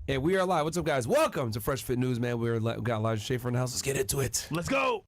And we are live. What's up, guys? Welcome to Fresh Fit News, man. We got Elijah Schaefer in the house. Let's get into it. Let's go.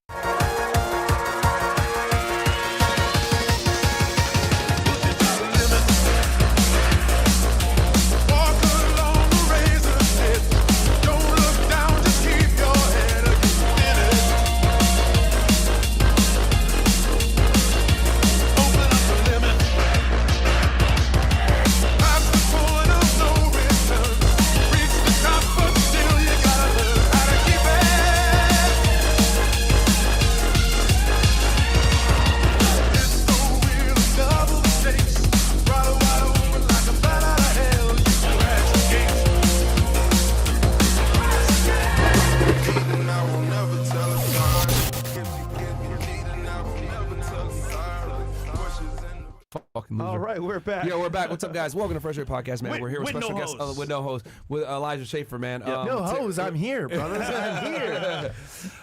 All right, we're back. Yeah, we're back. What's up, guys? Welcome to Fresh Fit Podcast, man. We're here with special guest with no host, with Elijah Schaefer, man. No host, I'm here, brothers. I'm here.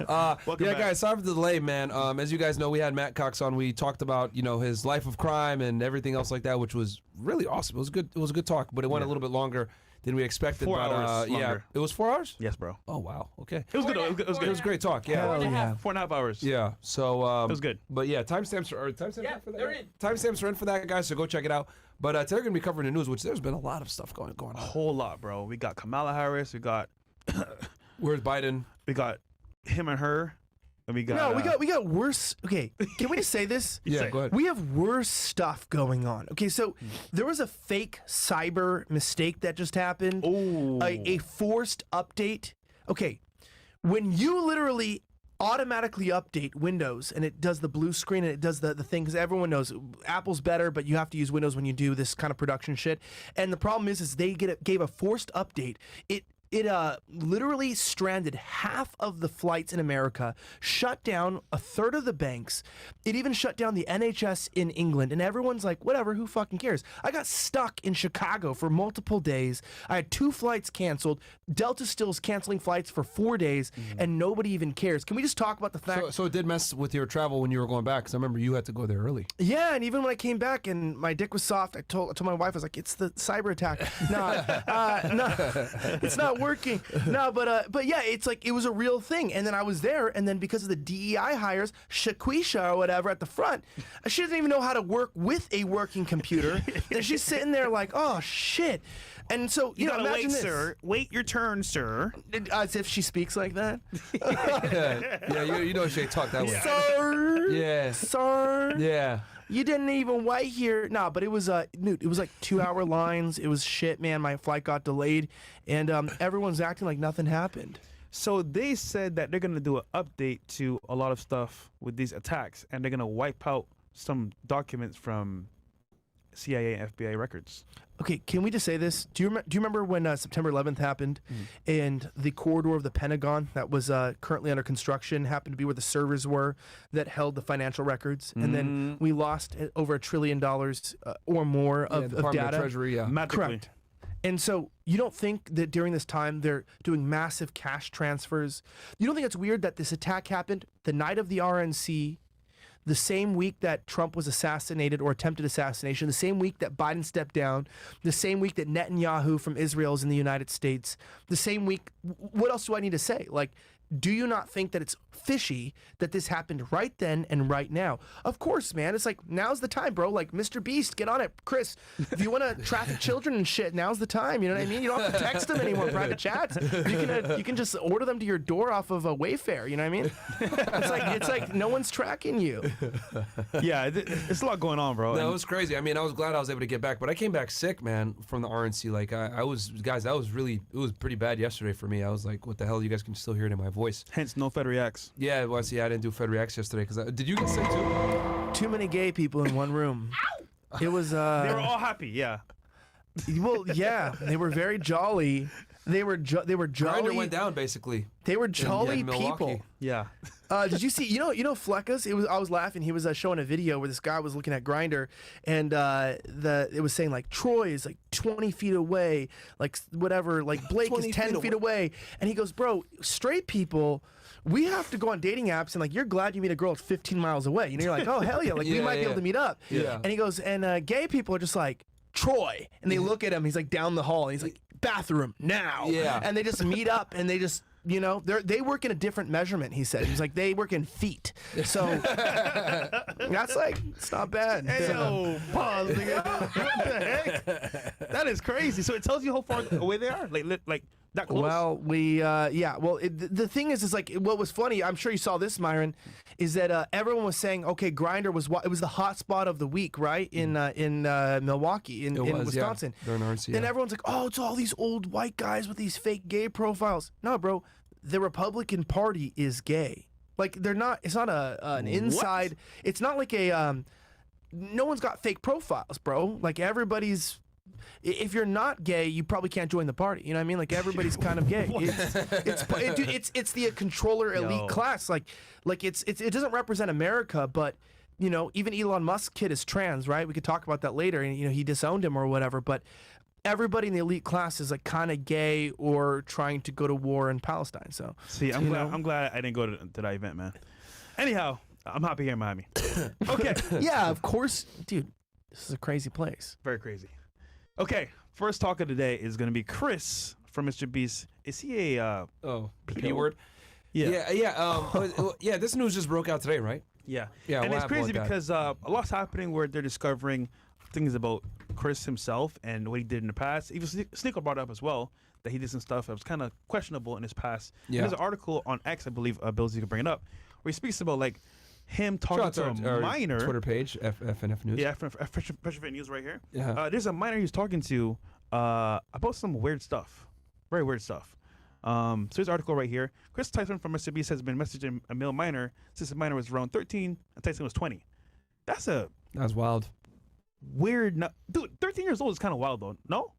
Yeah, guys, sorry for the delay, man. As you guys know, we had Matt Cox on. We talked about, his life of crime and everything else like that, which was really awesome. It was good. It was a good talk, but it went a little bit longer than we expected. 4 hours yeah, longer. It was 4 hours? Yes, bro. Oh, wow. Okay. It was good. It was good. It was a great talk. Yeah. 4.5 hours. Yeah. So it was good. But yeah, timestamps are for that. Timestamps are in for that, guys. So go check it out. But today we're gonna be covering the news, which there's been a lot of stuff going on. A whole lot, bro. We got Kamala Harris. We got Where's Biden? we got him and her. And we got we got worse. Okay, can we just say this? Yeah, go ahead. We have worse stuff going on. Okay, so there was a fake cyber mistake that just happened. Oh, A forced update. Okay, when you literally automatically update Windows and it does the blue screen and it does the thing, because everyone knows Apple's better, but you have to use Windows when you do this kind of production shit. And the problem is they gave a forced update. It literally stranded half of the flights in America, shut down a third of the banks. It even shut down the NHS in England, and everyone's like, whatever, who fucking cares? I got stuck in Chicago for multiple days. I had 2 flights canceled. Delta still's canceling flights for 4 days, and nobody even cares. Can we just talk about the fact? So it did mess with your travel when you were going back, because I remember you had to go there early. Yeah, and even when I came back and my dick was soft, I told my wife, I was like, it's the cyber attack. No, it's not working. No, but yeah, it's like it was a real thing. And then I was there, and then because of the DEI hires, Shaquisha or whatever at the front, she doesn't even know how to work with a working computer. And she's sitting there like, oh shit. And so you know, gotta imagine wait, this. sir. Wait your turn, sir. As if she speaks like that. Yeah, you know she talk that way. Sir. Yeah. Sir. Yeah. You didn't even wait here. Nah, but it was dude, it was like 2-hour lines. It was shit, man. My flight got delayed, and everyone's acting like nothing happened. So they said that they're gonna do an update to a lot of stuff with these attacks, and they're gonna wipe out some documents from CIA and FBI records. Okay, can we just say this? Do you remember when September 11th happened, and the corridor of the Pentagon that was currently under construction happened to be where the servers were that held the financial records, and then we lost over $1 trillion or more of Department data. of Treasury, yeah. Magically. Correct. And so you don't think that during this time they're doing massive cash transfers? You don't think it's weird that this attack happened the night of the RNC, the same week that Trump was assassinated or attempted assassination, the same week that Biden stepped down, the same week that Netanyahu from Israel is in the United States, the same week, what else do I need to say? Like, do you not think that it's fishy that this happened right then and right now? Of course, man. It's like, now's the time, bro. Like, Mr. Beast, get on it. Kris, if you want to traffic children and shit, now's the time. You know what I mean? You don't have to text them anymore in private chats. You can just order them to your door off of a Wayfair. You know what I mean? It's like no one's tracking you. Yeah, it's a lot going on, bro. No, it was crazy. I mean, I was glad I was able to get back, but I came back sick, man, from the RNC. Like, it was pretty bad yesterday for me. I was like, what the hell? You guys can still hear it in my voice. Hence, no Fed Reacts. Yeah, well, see, I didn't do Fed Reacts yesterday because did you get sick too? Too many gay people in one room. It was. They were all happy. Yeah. Well, yeah, they were very jolly. They were jolly. Grindr went down basically. They were jolly in Milwaukee. people. Yeah. Did you see? You know, Fleckas. I was laughing. He was showing a video where this guy was looking at Grindr, and it was saying like Troy is like 20 feet away, like whatever, like Blake is 10 feet away, and he goes, bro, straight people. We have to go on dating apps, and like you're glad you meet a girl 15 miles away. You know, you're like, oh hell yeah, like we might be able to meet up. Yeah. And he goes, and gay people are just like Troy, and they look at him. He's like down the hall, and he's like, bathroom now. Yeah. And they just meet up and they just, you know, they work in a different measurement, he said. He's like, they work in feet. So that's like, it's not bad. Hey, yo, pause, nigga. What the heck? That is crazy. So it tells you how far away they are? Like that close? Well, the thing is like, what was funny, I'm sure you saw this, Myron, is that everyone was saying, okay, Grindr it was the hot spot of the week, right? In Milwaukee, in Wisconsin. Yeah. And everyone's like, oh, it's all these old white guys with these fake gay profiles. No, bro, the Republican Party is gay. Like, they're not, it's not an inside, it's not like no one's got fake profiles, bro. Like, everybody's, if you're not gay, you probably can't join the party. You know what I mean? Like, everybody's kind of gay. It's the controller elite class. Like it doesn't represent America, but you know, even Elon Musk's kid is trans, right? We could talk about that later. And you know, he disowned him or whatever. But everybody in the elite class is like kind of gay or trying to go to war in Palestine. So see, I'm glad I didn't go to that event, man. Anyhow, I'm happy here in Miami. Okay. Yeah, of course, dude. This is a crazy place. Very crazy. Okay, first talk of the day is going to be Kris from Mr. Beast. Is he a P word? Yeah. Yeah. This news just broke out today, right? Yeah. Yeah. And what it's crazy happened with because a lot's happening where they're discovering things about Kris himself and what he did in the past. Even Sneaker brought up as well that he did some stuff that was kind of questionable in his past. Yeah. And there's an article on X, I believe, Billz, you can bring it up, where he speaks about like him talking to a minor. Twitter page, FNF News. Yeah, Fresh Fit News right here. Yeah. There's a minor he's talking to about some weird stuff. Very weird stuff. So here's an article right here. Kris Tyson from Mr. Beast has been messaging a male minor since the minor was around 13 and Tyson was 20. That's wild. weird. Dude, 13 years old is kind of wild, though. No?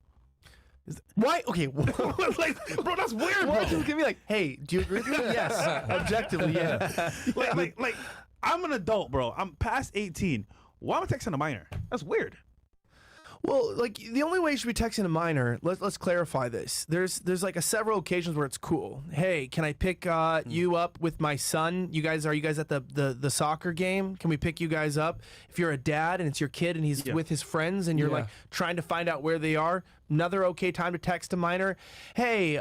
Why? Okay. Like, bro, that's weird, Why bro. don't you give me like, hey, do you agree with me? Yes. Objectively, yeah. like, I'm an adult, bro. I'm past 18. Why am I texting a minor? That's weird. Well, like the only way you should be texting a minor. Let's clarify this. There's like several occasions where it's cool. Hey, can I pick you up with my son? Are you guys at the soccer game? Can we pick you guys up? If you're a dad and it's your kid and he's with his friends and you're like trying to find out where they are, another okay time to text a minor. Hey,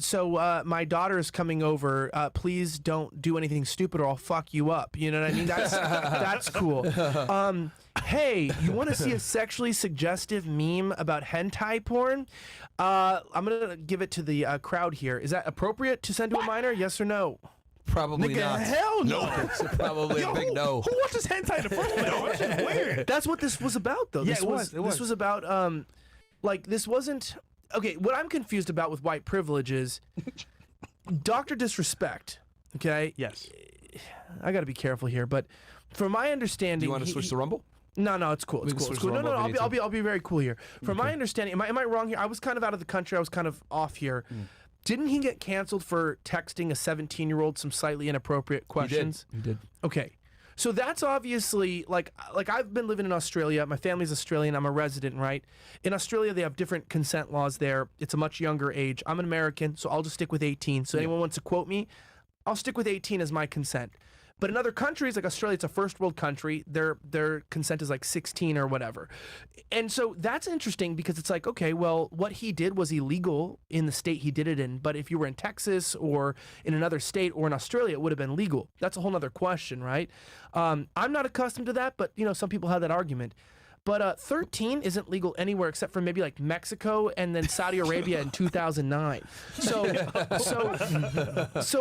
so my daughter is coming over. Please don't do anything stupid or I'll fuck you up. You know what I mean? That's cool. Hey, you want to see a sexually suggestive meme about hentai porn? I'm going to give it to the crowd here. Is that appropriate to send to a minor? Yes or no? Probably not. Hell no. It's probably a big no. Who watches hentai in the first place? That's just weird. That's what this was about, though. Yeah, This was about, like, this wasn't... Okay, what I'm confused about with white privilege is Dr.Disrespect, okay? Yes. I got to be careful here, but from my understanding... Do you want to switch to Rumble? No, it's cool. It's cool. It's cool. No, I'll be very cool here. From my understanding, am I wrong here? I was kind of out of the country. I was kind of off here. Didn't he get canceled for texting a 17-year-old some slightly inappropriate questions? He did. Okay. So that's obviously, like I've been living in Australia. My family's Australian. I'm a resident, right? In Australia, they have different consent laws there. It's a much younger age. I'm an American, so I'll just stick with 18. So anyone wants to quote me, I'll stick with 18 as my consent. But in other countries, like Australia, it's a first world country. Their consent is like 16 or whatever. And so that's interesting because it's like, okay, well, what he did was illegal in the state he did it in. But if you were in Texas or in another state or in Australia, it would have been legal. That's a whole other question, right? I'm not accustomed to that, but, you know, some people have that argument. But 13 isn't legal anywhere except for maybe like Mexico and then Saudi Arabia in 2009. So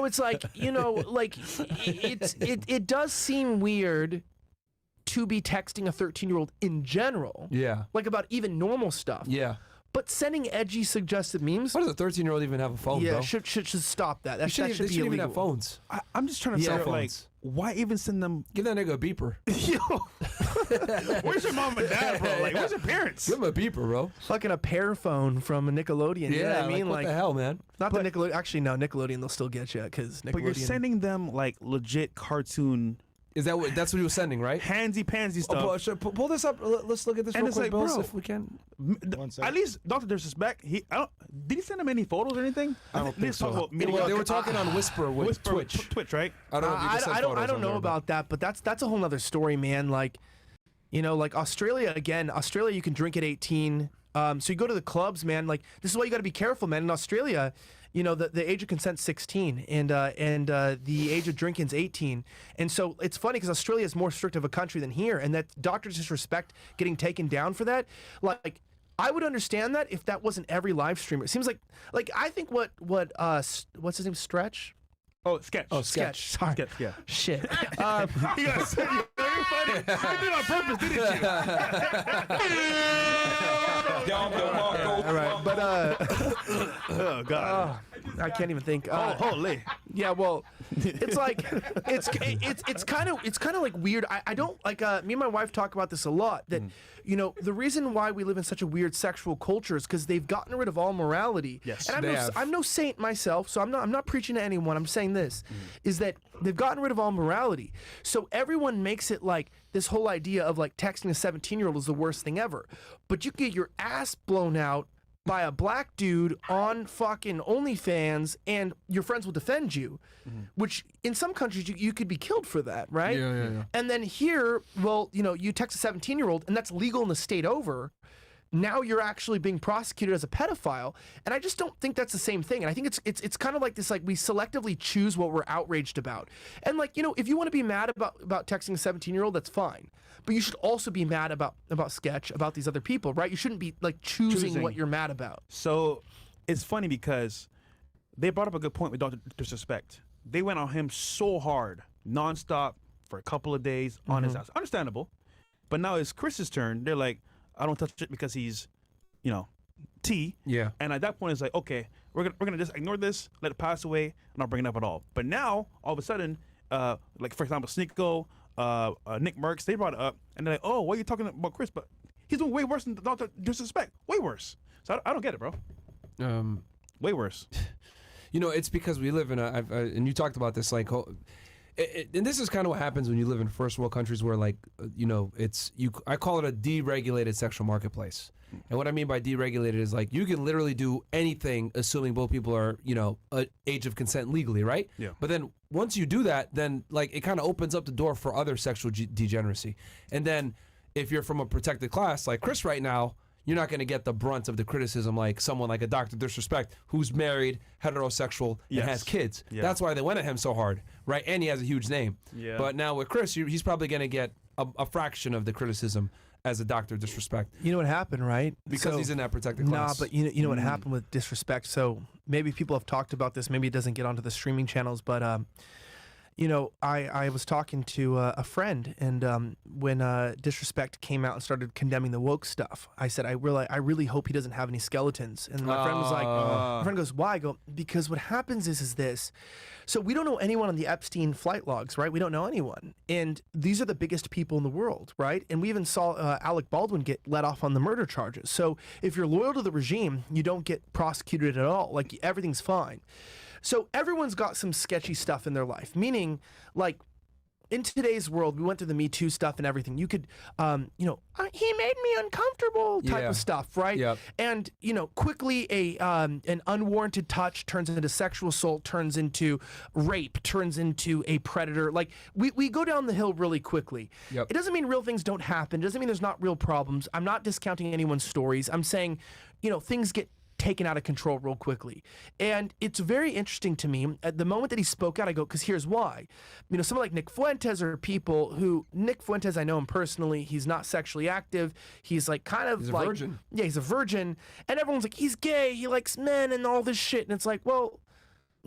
it's like, you know, like it does seem weird to be texting a 13-year-old in general. Yeah. Like about even normal stuff. Yeah. But sending edgy suggested memes. Why does a 13-year-old even have a phone, yeah, bro? should stop that. That should they be shouldn't illegal. even have phones. I'm just trying to say, like, why even send them? Give that nigga a beeper. Yo, where's your mom and dad, bro? Like, where's your parents? Give him a beeper, bro. Fucking a pear phone from a Nickelodeon. You know what I mean? what the hell, man? Not the Nickelodeon. Actually, no, Nickelodeon, they'll still get you because Nickelodeon. But you're sending them like legit cartoon. Is that that's what he was sending, right? Handsy-pansy stuff. Pull this up. Let's look at this And real it's quick, like, Billz, bro, if we can. At least Dr.Disrespect, did he send him any photos or anything? I don't think so. They were talking on Whisper with Twitch. Twitch, right? I don't know. If you just said I photos don't on know there, about that, but that's a whole other story, man. Like, You know, like Australia, you can drink at 18. So you go to the clubs, man. Like, this is why you got to be careful, man. In Australia, you know, the age of consent's 16, and the age of drinking's 18. And so it's funny because Australia is more strict of a country than here, and that Dr. Disrespect getting taken down for that, like, I would understand that if that wasn't every live streamer. It seems like I think what what's his name, Stretch? Oh, Sketch. Oh, Sketch. Sorry. Sketch, yeah. Shit. You gotta say you're very funny. You did it on purpose, didn't you? All right, but Oh God. I can't even think. Holy. Yeah, well, it's like it's kind of like weird. I don't like. Me and my wife talk about this a lot. That you know, the reason why we live in such a weird sexual culture is because they've gotten rid of all morality. Yes, and I'm no saint myself, so I'm not preaching to anyone. I'm saying this is that they've gotten rid of all morality. So everyone makes it like this whole idea of like texting a 17-year-old is the worst thing ever. But you get your ass blown out by a black dude on fucking OnlyFans, and your friends will defend you, which in some countries you could be killed for that, right? Yeah. And then here, well, you know, you text a 17-year-old, and that's legal in the state over. Now you're actually being prosecuted as a pedophile, and I just don't think that's the same thing. And I think it's kind of like this, like we selectively choose what we're outraged about. And like, you know, if you want to be mad about texting a 17-year-old, that's fine. But you should also be mad about Sketch, about these other people, right? You shouldn't be like choosing what you're mad about. So it's funny because they brought up a good point with Dr. Disrespect. They went on him so hard, nonstop, for a couple of days on his house. Understandable. But now it's Chris's turn. They're like, I don't touch it because he's, you know, T. Yeah. And at that point, it's like, okay, we're gonna just ignore this, let it pass away, and not bring it up at all. But now, all of a sudden, like for example, Sneeko, Nick Merckx, they brought it up, and they're like, oh, why are you talking about Kris? But he's doing way worse than Dr. Disrespect. Way worse. So I don't get it, bro. Way worse. You know, it's because we live in and you talked about this, like, and this is kind of what happens when you live in first world countries where, like, you know, I call it a deregulated sexual marketplace. And what I mean by deregulated is, like, you can literally do anything assuming both people are, you know, age of consent legally, right? Yeah. But then once you do that, then, like, it kind of opens up the door for other sexual degeneracy. And then if you're from a protected class like Kris right now, you're not going to get the brunt of the criticism like someone like a Dr. Disrespect who's married, heterosexual, and has kids. Yeah. That's why they went at him so hard, right? And he has a huge name. Yeah. But now with Kris, he's probably going to get a fraction of the criticism as a Dr. Disrespect. You know what happened, right? Because he's in that protected class. Nah, but you know what happened with Disrespect. So maybe people have talked about this. Maybe it doesn't get onto the streaming channels, but you know, I was talking to a friend, and when Disrespect came out and started condemning the woke stuff, I said, I really hope he doesn't have any skeletons. And my friend was like, my friend goes, why? I go, because what happens is this. So we don't know anyone on the Epstein flight logs, right? We don't know anyone. And these are the biggest people in the world, right? And we even saw Alec Baldwin get let off on the murder charges. So if you're loyal to the regime, you don't get prosecuted at all. Like, everything's fine. So everyone's got some sketchy stuff in their life, meaning, like, in today's world, we went through the Me Too stuff and everything. You could, you know, he made me uncomfortable type of stuff, right? Yep. And, you know, quickly an unwarranted touch turns into sexual assault, turns into rape, turns into a predator. Like, we go down the hill really quickly. Yep. It doesn't mean real things don't happen. It doesn't mean there's not real problems. I'm not discounting anyone's stories. I'm saying, you know, things get taken out of control real quickly. And it's very interesting to me. At the moment that he spoke out, I go, because here's why. You know, someone like Nick Fuentes are people who, Nick Fuentes, I know him personally. He's not sexually active. He's like kind of he's like, a virgin. Yeah, he's a virgin. And everyone's like, he's gay. He likes men and all this shit. And it's like, well,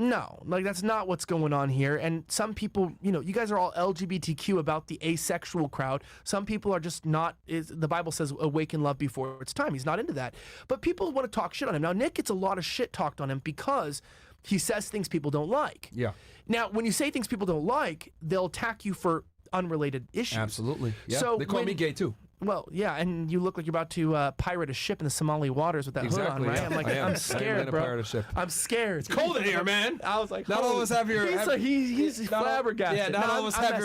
no, like, that's not what's going on here. And some people, you know, you guys are all LGBTQ about the asexual crowd. Some people are just not, the Bible says, awaken love before it's time. He's not into that. But people want to talk shit on him. Now, Nick gets a lot of shit talked on him because he says things people don't like. Yeah. Now, when you say things people don't like, they'll attack you for unrelated issues. Absolutely. Yeah. So they call me gay too. Well, yeah, and you look like you're about to pirate a ship in the Somali waters with that hood on, right? Yeah. I'm like, I'm scared, bro. I'm scared. It's cold in here, man. I was like, not all of us have your. He's flabbergasted. Yeah, not all of us have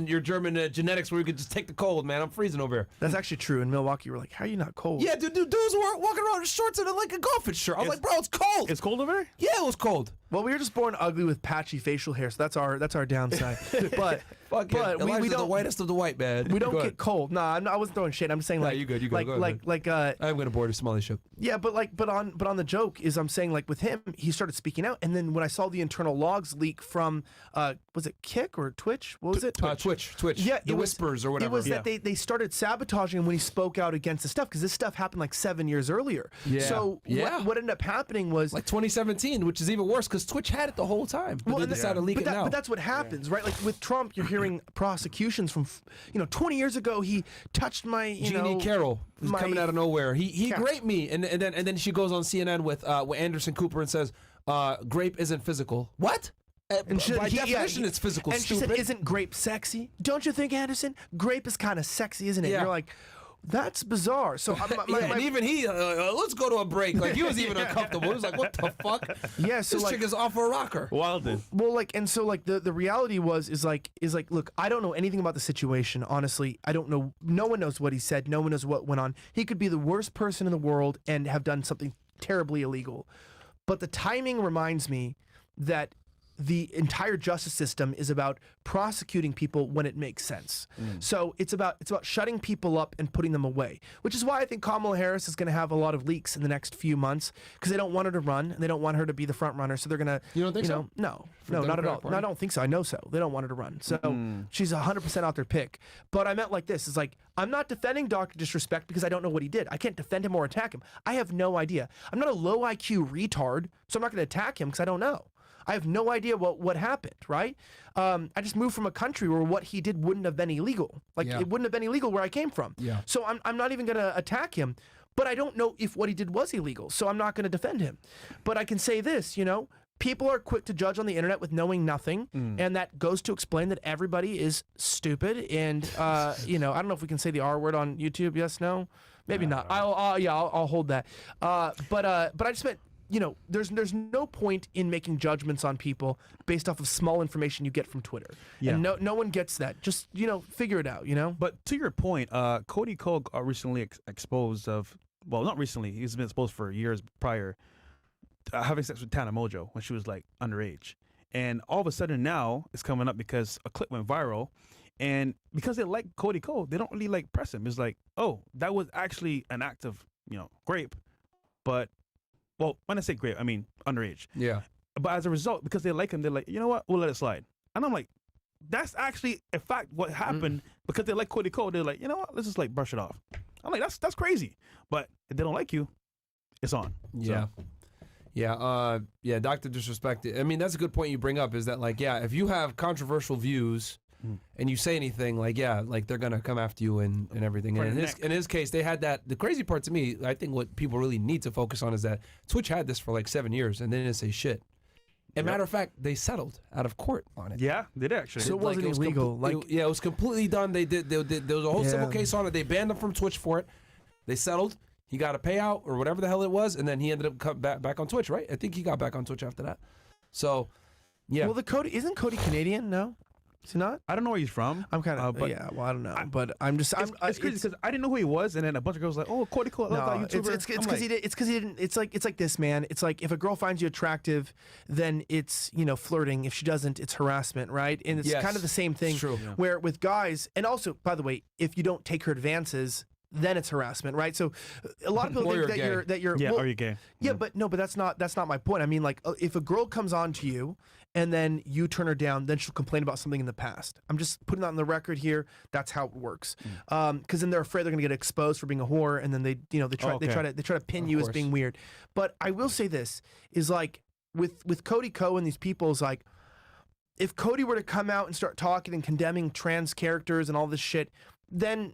your German genetics where we could just take the cold, man. I'm freezing over here. That's actually true. In Milwaukee, we're like, how are you not cold? Yeah, dudes were walking around in shorts and like a golfing shirt. I was like, bro, it's cold. It's cold over there? Yeah, it was cold. Well, we were just born ugly with patchy facial hair, so that's our downside. But Fuck yeah. But we Elijah's the don't- whitest of the white, man. We don't Go get ahead. cold. Nah, I wasn't throwing shade. I'm just saying Nah, like you good, you good. like Go like ahead. like I'm gonna board a Somali show. yeah, but on the joke is I'm saying like with him, he started speaking out, and then when I saw the internal logs leak from was it Kick or Twitch? What was it? Twitch. Yeah, the it was- whispers or whatever. It was Yeah. that they started sabotaging him when he spoke out against the stuff because this stuff happened like 7 years earlier. Yeah. So Yeah. what ended up happening was like 2017, which is even worse because Twitch had it the whole time. But they and decided to leak it now. But that's what happens, right? Like with Trump, you're hearing prosecutions from 20 years ago. He touched my Jeannie Carroll was my- coming out of nowhere. He cat. graped me, and then she goes on CNN with Anderson Cooper and says, "Grape isn't physical." What? And she- By he- yeah, definition, he- it's physical. And stupid. she said, "Isn't Grape sexy? Don't you think, Anderson? Grape is kind of sexy, isn't it?" Yeah. You're like, that's bizarre. So and even he, let's go to a break. Like he was even uncomfortable. He was like, "What the fuck?" yeah. So This like, chick is off a rocker. Wilden. well, like, and so like the reality is like, look, I don't know anything about the situation. Honestly, I don't know. No one knows what he said. No one knows what went on. He could be the worst person in the world and have done something terribly illegal. But the timing reminds me that the entire justice system is about prosecuting people when it makes sense. So it's about shutting people up and putting them away, which is why I think Kamala Harris is going to have a lot of leaks in the next few months because they don't want her to run and they don't want her to be the front runner. So they're going to, You don't think so? No, For no, the not at all. Democratic No, I Party? don't think so. I know so. They don't want her to run. So she's 100% out their pick. But I meant like this: is like I'm not defending Dr. Disrespect because I don't know what he did. I can't defend him or attack him. I have no idea. I'm not a low IQ retard, so I'm not going to attack him because I don't know. I have no idea what happened, right? I just moved from a country where what he did wouldn't have been illegal. Like, Yeah. it wouldn't have been illegal where I came from. Yeah. So I'm not even going to attack him. But I don't know if what he did was illegal, so I'm not going to defend him. But I can say this, people are quick to judge on the internet with knowing nothing, and that goes to explain that everybody is stupid. And, I don't know if we can say the R word on YouTube. Yes, no? Maybe not. I'll hold that. But I just meant, there's no point in making judgments on people based off of small information you get from Twitter. Yeah. And no one gets that. Just, figure it out, But to your point, Cody Cole recently exposed of, well, not recently, he's been exposed for years prior, having sex with Tana Mojo when she was like underage. And all of a sudden now it's coming up because a clip went viral. And because they like Cody Cole, they don't really like press him. It's like, oh, that was actually an act of, Grape. But, well, when I say Grape, I mean underage. Yeah. But as a result, because they like him, they're like, you know what, we'll let it slide. And I'm like, that's actually a fact what happened because they like Cody Cole. They're like, you know what, let's just like brush it off. I'm like, that's crazy. But if they don't like you, it's on. Yeah. So, Yeah, Dr. Disrespect. I mean, that's a good point you bring up is that, like, yeah, if you have controversial views and you say anything, like, yeah, like, they're going to come after you and everything. For And your in his case, they had that. The crazy part to me, I think what people really need to focus on is that Twitch had this for like 7 years and they didn't say shit. And matter of fact, they settled out of court on it. yeah, they did actually. So it wasn't illegal. it was completely done. There was a whole civil case on it. They banned him from Twitch for it. They settled. He got a payout or whatever the hell it was, and then he ended up back on Twitch, right? I think he got back on Twitch after that. So, yeah. Well, isn't Cody Canadian? No? Is he not? I don't know where he's from. I'm kind of, but yeah, well, I don't know. But I'm just, it's crazy because I didn't know who he was, and then a bunch of girls were like, oh, Cody Cole, I love that YouTuber. it's because he did. It's because he didn't. It's like this, man. It's like if a girl finds you attractive, then it's flirting. If she doesn't, it's harassment, right? And it's Yes, kind of the same thing. it's true. Yeah. Where with guys, and also by the way, if you don't take her advances, then it's harassment, right? So a lot of people Or think you're that you're Yeah, well, are you gay? yeah, but no, but that's not my point. I mean, like, if a girl comes on to you and then you turn her down, then she'll complain about something in the past. I'm just putting that on the record here. That's how it works. Because then they're afraid they're gonna get exposed for being a whore, and then they try to pin you as being weird. But I will say this is like with Cody Ko and these people is like, if Cody were to come out and start talking and condemning trans characters and all this shit, then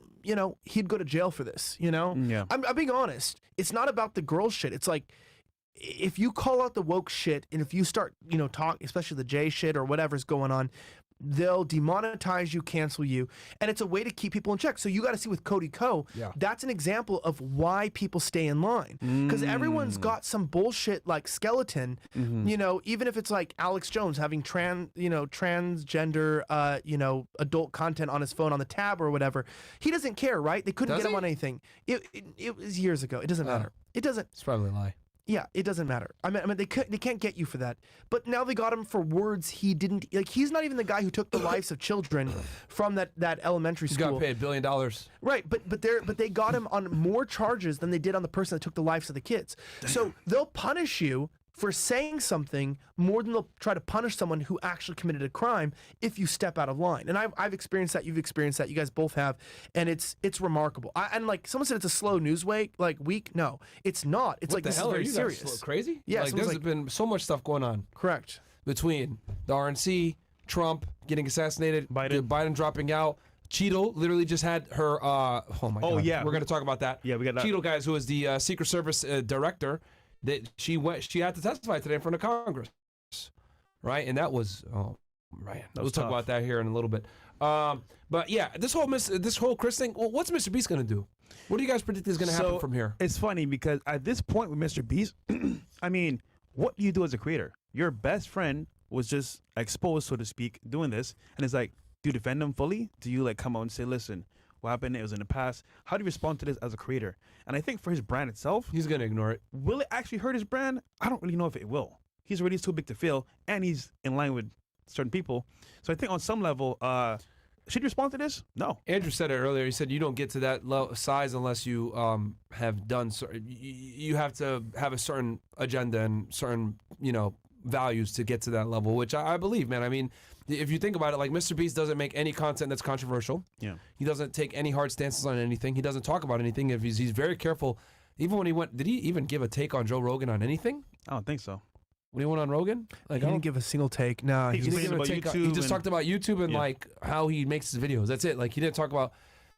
he'd go to jail for this. Yeah. I'm being honest. It's not about the girl shit. It's like, if you call out the woke shit and if you start, talk, especially the J shit or whatever's going on, they'll demonetize you, cancel you, and it's a way to keep people in check. So you got to see with Cody Ko, that's an example of why people stay in line, because everyone's got some bullshit like skeleton. Even if it's like Alex Jones having transgender, adult content on his phone on the tab or whatever, he doesn't care, right? They couldn't Does get him he? on anything. It was years ago. It doesn't matter. It doesn't. It's probably a lie. Yeah, it doesn't matter. I mean, they can't get you for that. But now they got him for words he didn't. Like, he's not even the guy who took the lives of children from that elementary He school. got paid $1 billion. Right, but they got him on more charges than they did on the person that took the lives of the kids. Damn. So they'll punish you for saying something more than they'll try to punish someone who actually committed a crime if you step out of line. And I've experienced that. You've experienced that. You guys both have, and it's remarkable. And like someone said, it's a slow news week. No, it's not. It's what like the this hell is very are you serious. guys crazy? Yeah, like there's been so much stuff going on. Correct. Between the RNC, Trump getting assassinated, Biden dropping out. Cheatle literally just had her. Oh my God. Yeah, we're gonna talk about that. Yeah, we got that. Cheatle, guys, who is the Secret Service director. That she had to testify today in front of Congress, right? And that was we'll talk about that here in a little bit. But yeah, this whole Kris thing. Well, what's Mr. Beast gonna do? What do you guys predict is gonna happen from here? It's funny because at this point with Mr. Beast, I mean, what do you do as a creator? Your best friend was just exposed, so to speak, doing this, and it's like, do you defend him fully? Do you like come out and say, listen, what happened? It was in the past. How do you respond to this as a creator? And I think for his brand itself, he's going to ignore it. Will it actually hurt his brand? I don't really know if it will. He's already too big to fail, and he's in line with certain people. So I think on some level, should you respond to this? No. Andrew said it earlier. He said you don't get to that size unless you have done. You have to have a certain agenda and certain values to get to that level, which I believe, man. I mean, if you think about it, like Mr. Beast doesn't make any content that's controversial. Yeah. He doesn't take any hard stances on anything. He doesn't talk about anything. If he's very careful. Even when he went, did he even give a take on Joe Rogan on anything? I don't think so. When he went on Rogan, like he didn't give a single take. No, he didn't give a take. He just talked about YouTube and like how he makes his videos. That's it. Like he didn't talk about.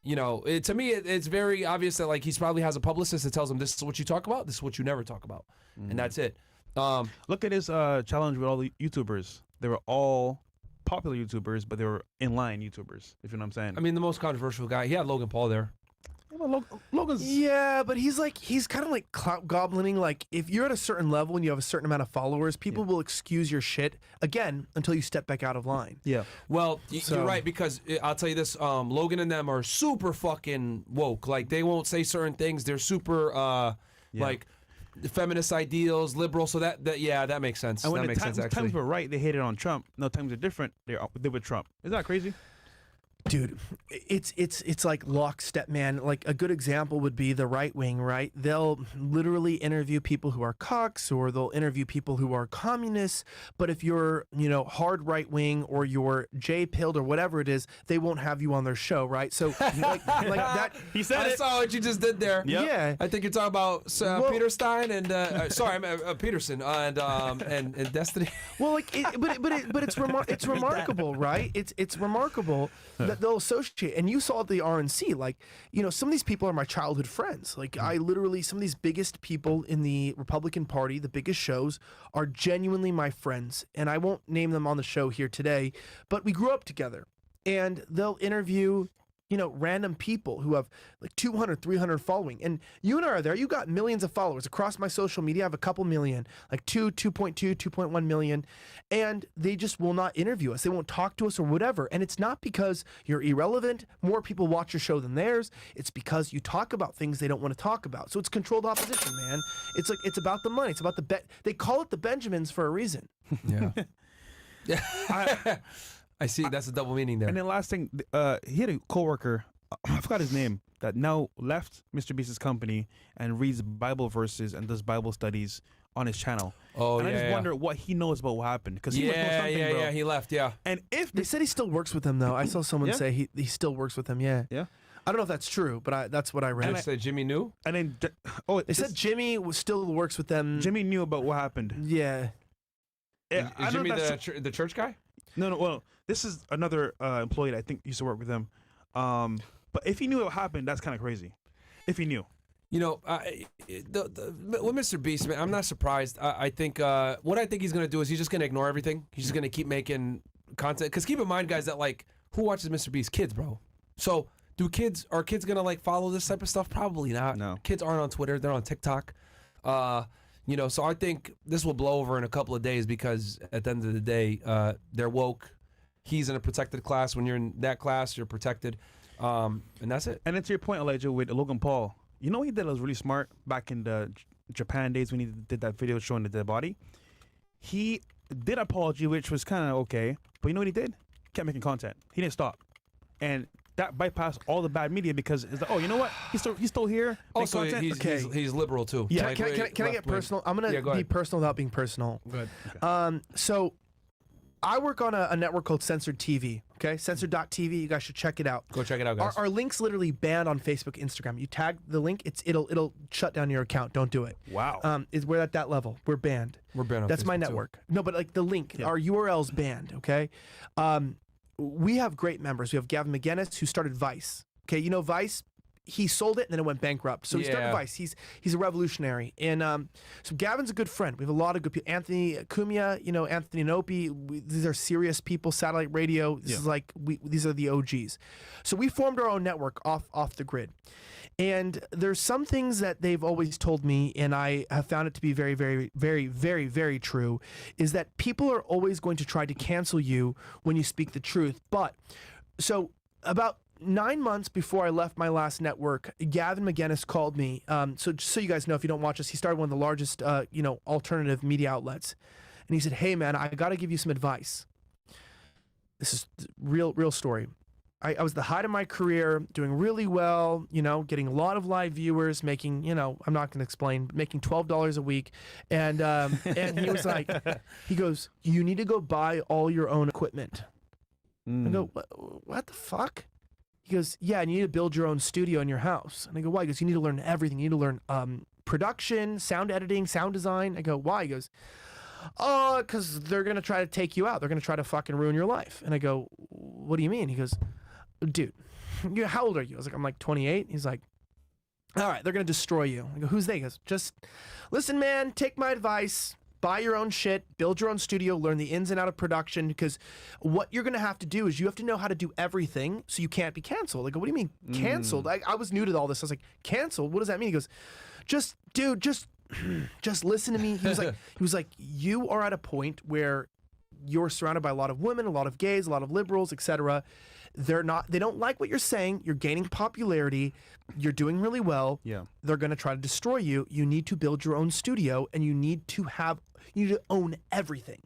To me, it's very obvious that like he probably has a publicist that tells him this is what you talk about, this is what you never talk about, and that's it. Look at his challenge with all the YouTubers. They were all popular YouTubers, but they were inline YouTubers, if you know what I'm saying. I mean, the most controversial guy, he had Logan Paul there. Well, Logan's... Yeah, but he's kind of like clout goblining. Like, if you're at a certain level and you have a certain amount of followers, people will excuse your shit, again, until you step back out of line. Yeah. Well, you're right, because I'll tell you this, Logan and them are super fucking woke. Like, they won't say certain things. They're super, like... feminist ideals, liberal, so that makes sense. And when that makes sense, actually. Times were right, they hated on Trump. No, times are different. They're with Trump. Is that crazy? Dude, it's like lockstep, man. Like a good example would be the right wing, right? They'll literally interview people who are cucks, or they'll interview people who are communists. But if you're, hard right wing or you're J-pilled or whatever it is, they won't have you on their show, right? So like that. He said I saw what you just did there. Yep. Yeah, I think you're talking about Peter Stein and Peterson and Destiny. Well, like, but it's remarkable, right? It's remarkable that they'll associate. And you saw at the RNC, like, some of these people are my childhood friends. Like, I literally, some of these biggest people in the Republican Party, the biggest shows, are genuinely my friends. And I won't name them on the show here today, but we grew up together. And they'll interview, random people who have like 200, 300 following. And you and I are there. You got millions of followers across my social media. I have a couple million, like 2.2, 2.1 million. And they just will not interview us. They won't talk to us or whatever. And it's not because you're irrelevant. More people watch your show than theirs. It's because you talk about things they don't want to talk about. So it's controlled opposition, man. It's like, it's about the money. It's about the bet. They call it the Benjamins for a reason. Yeah. I see. That's a double meaning there. And then last thing, he had a coworker, I forgot his name, that now left Mr. Beast's company and reads Bible verses and does Bible studies on his channel. Oh, and yeah, I just wonder what he knows about what happened, because he must know something, bro. Yeah, he left. Yeah. And if they said he still works with them, though, I saw someone say he still works with them. Yeah. Yeah. I don't know if that's true, but that's what I read. And they said Jimmy knew. And then they said Jimmy still works with them. Jimmy knew about what happened. Yeah. Is Jimmy the church guy? No. Well, this is another employee that I think used to work with them. But if he knew what happened, that's kind of crazy. If he knew. With Mr. Beast, man, I'm not surprised. I think what I think he's going to do is he's just going to ignore everything. He's just going to keep making content. Because keep in mind, guys, that like, who watches Mr. Beast? Kids, bro. So are kids going to like follow this type of stuff? Probably not. No. Kids aren't on Twitter. They're on TikTok. So I think this will blow over in a couple of days because at the end of the day, they're woke. He's in a protected class. When you're in that class, you're protected. And that's it. And then to your point, Elijah, with Logan Paul, you know what he did that was really smart back in the Japan days when he did that video showing the dead body. He did apology, which was kind of okay, but you know what he did? Kept making content. He didn't stop, and that bypassed all the bad media because it's like, oh, you know what? He's still here. Also, content. he's liberal too. Yeah. Can I get personal? I'm gonna be personal without being personal. Good. Okay. So I work on a network called Censored TV. Okay, censored.tv. You guys should check it out. Go check it out, guys. Our link's literally banned on Facebook, Instagram. You tag the link, it'll shut down your account. Don't do it. Wow. We're at that level. We're banned. We're banned on That's my Facebook, network. No, but like the link, our URL's banned. Okay. We have great members. We have Gavin McGinnis, who started Vice. Okay, you know Vice. He sold it and then it went bankrupt. So he started Vice. He's a revolutionary. And so Gavin's a good friend. We have a lot of good people. Anthony Cumia, you know, Anthony Nopi. These are serious people. Satellite radio. This is like these are the OGs. So we formed our own network off the grid. And there's some things that they've always told me, and I have found it to be very, very, very, very, very true, is that people are always going to try to cancel you when you speak the truth. But so about 9 months before I left my last network, Gavin McGinnis called me. So just so you guys know, if you don't watch us, he started one of the largest, alternative media outlets. And he said, "Hey man, I got to give you some advice. This is real story. I was the height of my career, doing really well, you know, getting a lot of live viewers, making, you know, I'm not going to explain, making $12 a week. And and he was like, he goes, you need to go buy all your own equipment." I go, what the fuck? He goes, yeah, and you need to build your own studio in your house. And I go, why? He goes, you need to learn everything. You need to learn production, sound editing, sound design. I go, why? He goes, because they're going to try to take you out. They're going to try to fucking ruin your life. And I go, what do you mean? He goes, dude, how old are you? I was like, I'm like 28. He's like, all right, they're going to destroy you. I go, who's they? He goes, just listen, man, take my advice. Buy your own shit, build your own studio, learn the ins and out of production, because what you're going to have to do is you have to know how to do everything so you can't be canceled. I go, what do you mean canceled? I was new to all this. I was like, canceled? What does that mean? He goes, just listen to me. He was like, you are at a point where you're surrounded by a lot of women, a lot of gays, a lot of liberals, etc. They don't like what you're saying. You're gaining popularity. You're doing really well. Yeah. They're going to try to destroy you. You need to build your own studio, and you need to own everything.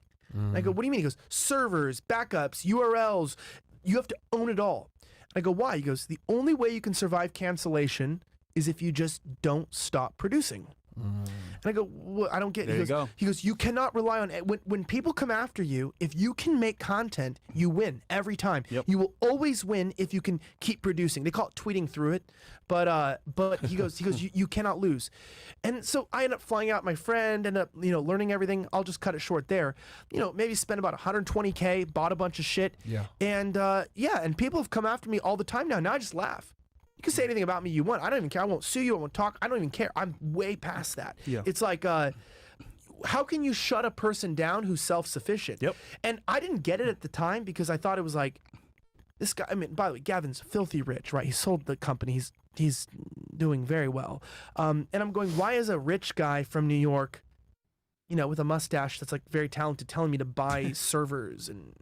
I go, what do you mean? He goes, servers, backups, URLs. You have to own it all. I go, why? He goes, the only way you can survive cancellation is if you just don't stop producing. And I go, well, I don't get it. He goes, you cannot rely on it. When people come after you, if you can make content, you win every time. Yep. You will always win if you can keep producing. They call it tweeting through it, but he goes, you cannot lose. And so I end up flying out my friend, end up, learning everything. I'll just cut it short there. Maybe spend about $120K, bought a bunch of shit. Yeah. And people have come after me all the time now. Now I just laugh. You can say anything about me you want. I don't even care. I won't sue you. I won't talk. I don't even care. I'm way past that. Yeah. It's like, how can you shut a person down who's self-sufficient? Yep. And I didn't get it at the time because I thought it was like, this guy, I mean, by the way, Gavin's filthy rich, right? He sold the company. He's doing very well. And I'm going, why is a rich guy from New York, with a mustache that's like very talented, telling me to buy servers and,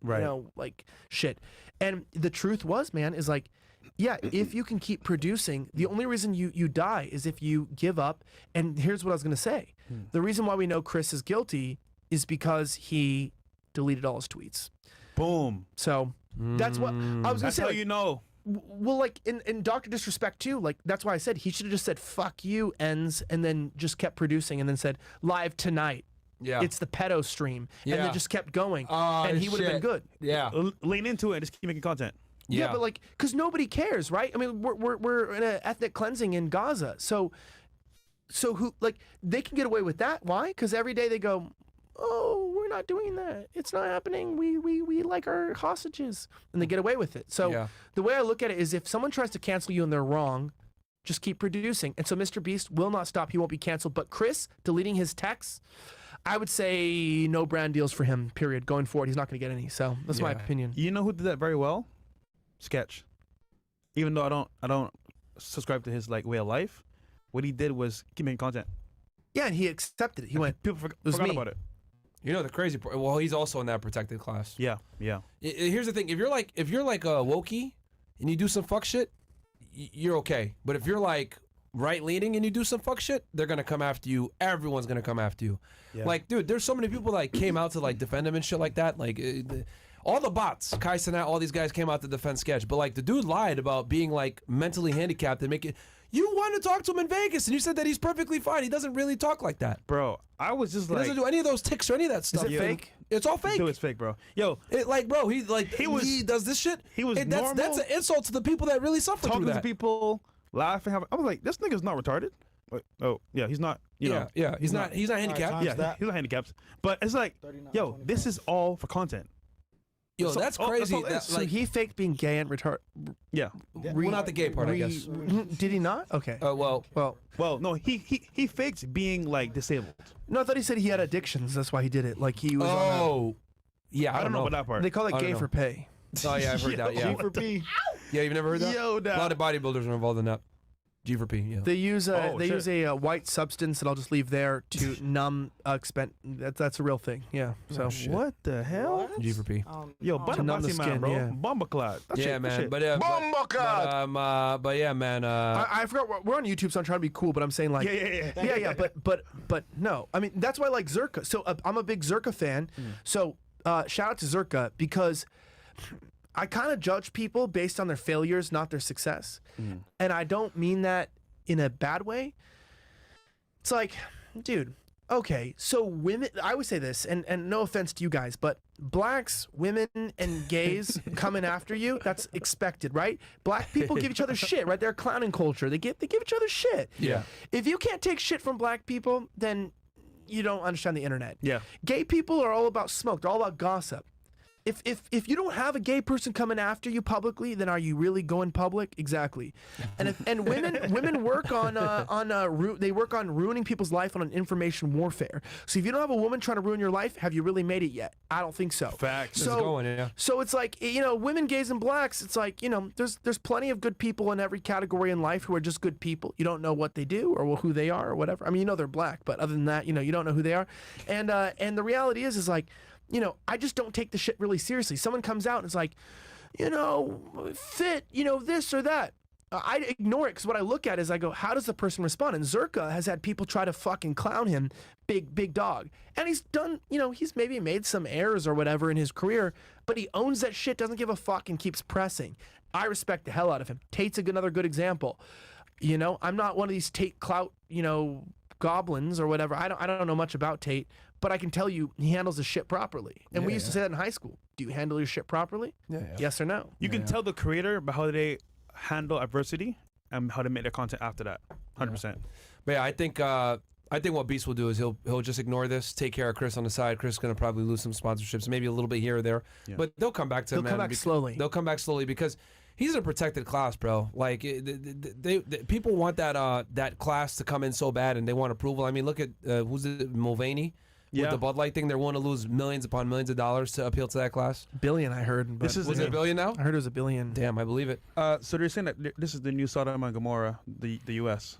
like shit. And the truth was, man, is like, yeah, if you can keep producing, the only reason you die is if you give up. And here's what I was going to say. The reason why we know Kris is guilty is because he deleted all his tweets. Boom. So that's what I was going to say. That's how Well, like in Dr. Disrespect too, like that's why I said he should have just said, fuck you, ends, and then just kept producing and then said, live tonight. Yeah. It's the pedo stream. And then just kept going. And he would have been good. Yeah. Lean into it and just keep making content. Yeah, but like, because nobody cares, right? I mean, we're in an ethnic cleansing in Gaza, so who, like, they can get away with that? Why? Because every day they go, oh, we're not doing that. It's not happening. We like our hostages, and they get away with it. So the way I look at it is, if someone tries to cancel you and they're wrong, just keep producing. And so Mr. Beast will not stop. He won't be canceled. But Kris deleting his texts, I would say no brand deals for him. Period. Going forward, he's not going to get any. So that's my opinion. You know who did that very well? Sketch. Even though I don't subscribe to his way of life, what he did was keep making content. Yeah, and he accepted it. He went, people forgot about it. The crazy part, well, he's also in that protected class. Yeah. Here's the thing: if you're like a Wokey and you do some fuck shit, you're okay. But if you're like right-leaning and you do some fuck shit, they're gonna come after you. Everyone's gonna come after you. Yeah. Like, dude, there's so many people that came out to like defend him and shit like that. Like, all the bots, Kai Cenat, all these guys came out to defend Sketch. But like, the dude lied about being like mentally handicapped and make it. You wanted to talk to him in Vegas, and you said that he's perfectly fine. He doesn't really talk like that. Bro, I was just He like, doesn't do any of those tics or any of that stuff. Is it fake? It's all fake. dude, it's fake, bro. Yo, Bro, he does this shit. he was normal. That's an insult to the people that really suffer talking through to that. people, laughing. I was like, this nigga's not retarded. Like, oh, yeah, he's not. You know, Yeah, he's not handicapped. times yeah, that. he's not handicapped. But it's like, 39, yo, 25. this is all for content. Yo, So- that's oh, that's crazy. all it is. So he faked being gay and retarded. Yeah. Well, not the gay part, I guess. Did he not? Okay. Well, Well, no, he faked being like disabled. No, I thought he said he had addictions. That's why he did it. Like he was. yeah, I don't know about that part. They call it I don't gay know. for pay. Oh yeah, I've heard that. Yeah, G for P. yeah, you've never heard that? Yo, A nah. lot of bodybuilders are involved in that. G for P. Yeah. They use a Oh, they shit. use a white substance that I'll just leave there to numb that's a real thing. Yeah. So What the hell? G for P. Yo, To numb the Banabasi man, skin, bro. yeah. Bomba clot. That Yeah, shit, that man. shit. But yeah, man. I forgot we're on YouTube, so I'm trying to be cool, but I'm saying like yeah. but no. I mean that's why I like Zerka. So I'm a big Zerka fan. So shout out to Zerka because I kind of judge people based on their failures, not their success. And I don't mean that in a bad way. It's like, dude, okay, so women, I would say this, and no offense to you guys, but blacks, women, and gays coming after you, that's expected, right? Black people give each other shit, right? They're a clowning culture. They give each other shit. Yeah. If you can't take shit from black people, then you don't understand the internet. Yeah. Gay people are all about smoke. They're all about gossip. If you don't have a gay person coming after you publicly, then are you really going public? Exactly. And women work on ruining people's life on an information warfare. So if you don't have a woman trying to ruin your life, have you really made it yet? I don't think so. Facts. It's going, yeah. So it's like, women, gays, and blacks, it's like, there's plenty of good people in every category in life who are just good people. You don't know what they do or who they are or whatever. I mean, they're black, but other than that, you don't know who they are. And the reality is like, I just don't take the shit really seriously. Someone comes out and is like, fit, this or that. I ignore it because what I look at is I go, how does the person respond? And Zerka has had people try to fucking clown him, big dog. And he's done, he's maybe made some errors or whatever in his career, but he owns that shit, doesn't give a fuck, and keeps pressing. I respect the hell out of him. Tate's another good example. I'm not one of these Tate clout, goblins or whatever. I don't know much about Tate, but I can tell you he handles his shit properly. And we used to say that in high school. Do you handle your shit properly? Yeah. Yes or no? You can tell the creator about how they handle adversity and how they make their content after that. 100%. But yeah, I think what Beast will do is he'll just ignore this, take care of Chris on the side. Chris is gonna probably lose some sponsorships, maybe a little bit here or there, but they'll come back to him. They'll come back slowly. They'll come back slowly because he's in a protected class, bro. Like people want that class to come in so bad, and they want approval. I mean, look at who's it, Mulvaney. With the Bud Light thing, they're willing to lose millions upon millions of dollars to appeal to that class. Billion, I heard. But This is Was it $1 billion now? I heard it was $1 billion. Damn, I believe it. So they're saying that this is the new Sodom and Gomorrah, the U.S.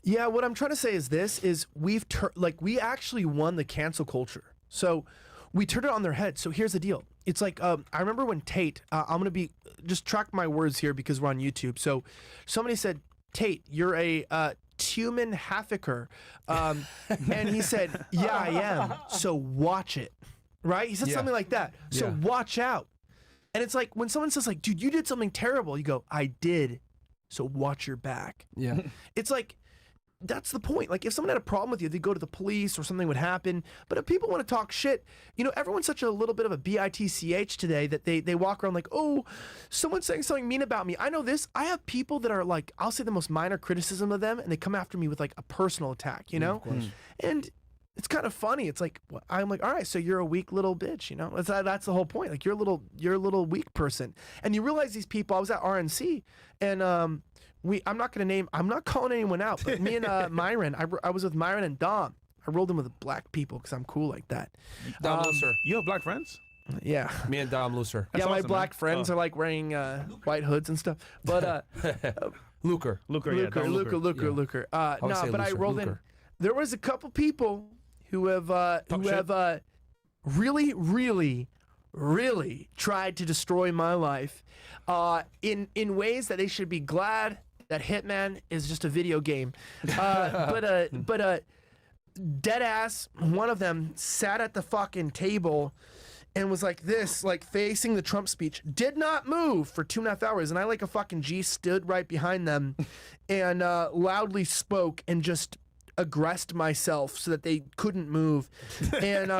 Yeah, what I'm trying to say is we actually won the cancel culture. So we turned it on their head. So here's the deal. It's like I remember when Tate. I'm gonna just track my words here because we're on YouTube. So somebody said, Tate, you're a human hafficker. And he said, yeah, I am. So watch it. Right? He said something like that. So watch out. And it's like when someone says like, dude, you did something terrible. You go, I did. So watch your back. Yeah. It's like, that's the point. Like if someone had a problem with you, they'd go to the police or something would happen. But if people want to talk shit, everyone's such a little bit of a bitch today that they walk around like, oh, someone's saying something mean about me. I know this. I have people that are like, I'll say the most minor criticism of them, and they come after me with like a personal attack, Of course. And it's kind of funny. It's like, I'm like, all right, so you're a weak little bitch, That's the whole point. Like you're a little weak person. And you realize these people, I was at RNC, and I'm not calling anyone out, but me and Myron, I was with Myron and Dom. I rolled in with black people because I'm cool like that. Dom Looser. You have black friends? Yeah. Me and Dom Looser. Yeah, my awesome, black man. friends are like wearing white hoods and stuff. But Luker. Luker, yeah. Don Luker. Luker. would say But I Looser, rolled in. Luker. There was a couple people who have really, really, really tried to destroy my life in ways that they should be glad that Hitman is just a video game. But dead ass, one of them sat at the fucking table and was like this, like facing the Trump speech, did not move for 2.5 hours. And I, like a fucking G, stood right behind them and loudly spoke and just aggressed myself so that they couldn't move. And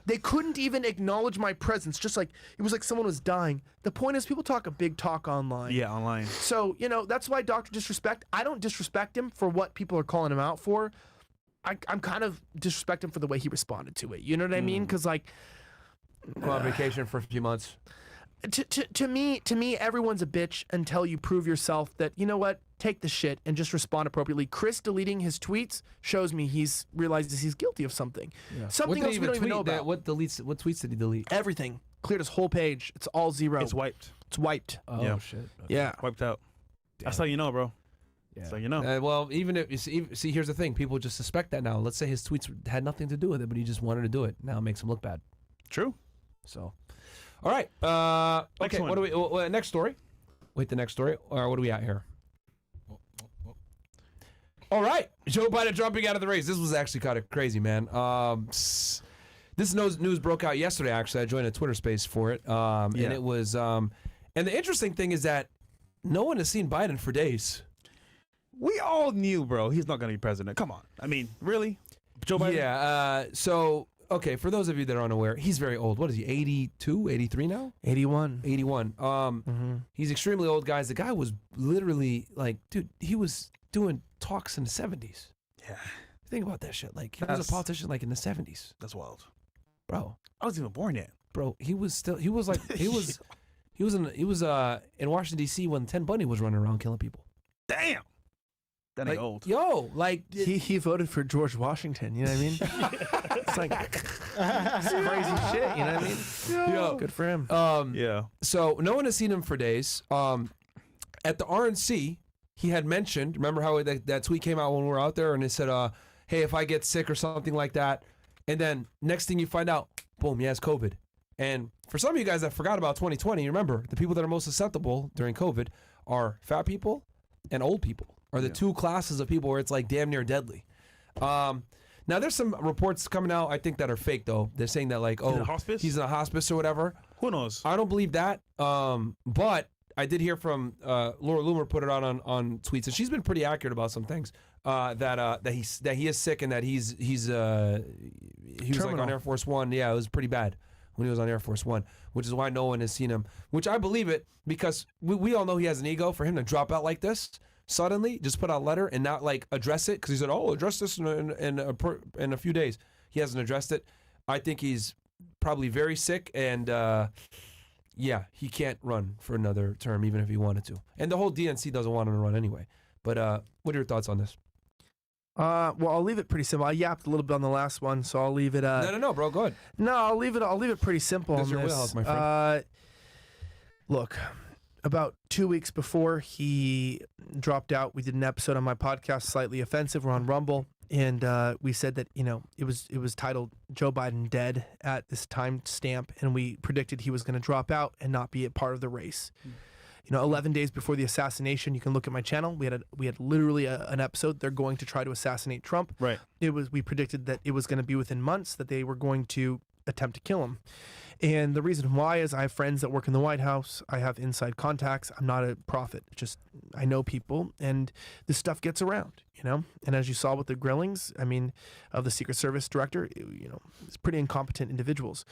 they couldn't even acknowledge my presence. Just like, it was like someone was dying. The point is, people talk a big talk online. Yeah, online. So, that's why Dr. Disrespect, I don't disrespect him for what people are calling him out for. I'm kind of disrespect him for the way he responded to it. You know what I mean? Because, like, Go on vacation for a few months. To me, everyone's a bitch until you prove yourself that, you know what, take the shit and just respond appropriately. Kris deleting his tweets shows me he's realizes he's guilty of something. Yeah. Something else we don't even know about. What tweets did he delete? Everything. Cleared his whole page. It's all zero. It's wiped. It's wiped. Oh, yeah. shit. Okay. Yeah. Wiped out. Damn. That's how you know, bro. Yeah. That's how you know. Well, even if, see, here's the thing. People just suspect that now. Let's say his tweets had nothing to do with it, but he just wanted to do it. Now it makes him look bad. True. So, all right. Okay, one. what do we, next story? Wait, the next story? Or what are we at here? All right. Joe Biden dropping out of the race. This was actually kind of crazy, man. This news broke out yesterday, actually. I joined a Twitter space for it. And it was, and the interesting thing is that no one has seen Biden for days. We all knew, bro, he's not going to be president. Come on. I mean, really? Joe Biden? Yeah. So, okay, for those of you that are unaware, he's very old. What is he, 82, 83 now? 81. 81. He's extremely old, guys. The guy was literally like, dude, he was doing talks in the 70s. Yeah. Think about that shit. Like, he was a politician like in the 70s. That's wild. Bro. I wasn't even born yet. Bro, he was in Washington, D.C. when Ted Bundy was running around killing people. Damn. That ain't Like, old. Yo, like He voted for George Washington, you know what I mean? It's like it's crazy shit, you know what I mean? Yo. Good for him. Yeah. So no one has seen him for days. At the RNC, he had mentioned, remember how that tweet came out when we were out there and it said, hey, if I get sick or something like that. And then next thing you find out, boom, he has COVID. And for some of you guys that forgot about 2020, remember, the people that are most susceptible during COVID are fat people and old people. Are the two classes of people where it's like damn near deadly. Now there's some reports coming out, I think, that are fake though. They're saying that like, oh, he's in a hospice or whatever. Who knows? I don't believe that. But I did hear from Laura Loomer put it out on tweets, and she's been pretty accurate about some things. That he is sick and that he was like on Air Force One. Yeah, it was pretty bad when he was on Air Force One, which is why no one has seen him. Which I believe it because we all know he has an ego. For him to drop out like this suddenly, just put out a letter and not like address it, because he said, "Oh, address this in a few days." He hasn't addressed it. I think he's probably very sick, and yeah, he can't run for another term even if he wanted to. And the whole DNC doesn't want him to run anyway. But what are your thoughts on this? Well, I'll leave it pretty simple. I yapped a little bit on the last one, so I'll leave it. No, bro, go ahead. No, I'll leave it pretty simple. That's your wheelhouse, my friend. Look, about 2 weeks before he dropped out, we did an episode on my podcast, Slightly Offensive. We're on Rumble, and we said that it was titled "Joe Biden Dead" at this time stamp, and we predicted he was going to drop out and not be a part of the race. 11 days before the assassination, you can look at my channel. We had literally an episode. They're going to try to assassinate Trump. Right. We predicted that it was going to be within months that they were going to attempt to kill him. And the reason why is I have friends that work in the White House. I have inside contacts. I'm not a prophet. Just I know people, and this stuff gets around, And as you saw with the grillings, of the Secret Service director, it's pretty incompetent individuals.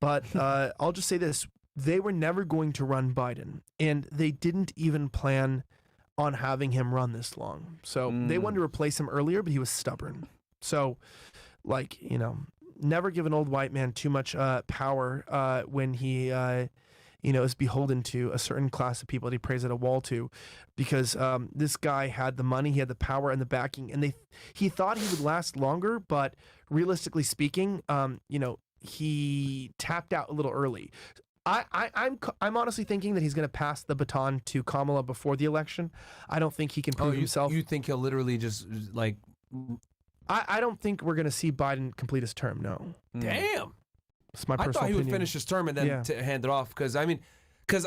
But I'll just say this. They were never going to run Biden, and they didn't even plan on having him run this long. So they wanted to replace him earlier, but he was stubborn. So, never give an old white man too much power when he, is beholden to a certain class of people that he prays at a wall to, because this guy had the money, he had the power and the backing, and he thought he would last longer, but realistically speaking, he tapped out a little early. I'm honestly thinking that he's going to pass the baton to Kamala before the election. I don't think he can prove himself. You think he'll literally just like? I don't think we're going to see Biden complete his term. No. Damn. It's my personal I thought he opinion. would finish his term and then hand it off, because because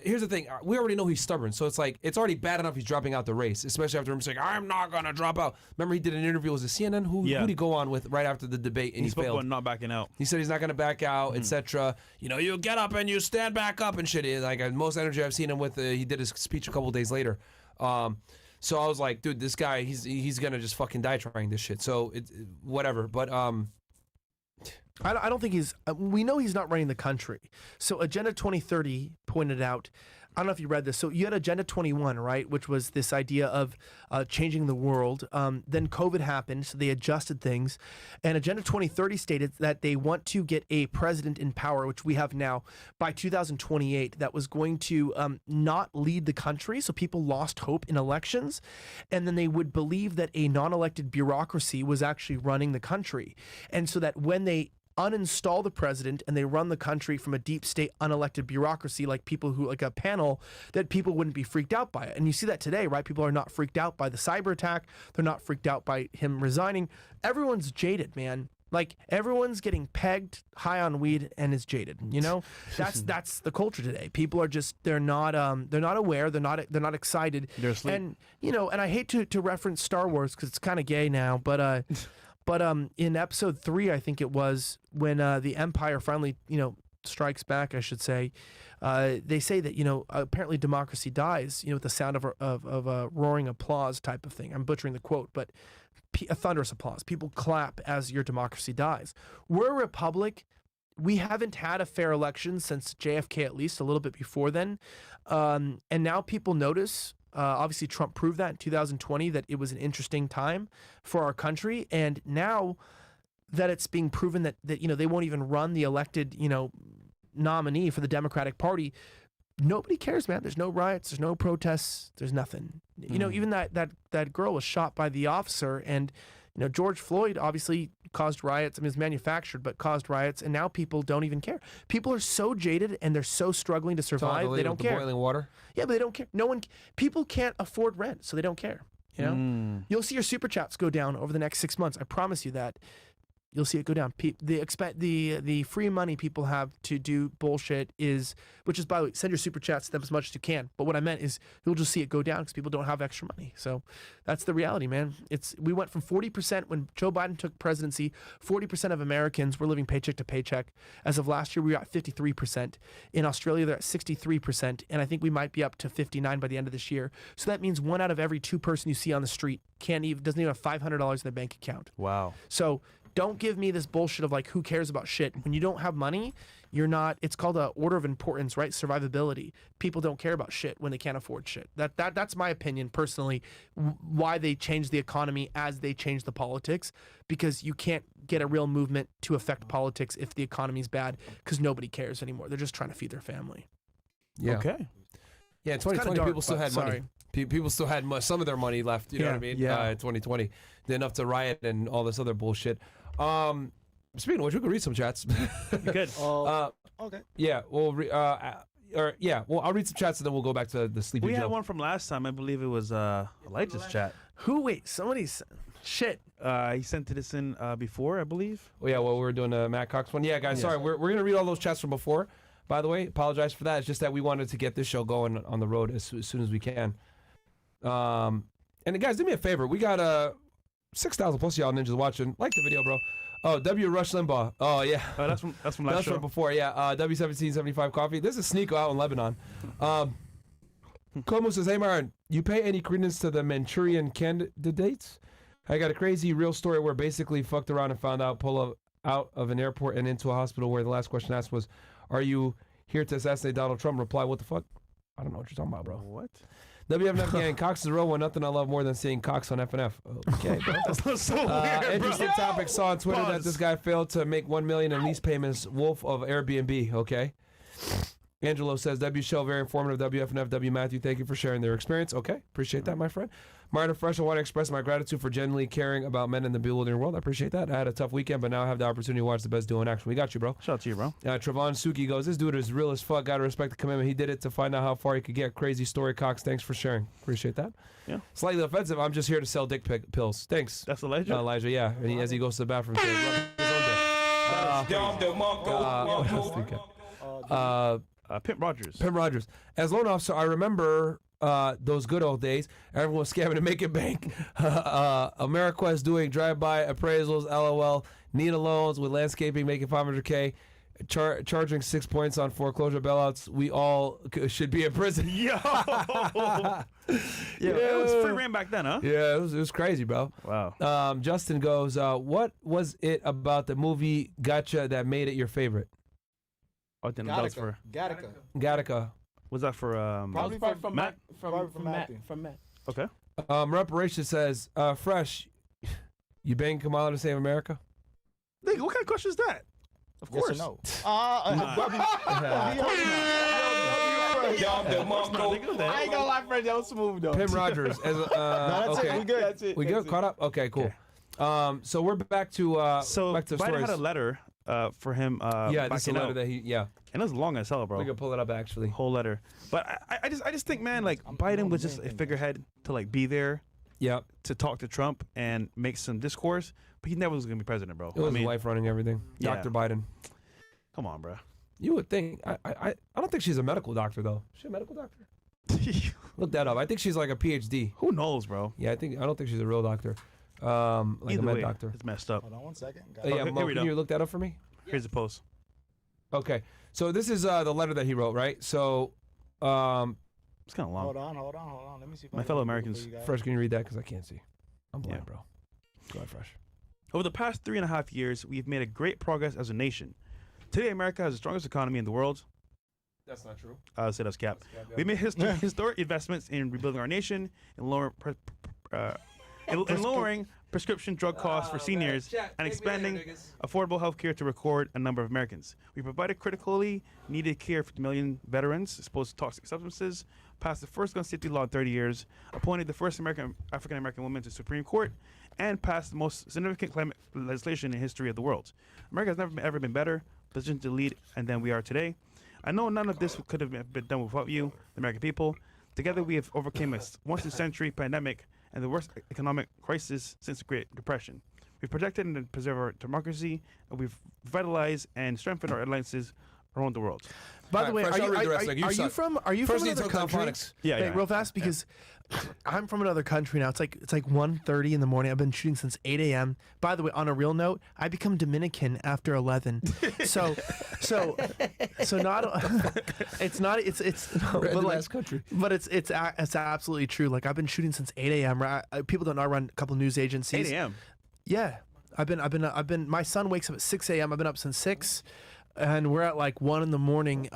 here's the thing, we already know he's stubborn, so it's like it's already bad enough he's dropping out the race, especially after him saying I'm not gonna drop out. Remember he did an interview, was it CNN? Who did he go on with right after the debate, and he spoke failed. about not backing out. He said he's not gonna back out, etc. You know, you get up and you stand back up and shit. Like most energy I've seen him with. He did his speech a couple days later. So I was like, dude, this guy, he's gonna just fucking die trying this shit. So whatever. But I don't think he's. We know he's not running the country. So Agenda 2030 pointed out. I don't know if you read this. So you had Agenda 21, right, which was this idea of changing the world. Then COVID happened, so they adjusted things. And Agenda 2030 stated that they want to get a president in power, which we have now, by 2028, that was going to not lead the country, so people lost hope in elections. And then they would believe that a non-elected bureaucracy was actually running the country. And so that when they uninstall the president and they run the country from a deep state unelected bureaucracy, like people who, like a panel, that people wouldn't be freaked out by it. And you see that today, right? People are not freaked out by the cyber attack. They're not freaked out by him resigning. Everyone's jaded, man. Like everyone's getting pegged high on weed and is jaded. You know, that's the culture today. People are just they're not aware. They're not excited. They're asleep. And you know, and I hate to reference Star Wars because it's kind of gay now, but in episode 3, I think it was, when the Empire finally, strikes back, I should say, they say that, apparently democracy dies, with the sound of a roaring applause type of thing. I'm butchering the quote, but a thunderous applause. People clap as your democracy dies. We're a republic. We haven't had a fair election since JFK, at least a little bit before then. And now people notice. Obviously, Trump proved that in 2020, that it was an interesting time for our country. And now that it's being proven that they won't even run the elected, nominee for the Democratic Party, nobody cares, man. There's no riots. There's no protests. There's nothing. Even that girl was shot by the officer. And, George Floyd obviously caused riots. I mean, it was manufactured, but caused riots. And now people don't even care. People are so jaded and they're so struggling to survive. They don't care. Boiling water? Yeah, but they don't care. People can't afford rent, so they don't care. You'll see your Superchats go down over the next 6 months. I promise you that. You'll see it go down. The free money people have to do bullshit which is, by the way, send your Super Chats to them as much as you can. But what I meant is you'll just see it go down because people don't have extra money. So that's the reality, man. We went from 40% when Joe Biden took presidency, 40% of Americans were living paycheck to paycheck. As of last year, we were at 53%. In Australia, they're at 63%. And I think we might be up to 59 by the end of this year. So that means 1 out of every 2 person you see on the street doesn't even have $500 in their bank account. Wow. So don't give me this bullshit of like, who cares about shit? When you don't have money, you're not, it's called a order of importance, right? Survivability. People don't care about shit when they can't afford shit. That's my opinion personally, why they changed the economy as they changed the politics, because you can't get a real movement to affect politics if the economy's bad, because nobody cares anymore. They're just trying to feed their family. Yeah. Okay. Yeah, in 2020, dark, people still had money. People still had some of their money left, you know what I mean? Yeah. In 2020. Enough to riot and all this other bullshit. Speaking of which, we can read some chats. Good. Okay. Yeah, I'll read some chats and then we'll go back to the Sleepy We Joe. had one from last time. I believe it was Elijah's chat. Somebody's shit. He sent this in before, I believe. Oh, yeah, well, we were doing a Matt Cox one. Yeah, guys, sorry. We're going to read all those chats from before, by the way. Apologize for that. It's just that we wanted to get this show going on the road as soon as we can. And guys, do me a favor. We got 6,000 plus y'all ninjas watching. Like the video, bro. Oh, W. Rush Limbaugh. Oh, yeah. That's from last That's show. from before, yeah. W1775 Coffee. This is Sneeko out in Lebanon. Como says, hey, Myron, you pay any credence to the Manchurian candidates? I got a crazy real story where basically fucked around and found out, pull out of an airport and into a hospital where the last question asked was, are you here to assassinate Donald Trump? Reply, what the fuck? I don't know what you're talking about, bro. What? WFNF gang, Cox is a real one. Nothing I love more than seeing Cox on FNF. Okay, bro. That's so weird, Interesting topic. Saw on Twitter that this guy failed to make $1 million in lease payments. Wolf of Airbnb. Okay. Angelo says, W Show, very informative. WFNF, W Matthew, thank you for sharing their experience. Okay, appreciate that, my friend. Martin Fresh, I want to express my gratitude for genuinely caring about men in the bewildering world. I appreciate that. I had a tough weekend, but now I have the opportunity to watch the best duo in action. We got you, bro. Shout out to you, bro. Trevon Suki goes, this dude is real as fuck. Gotta respect the commitment. He did it to find out how far he could get. Crazy story, Cox. Thanks for sharing. Appreciate that. Yeah. Slightly offensive. I'm just here to sell dick pills. Thanks. That's Elijah? Elijah, yeah. And as he goes to the bathroom, saying, rub his own dick. Pimp Rogers. Pimp Rogers. As loan officer, I remember those good old days. Everyone was scamming to make it bank. AmeriQuest doing drive-by appraisals, LOL. Nina loans with landscaping making $500K. Charging 6 points on foreclosure bailouts. We all should be in prison. Yo! It was free reign back then, huh? Yeah, it was crazy, bro. Wow. Justin goes, what was it about the movie Gotcha that made it your favorite? Oh, then that was for Gattaca. Was that for Probably from Matt? From Matt. Okay. Reparation says, Fresh, you bang Kamala to save America? Nigga, what kind of question is that? Of course. Yes or no? I ain't gonna lie, friend. That was smooth though. Pim Rogers. That's okay. it. We good. That's it. We good? Caught up? Okay, cool. So we're back to So back to Biden stories. had a letter for him. Yeah, this is a backing letter out. that he And it was long as hell, bro. we can pull it up actually. Whole letter. But I just think, man, like Biden was just a figurehead to like be there Yeah, to talk to Trump and make some discourse, but he never was gonna be president, bro. it was his wife running everything. Yeah. Dr. Biden. Come on, bro. You would think. I don't think she's a medical doctor though. Is she a medical doctor? Look that up. I think she's like a PhD. Who knows, bro? Yeah, I don't think she's a real doctor. Like Either a med way, doctor. it's messed up. Hold on 1 second. Yeah, here Mo, we can go. you look that up for me? Here's the post. Okay, so this is the letter that he wrote, right? So, It's kind of long. Hold on. Let me see. If I My can fellow read it Americans. for you guys. Fresh, can you read that? Because I can't see. I'm blind, Yeah. bro. Go ahead, Fresh. Over the past 3.5 years, we've made a great progress as a nation. Today, America has the strongest economy in the world. That's not true. I'll say that's cap. We made historic investments in rebuilding our nation and lowering prescription drug costs for seniors and expanding affordable health care to record a number of Americans. We provided critically needed care for million veterans exposed to toxic substances, passed the first gun safety law in 30 years, appointed the first African-American woman to the Supreme Court, and passed the most significant climate legislation in history of the world. America has never ever been better, positioned to lead, and than we are today. I know none of this could have been done without you, the American people. Together we have overcome a once-in-a-century pandemic and the worst economic crisis since the Great Depression. We've protected and preserved our democracy, and we've revitalized and strengthened our alliances around the world. By the way, Fresh, I'll read the rest. Like, you are you suck. from First another need to country? phonics. Yeah, Wait, real fast because I'm from another country now. It's like 1:30 in the morning. I've been shooting since 8 a.m. By the way, on a real note, I become Dominican after 11. So not it's not it's no, but Random like, ass country. but it's absolutely true. Like I've been shooting since 8 a.m. Right? People don't know I run a couple news agencies. 8 a.m. Yeah, I've been. My son wakes up at 6 a.m. I've been up since 6, and we're at like 1 in the morning.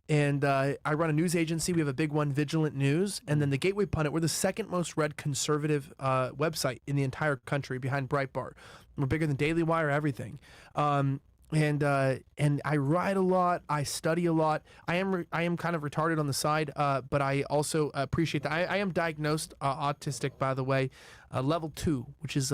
And I run a news agency. We have a big one, Vigilant News, and then the Gateway Pundit. We're the second most read conservative website in the entire country, behind Breitbart. We're bigger than Daily Wire, everything. And I write a lot. I study a lot. I am kind of retarded on the side, but I also appreciate that. I am diagnosed autistic, by the way, level 2, which is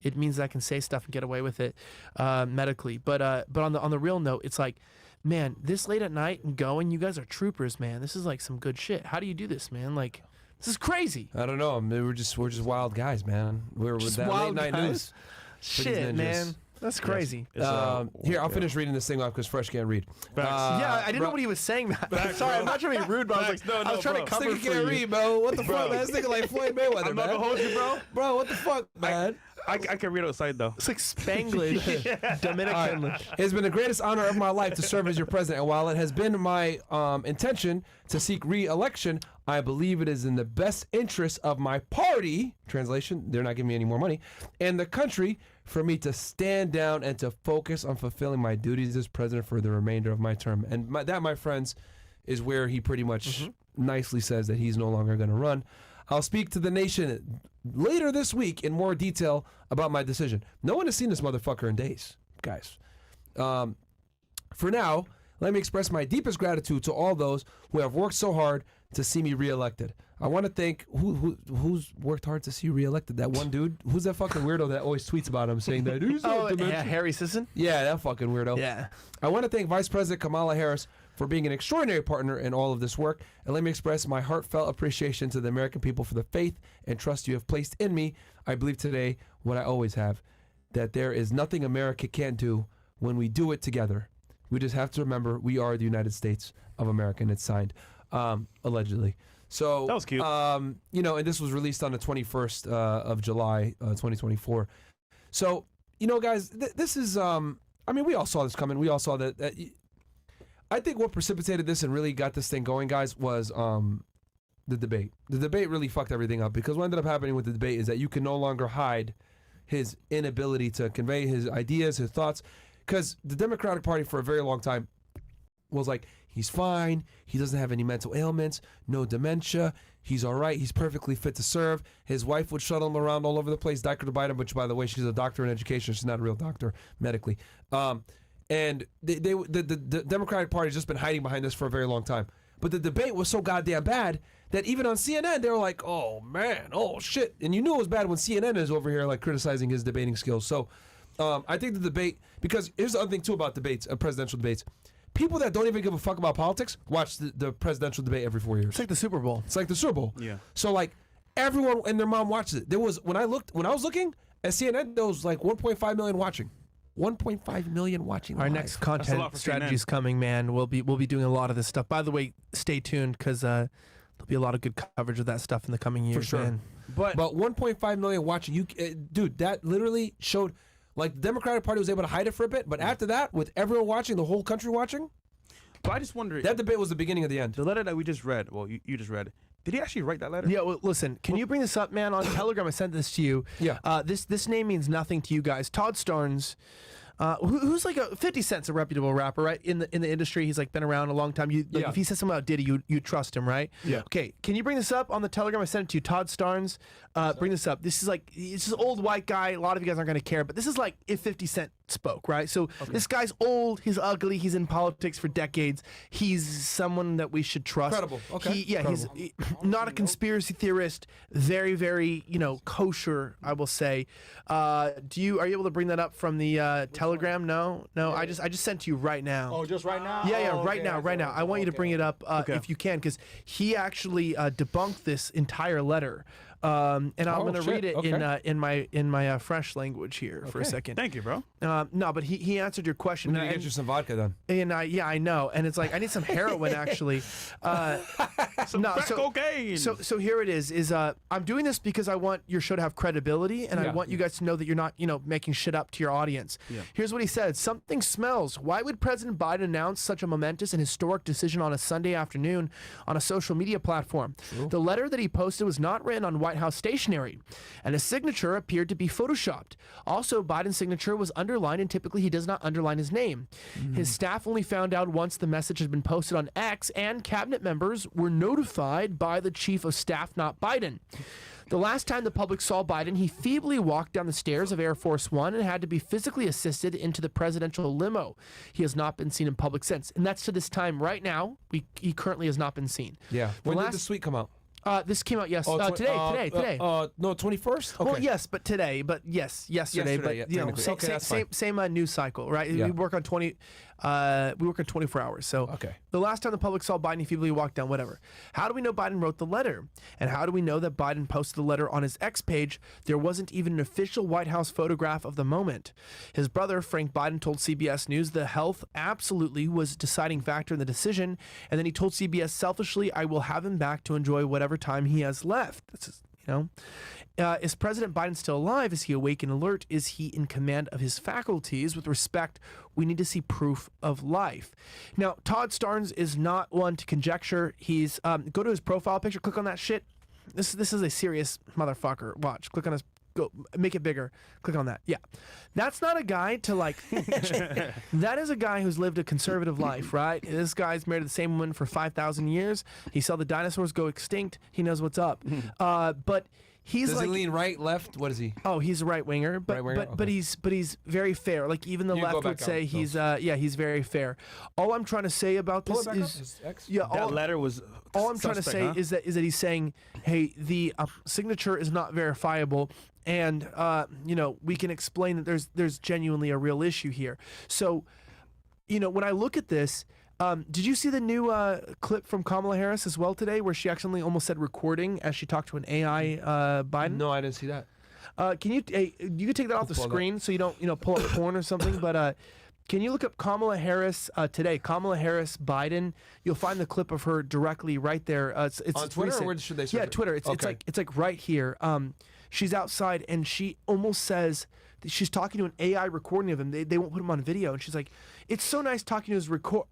it means that I can say stuff and get away with it medically. But on the real note, it's like, man, this late at night and going, you guys are troopers, man. This is like some good shit. How do you do this, man? Like, this is crazy. I don't know. I mean, we're just wild guys, man. We're with Just that late wild night guys? news. Shit, ninjas. man. That's crazy. It's, Here, I'll finish reading this thing off because Fresh can't read. Yeah, I didn't know what he was saying. Sorry, I'm not trying to be rude, but I was like, I was trying to cover This nigga for can't you. read, bro. What the fuck, man? This nigga like Floyd Mayweather, I'm man. not gonna hold you, bro. Bro, what the fuck, man? I can read outside though. It's like Spanglish, Dominican. It has been the greatest honor of my life to serve as your president. And while it has been my intention to seek re-election, I believe it is in the best interest of my party, translation, they're not giving me any more money, and the country for me to stand down and to focus on fulfilling my duties as president for the remainder of my term. And that, my friends, is where he pretty much nicely says that he's no longer going to run. I'll speak to the nation later this week in more detail about my decision. No one has seen this motherfucker in days, guys. For now, let me express my deepest gratitude to all those who have worked so hard to see me reelected. I want to thank who's worked hard to see you reelected. That one dude, who's that fucking weirdo that always tweets about him saying that? Harry Sisson? Yeah, that fucking weirdo. Yeah. I want to thank Vice President Kamala Harris for being an extraordinary partner in all of this work, and let me express my heartfelt appreciation to the American people for the faith and trust you have placed in me. I believe today what I always have, that there is nothing America can't do when we do it together. We just have to remember we are the United States of America, and it's signed, allegedly. So that was cute. You know, and this was released on the 21st of July, 2024. So, you know, guys, this is, I mean, we all saw this coming. We all saw that. I think what precipitated this and really got this thing going, guys, was the debate. The debate really fucked everything up, because what ended up happening with the debate is that you can no longer hide his inability to convey his ideas, his thoughts, because the Democratic Party for a very long time was like, he's fine, he doesn't have any mental ailments, no dementia, he's all right, he's perfectly fit to serve. His wife would shuttle him around all over the place, Dr. Biden, which, by the way, she's a doctor in education, she's not a real doctor medically. And the Democratic Party has just been hiding behind this for a very long time. But the debate was so goddamn bad that even on CNN, they were like, oh, man, oh, shit. And you knew it was bad when CNN is over here, like, criticizing his debating skills. So I think the debate, because here's the other thing, too, about debates, presidential debates. People that don't even give a fuck about politics watch the presidential debate every 4 years. It's like the Super Bowl. It's like the Super Bowl. Yeah. So, like, everyone and their mom watches it. There was, when I was looking at CNN, there was like 1.5 million watching. 1.5 million watching. Our live. next content strategy is coming, man. We'll be doing a lot of this stuff. By the way, stay tuned, because there'll be a lot of good coverage of that stuff in the coming years. For sure. Man. But 1.5 million watching. You, dude, that literally showed, like, the Democratic Party was able to hide it for a bit, but after that, with everyone watching, the whole country watching, But I just wonder, that debate was the beginning of the end. the letter that we just read, well, you just read, did he actually write that letter? Yeah, well, listen, can you bring this up, man? On Telegram, I sent this to you. Yeah. This name means nothing to you guys. Todd Starnes, who's like a 50 Cent's a reputable rapper, right? In the industry, he's like been around a long time. Yeah. If he says something about Diddy, you trust him, right? Yeah. Okay, can you bring this up on the Telegram? I sent it to you. Todd Starnes, bring this up. This is like, it's this old white guy. A lot of you guys aren't going to care, but this is like if 50 Cent spoke, right? So this guy's old, he's ugly, he's in politics for decades. He's someone that we should trust. Credible. Okay. He's not a conspiracy theorist. Very, very, kosher, I will say. Are you able to bring that up from the Telegram? No. I just sent to you right now. Oh, just right now? Yeah, Oh, right okay, now. I want you to bring it up if you can, because he actually debunked this entire letter. And I'm going to read it in my fresh language here for a second. Thank you, bro. No, but he answered your question. We need to get you some vodka then. And I know, and it's like I need some heroin actually. Cocaine. So here it is. I'm doing this because I want your show to have credibility, and I want you guys to know that you're not making shit up to your audience. Yeah. Here's what he said: something smells. Why would President Biden announce such a momentous and historic decision on a Sunday afternoon on a social media platform? True. The letter that he posted was not written on White House stationery, and his signature appeared to be photoshopped. Also, Biden's signature was underlined, and typically he does not underline his name. His staff only found out once the message had been posted on X, and cabinet members were notified by the chief of staff, not Biden. The last time the public saw Biden, he feebly walked down the stairs of Air Force One and had to be physically assisted into the presidential limo. He has not been seen in public since, and that's to this time right now. He currently has not been seen. Yeah. When did the tweet come out? This came out today. No, 21st? Okay. Well, yes, but today. But yes, yesterday. But same news cycle, right? Yeah. We work on 24 hours. So the last time the public saw Biden, he feebly walked down. Whatever. How do we know Biden wrote the letter? And how do we know that Biden posted the letter on his X page? There wasn't even an official White House photograph of the moment. His brother Frank Biden told CBS News the health absolutely was a deciding factor in the decision, and then he told CBS selfishly, "I will have him back to enjoy whatever time he has left." This is, is President Biden still alive? Is he awake and alert? Is he in command of his faculties? With respect, we need to see proof of life. Now, Todd Starnes is not one to conjecture. He's go to his profile picture, click on that shit. This is a serious motherfucker. Watch, click on his. Go make it bigger. Click on that. Yeah, that's not a guy to like. That is a guy who's lived a conservative life, right? This guy's married to the same woman for 5,000 years. He saw the dinosaurs go extinct. He knows what's up. But he's Does like, he lean right, left? What is he? oh, he's a right winger, but but he's very fair. Like even the You can go left would back say out, he's very fair. All I'm trying to say about Pull this it back up. is His X? That letter was all I'm trying to say is that he's saying, hey, the signature is not verifiable, and we can explain that there's genuinely a real issue here. So, when I look at this, did you see the new clip from Kamala Harris as well today, where she accidentally almost said recording as she talked to an AI Biden? No, I didn't see that. Can you you can take that off the screen so you don't pull up porn or something, but Can you look up Kamala Harris today? Kamala Harris, Biden. You'll find the clip of her directly right there. It's on Twitter, recent. or where should they search Yeah, it? Twitter. It's like right here. She's outside and she almost says she's talking to an AI recording of him. They won't put him on video, and she's like, "It's so nice talking to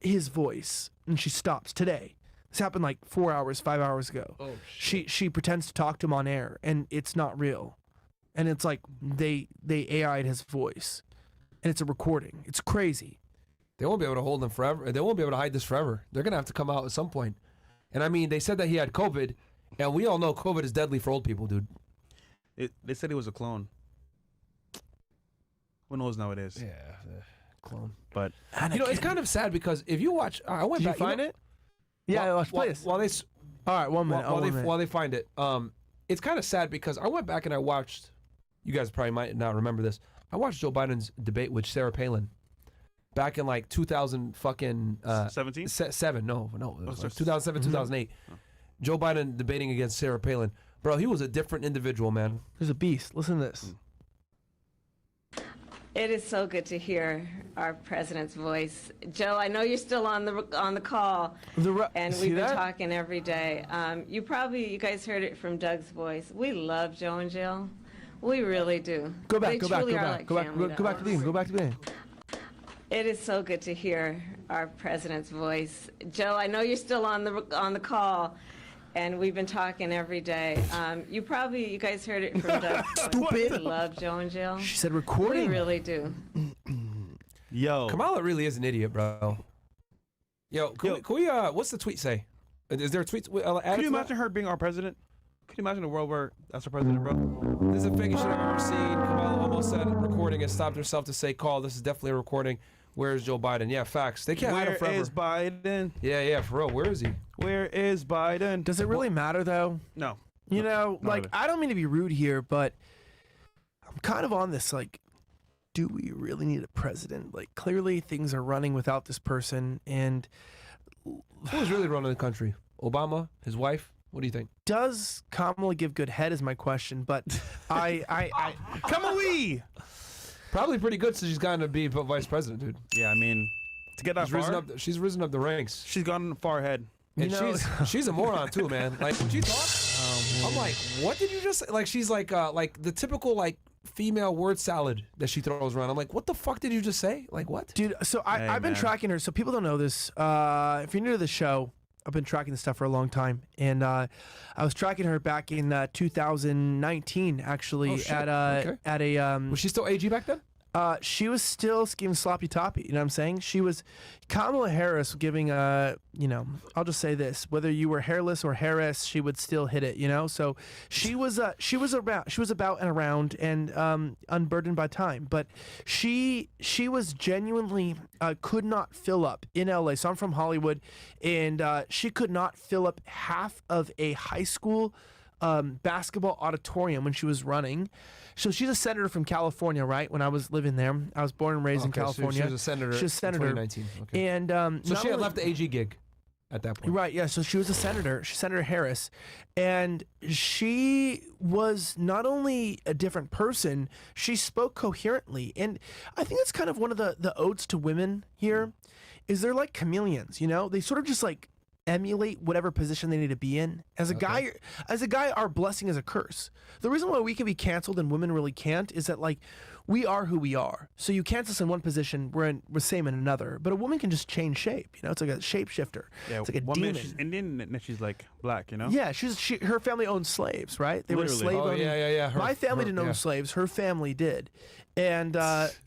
his voice." And she stops today. This happened like 4 hours, 5 hours ago. Oh, shit. She pretends to talk to him on air, and it's not real. And it's like they AI'd his voice, and it's a recording. It's crazy. They won't be able to hold him forever. They won't be able to hide this forever. They're gonna have to come out at some point. And I mean, they said that he had COVID, and we all know COVID is deadly for old people, dude. They said he was a clone. Who knows nowadays? Yeah, clone. But You know, it's kind of sad because if you watch, I went Did back. you find it? Yeah, let's play this. While they, All right, 1 minute. while they find it, it's kind of sad because I went back and I watched. You guys probably might not remember this. I watched Joe Biden's debate with Sarah Palin back in like 2000 fucking 17? seven. No, it was sorry. like 2007, 2008. Joe Biden debating against Sarah Palin. Bro, he was a different individual, man. There's a beast. Listen to this. It is so good to hear our president's voice. Joe, I know you're still on the call, and See we've been that? talking every day. You guys heard it from Doug's voice. We love Joe and Jill. We really do. Go back. They Go back. Go truly are back. like Go back. family Go back to the beginning. Go back to the beginning. It is so good to hear our president's voice. Joe, I know you're still on the call, and we've been talking every day. You guys heard it from Doug's voice. Stupid. We love Joe and Jill. She said We recording. really do. Yo. Kamala really is an idiot, bro. Can we what's the tweet say? Is there a tweet? Can you imagine her being our president? Can you imagine a world where that's our president, bro? This is the fakest shit I've ever seen. Kamala almost said recording and stopped herself to say call. This is definitely a recording. Where's Joe Biden? Yeah, facts. They can't hide him Where forever. is Biden? Yeah, for real. Where is he? Where is Biden? Does it really matter though? No. You know, not like really. I don't mean to be rude here, but I'm kind of on this like, do we really need a president? Like clearly things are running without this person, and Who's really running the country? Obama? His wife? What do you think? does Kamala give good head is my question, but I Kamala! Probably pretty good since she's gotten to be vice president, dude. Yeah, I mean, to get that far, She's risen up the ranks. she's gone far ahead. And You know- she's a moron too, man. Like when she talks, I'm like, what did you just say? Like she's like the typical like female word salad that she throws around. I'm like, what the fuck did you just say? Like what? dude, so Hey, I've been man. tracking her. So people don't know this. If you're new to the show, I've been tracking this stuff for a long time, and I was tracking her back in 2019, actually, Oh, shit. at a Was she still AG back then? she was still giving sloppy toppy. You know what I'm saying? She was Kamala Harris giving you know, I'll just say this: whether you were hairless or Harris, she would still hit it. You know, so she was about and around and unburdened by time. But she was genuinely could not fill up in LA. So I'm from Hollywood, and she could not fill up half of a high school basketball auditorium when she was running. So she's a senator from California, right? When I was living there, I was born and raised in Okay, so California. she was a senator. She was a senator. In 2019. Okay. And So not she had only- left the AG gig at that point. Right, yeah. So she was a senator. She's Senator Harris. And she was not only a different person, she spoke coherently. And I think that's kind of one of the odes to women here, is they're like chameleons, you know? They sort of just like emulate whatever position they need to be in. As a guy, our blessing is a curse. The reason why we can be canceled and women really can't is that like we are who we are. So you cancel us in one position, we're same in another. But a woman can just change shape. You know, it's like a shapeshifter. Yeah, it's like a one demon. minute she's Indian, and then she's like black, you know? Yeah, her family owned slaves, right? They Literally. were slave Oh, owning. yeah. My family didn't own yeah. slaves. Her family did. And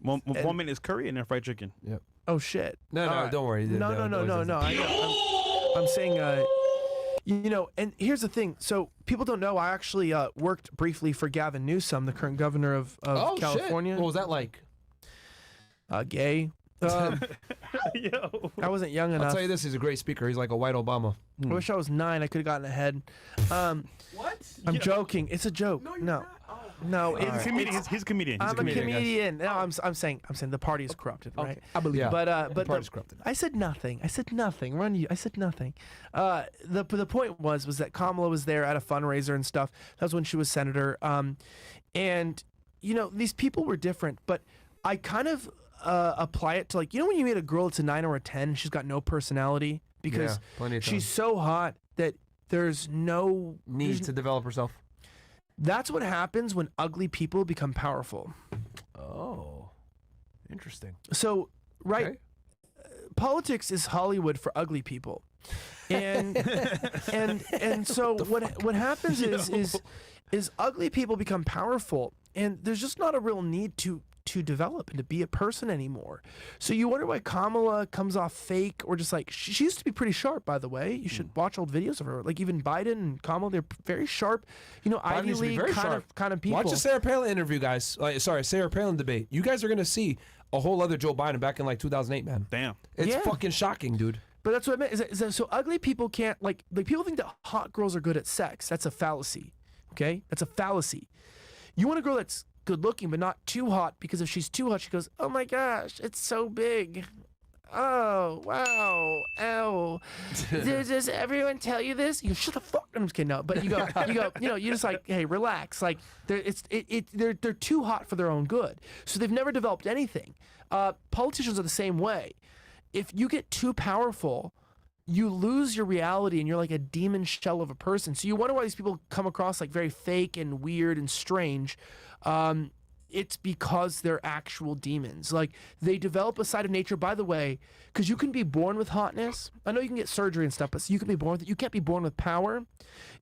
One minute is curry and then fried chicken. Yep. oh shit. No, All right. don't worry. No. I'm saying, you know, and here's the thing. So people don't know. I actually worked briefly for Gavin Newsom, the current governor of Oh California. shit! What was that like? Gay. Yo. I wasn't young I'll enough. tell you this: he's a great speaker. He's like a white Obama. I wish I was 9. I could have gotten ahead. What? I'm joking. It's a joke. No, He's it's, a comedian. He's a comedian. He's I'm a comedian. No, I'm saying the party is corrupted, right? I believe. Yeah. But party's corrupted. I said nothing. I said nothing. Run you. I said nothing. The point was that Kamala was there at a fundraiser and stuff. That was when she was senator. And you know, these people were different, but I kind of apply it to like, you know when you meet a girl that's a 9 or a 10 and she's got no personality because plenty of time. she's so hot that there's no Need to develop herself. That's what happens when ugly people become powerful. Oh, interesting. So, right, Okay. Politics is Hollywood for ugly people. And and so what happens is ugly people become powerful, and there's just not a real need to develop and to be a person anymore. So you wonder why Kamala comes off fake, or just like she used to be pretty sharp, by the way. You should watch old videos of her. Like even Biden and Kamala, they're very sharp. You know, Biden Ivy used to be League very kind sharp. of people. Watch the Sarah Palin interview, guys. Sarah Palin debate. You guys are gonna see a whole other Joe Biden back in like 2008, man. Damn. It's Yeah. fucking shocking, dude. But that's what I meant. Is that so ugly people can't like people think that hot girls are good at sex. That's a fallacy. Okay, that's a fallacy. You want a girl that's good looking but not too hot, because if she's too hot, she goes, "Oh my gosh, it's so big. Oh wow, ow." Does everyone tell you this? You go, "Shut the fuck." I'm just kidding. No, but you go, you just like, hey, relax. Like they're too hot for their own good. So they've never developed anything. Politicians are the same way. If you get too powerful, you lose your reality and you're like a demon shell of a person. So you wonder why these people come across like very fake and weird and strange. It's because they're actual demons. Like they develop a side of nature, by the way, because you can be born with hotness. I know you can get surgery and stuff, but you can be born with it. You can't be born with power.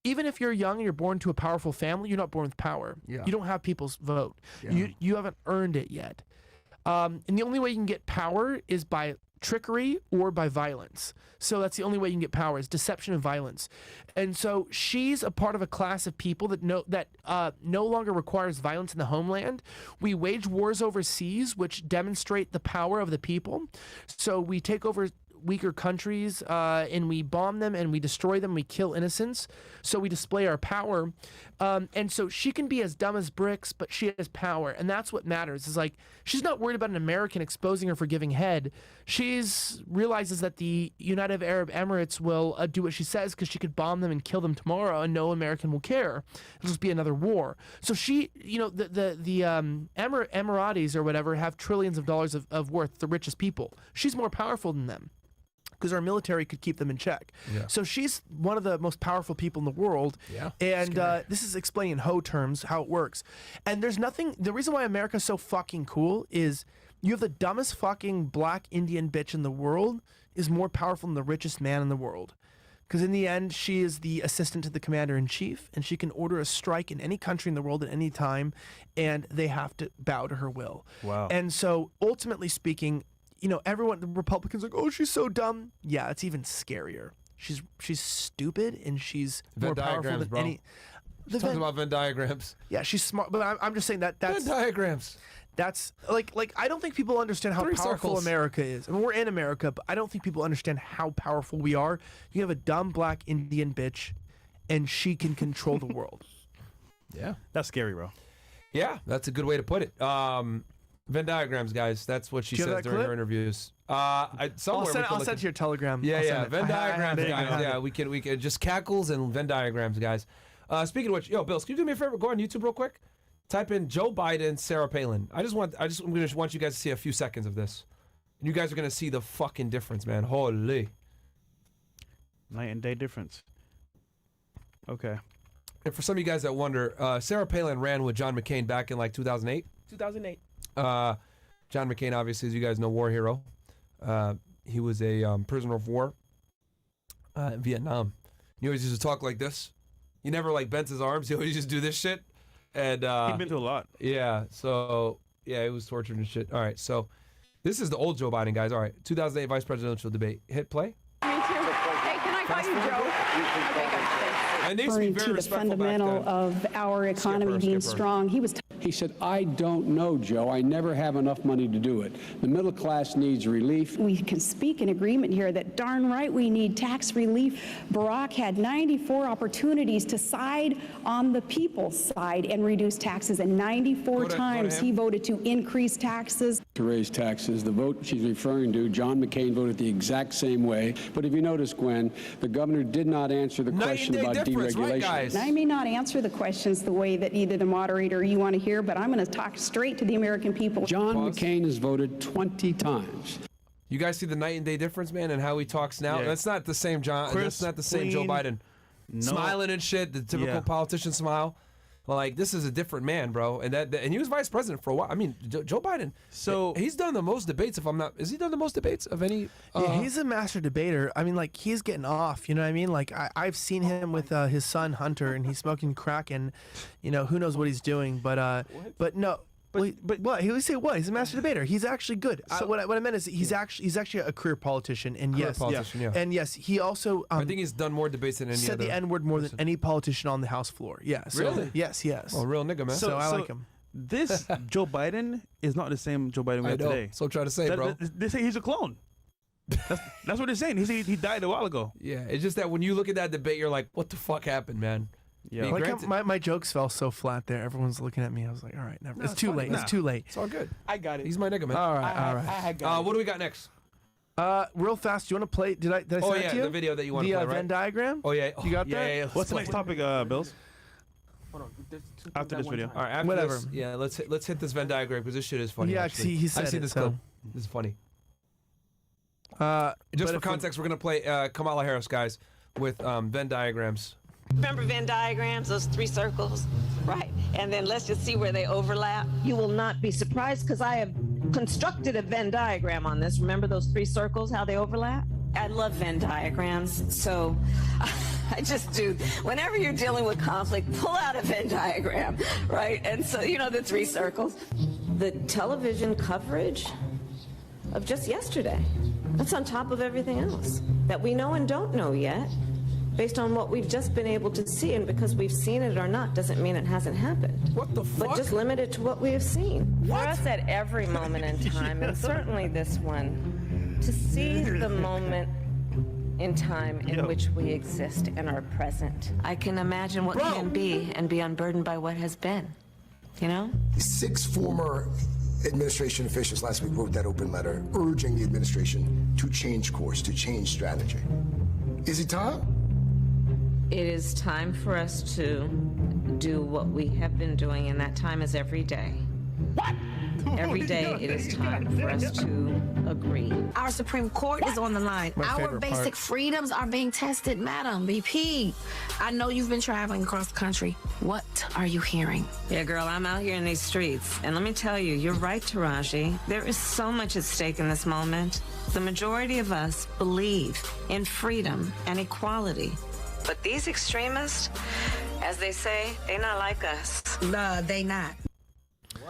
Even if you're young and you're born to a powerful family, you're not born with power. Yeah. You don't have people's vote. Yeah. You haven't earned it yet. And the only way you can get power is by trickery or by violence. So that's the only way you can get power, is deception and violence. And so she's a part of a class of people that no longer requires violence in the homeland. We wage wars overseas, which demonstrate the power of the people. So we take over weaker countries and we bomb them and we destroy them, we kill innocents, so we display our power. And so she can be as dumb as bricks, but she has power, and that's what matters. Is like she's not worried about an American exposing her for giving head. She's realizes that the United Arab Emirates will do what she says, because she could bomb them and kill them tomorrow and no American will care. It'll just be another war. So she, you know, the Emiratis or whatever have trillions of dollars of worth, the richest people. She's more powerful than them, because our military could keep them in check. Yeah. So she's one of the most powerful people in the world. Yeah. And this is explaining in Ho terms how it works. And there's nothing, the reason why America's so fucking cool is you have the dumbest fucking black Indian bitch in the world is more powerful than the richest man in the world. Because in the end, she is the assistant to the commander-in-chief, and she can order a strike in any country in the world at any time, and they have to bow to her will. Wow. And so, ultimately speaking, you know, everyone, the Republicans are like, "Oh, she's so dumb." Yeah, it's even scarier. She's stupid, and she's Venn more powerful diagrams, than bro. any. Talking about Venn diagrams. Yeah, she's smart, but I'm just saying that's Venn diagrams. that's like I don't think people understand how Three powerful circles. America is. I mean, we're in America, but I don't think people understand how powerful we are. You have a dumb black Indian bitch, and she can control the world. Yeah. That's scary, bro. Yeah, that's a good way to put it. Venn diagrams, guys. That's what she Do you have says that during clip? her interviews. I'll Somewhere send we it can to your Telegram. Yeah, I'll yeah. send it. Venn I diagrams, have guys. it. Yeah, we can just cackles and Venn diagrams, guys. Speaking of which, yo, Billz, can you do me a favor? Go on YouTube real quick. Type in Joe Biden, Sarah Palin. I'm gonna want you guys to see a few seconds of this. And you guys are gonna see the fucking difference, man. Holy. Night and day difference. Okay. And for some of you guys that wonder, Sarah Palin ran with John McCain back in like 2008. 2008. John McCain, obviously, as you guys know, war hero. He was a prisoner of war in Vietnam. He always used to talk like this. He never like bent his arms. He always used to do this shit. And He's been through a lot. yeah, so yeah, he was tortured and shit. All right, so this is the old Joe Biden, guys. All right, 2008 vice presidential debate. Hit play. Me too. Hey, can I call you Joe? Okay, good. Thanks. And needs to be referring very to the respectful back fundamental then. of our economy Skip her, being skip her. strong. He said, "I don't know, Joe. I never have enough money to do it. The middle class needs relief." We can speak in agreement here that darn right we need tax relief. Barack had 94 opportunities to side on the people's side and reduce taxes, and 94 Go to times him. he voted to increase taxes. to raise taxes. The vote she's referring to, John McCain voted the exact same way. But if you notice, Gwen, the governor did not answer the question about deregulation. Right, guys? I may not answer the questions the way that either the moderator or you want to hear, but I'm going to talk straight to the American people. John McCain has voted 20 times. You guys see the night and day difference, man, and how he talks now? Yeah. That's not the same John. Chris, that's not the same Joe Biden. No. Smiling and shit, the typical politician smile. Well, like, this is a different man, bro. And and he was vice president for a while. I mean, Joe Biden. So he's done the most debates. If I'm not, is he done the most debates of any? Yeah, he's a master debater. I mean, like, he's getting off. You know what I mean? Like, I've seen him with his son Hunter, and he's smoking crack, and you know who knows what he's doing. But no. But what? He would say what? He's a master debater. He's actually good. So, what I meant is he's actually a career politician, and and yes, he also. I think he's done more debates than any said other the N-word more than any politician on the House floor. Yeah. So, really? Yes. Yes. Oh, real nigga, man. So I like him. This Joe Biden is not the same Joe Biden we have today. So I'm trying to say, bro. They say he's a clone. That's what they're saying. He died a while ago. Yeah, it's just that when you look at that debate, you're like, what the fuck happened, man? Yeah. Like my jokes fell so flat there. Everyone's looking at me. I was like, all right, never. It's too late. It's too late. It's all good. I got it. He's my nigga, man. All right. What do we got next? Real fast. Do you want to play? Did I send it to you? The video that you want to play, right? Venn diagram. Oh yeah. You got that? Yeah. What's the next topic, Billz? Hold on. After this video. All right. After Whatever. This, yeah. Let's hit this Venn diagram because this shit is funny. Yeah, actually. he said I've seen it, this so. clip. This is funny. But Just for context, we're gonna play Kamala Harris, guys, with Venn diagrams. Remember Venn diagrams, those 3 circles? Right. And then let's just see where they overlap. You will not be surprised because I have constructed a Venn diagram on this. Remember those 3 circles, how they overlap? I love Venn diagrams, so I just do. Whenever you're dealing with conflict, pull out a Venn diagram, right? And so, you know, the 3 circles. The television coverage of just yesterday, that's on top of everything else that we know and don't know yet. Based on what we've just been able to see, and because we've seen it or not doesn't mean it hasn't happened. What the fuck? But just limit it to what we have seen. What? For us at every moment in time, and certainly this one, to see the moment in time in which we exist and are present. I can imagine what can be and be unburdened by what has been, you know? 6 former administration officials last week wrote that open letter urging the administration to change course, to change strategy. Is it time? It is time for us to do what we have been doing, and that time is every day. What? Every day it is time for us to agree. Our Supreme Court is on the line. Our basic freedoms are being tested, Madam VP. I know you've been traveling across the country. What are you hearing? Yeah, girl, I'm out here in these streets. And let me tell you, you're right, Taraji. There is so much at stake in this moment. The majority of us believe in freedom and equality. But these extremists, as they say, they not like us. They not.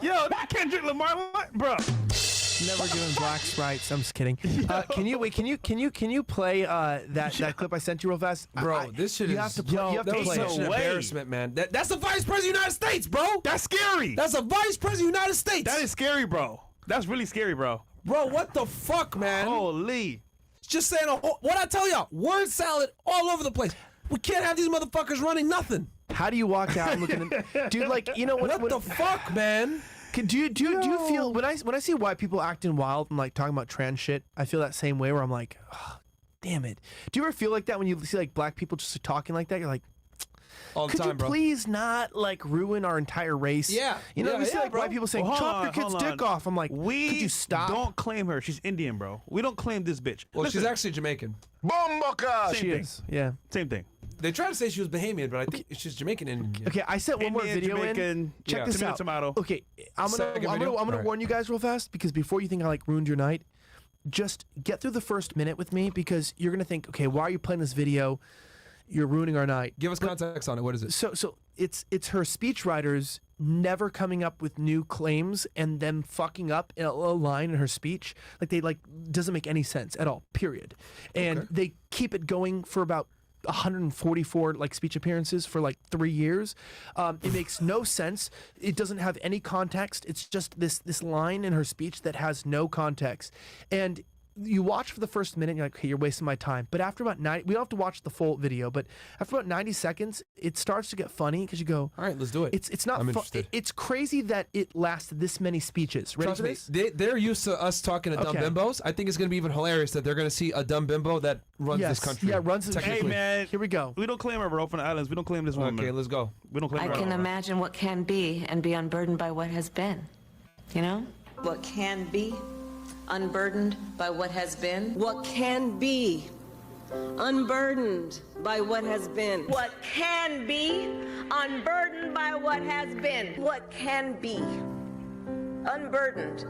Yo, that Kendrick Lamar, bro. Never giving blacks rights. I'm just kidding. Can you play that clip I sent you real fast, Bro? This shit you is. Have to play. You have to play such an embarrassment, man. That's the Vice President of the United States, bro. That's scary. That's a Vice President of the United States. That is scary, bro. That's really scary, bro. Bro, what the fuck, man? Holy. Just saying, what I tell y'all, word salad all over the place. We can't have these motherfuckers running nothing. How do you walk out and look at them? Dude, like, you know what the fuck, man? Do you feel when I see white people acting wild and like talking about trans shit, I feel that same way where I'm like, oh, damn it. Do you ever feel like that when you see like black people just talking like that? You're like, all the could time, you bro. Please not like ruin our entire race? Yeah. You know, we see like bro. white people saying, chop your kid's dick off. I'm like, could you stop? Don't claim her. She's Indian, bro. We don't claim this bitch. Well, she's actually Jamaican. Bomboka! She is. Yeah. Same thing. They try to say she was Bahamian, but I think she's Jamaican Indian. Okay, I sent one more video Jamaican, in. Check this out. Tomato. Okay, I'm gonna warn you guys real fast because before you think I like ruined your night, just get through the first minute with me because you're gonna think, okay, why are you playing this video? You're ruining our night. Give us context on it. What is it? So it's her speechwriters never coming up with new claims and them fucking up a line in her speech. Like they doesn't make any sense at all. Period. And they keep it going for about 144 like speech appearances for like 3 years. It makes no sense. It doesn't have any context. It's just this line in her speech that has no context. And you watch for the first minute and you're like, okay, you're wasting my time. But after about 90, we don't have to watch the full video, but after about 90 seconds, it starts to get funny because you go, all right, let's do it. It's not I'm fun. interested. It's crazy that it lasted this many speeches. Ready Trust for me, this? they're used to us talking to dumb bimbos. I think it's going to be even hilarious that they're going to see a dumb bimbo that runs this country. Yeah, runs this Hey, man. Here we go. We don't claim her. We're off on the islands. We don't claim this woman. Okay, let's go. We don't claim I her. can imagine what can be and be unburdened by what has been. You know? What can be unburdened by what has been. What can be unburdened by what has been. What can be unburdened by what has been. What can be unburdened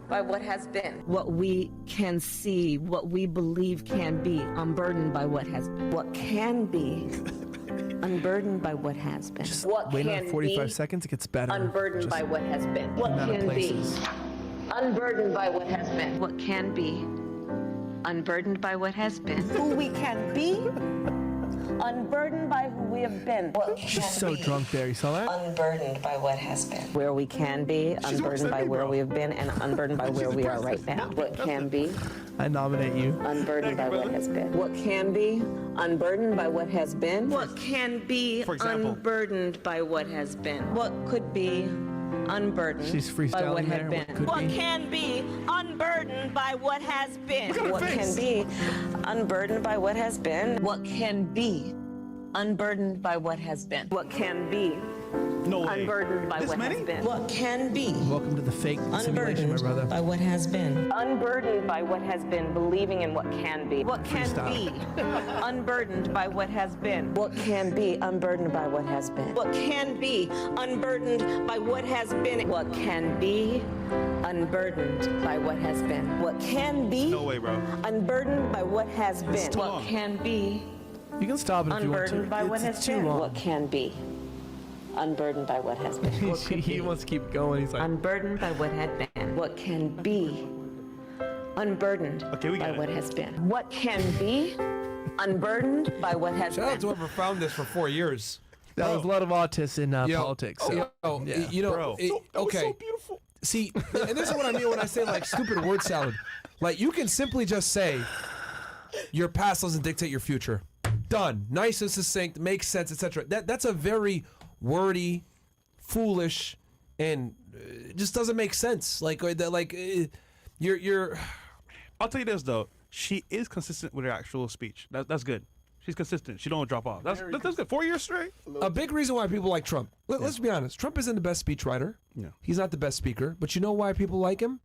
by what has been. What we can see, what we believe can be unburdened by what has been. What can be unburdened by what has been. Just what wait can another 45 be seconds, it gets better. unburdened Just by what has been. What amount of can be places. unburdened by what has been. What can be unburdened by what has been. Who we can be unburdened by who we have been. What can Just so be drunk there. You saw that? unburdened by what has been. Where we can be unburdened by where we have been and unburdened by where we are right now. What can be I nominate you. unburdened by what has been. What can be unburdened by what has been. What can be For example. unburdened by what has been. What could be unburdened She's by freestyling what there. had What been. could What be. can be unburdened by what has been. at her What face. can be unburdened by what has been. What can be unburdened by what has been. What can be No way. unburdened by This what many? has been. What can be Welcome to the fake simulation, my unburdened brother. by what has been. Unburdened by what has been, believing in what can be. What can be unburdened by what has been. What can be unburdened by what has been. What can be unburdened by what has been. What can be unburdened by what has been. What can be No way, bro. unburdened by what has been. too What long. can be You can stop it if you want to. unburdened by what It's has too been. long. What can be unburdened by what has been. What could He be wants to keep going. He's like, unburdened by what had been. What can be unburdened Okay, we by got it. what has been. What can be unburdened by what has Shout out been. to whoever found this for 4 years. that was a lot of autists in Yo, politics. So. you know, Bro. okay. beautiful. See, and this is what I mean when I say like stupid word salad. Like you can simply just say, your past doesn't dictate your future. Done. Nice and succinct, makes sense, etc. That's a very wordy, foolish, and just doesn't make sense. You're. I'll tell you this though. She is consistent with her actual speech. That's good. She's consistent. She don't drop off. That's good. 4 years straight. A big reason why people like Trump. Let's be honest. Trump isn't the best speechwriter. Yeah. He's not the best speaker. But you know why people like him?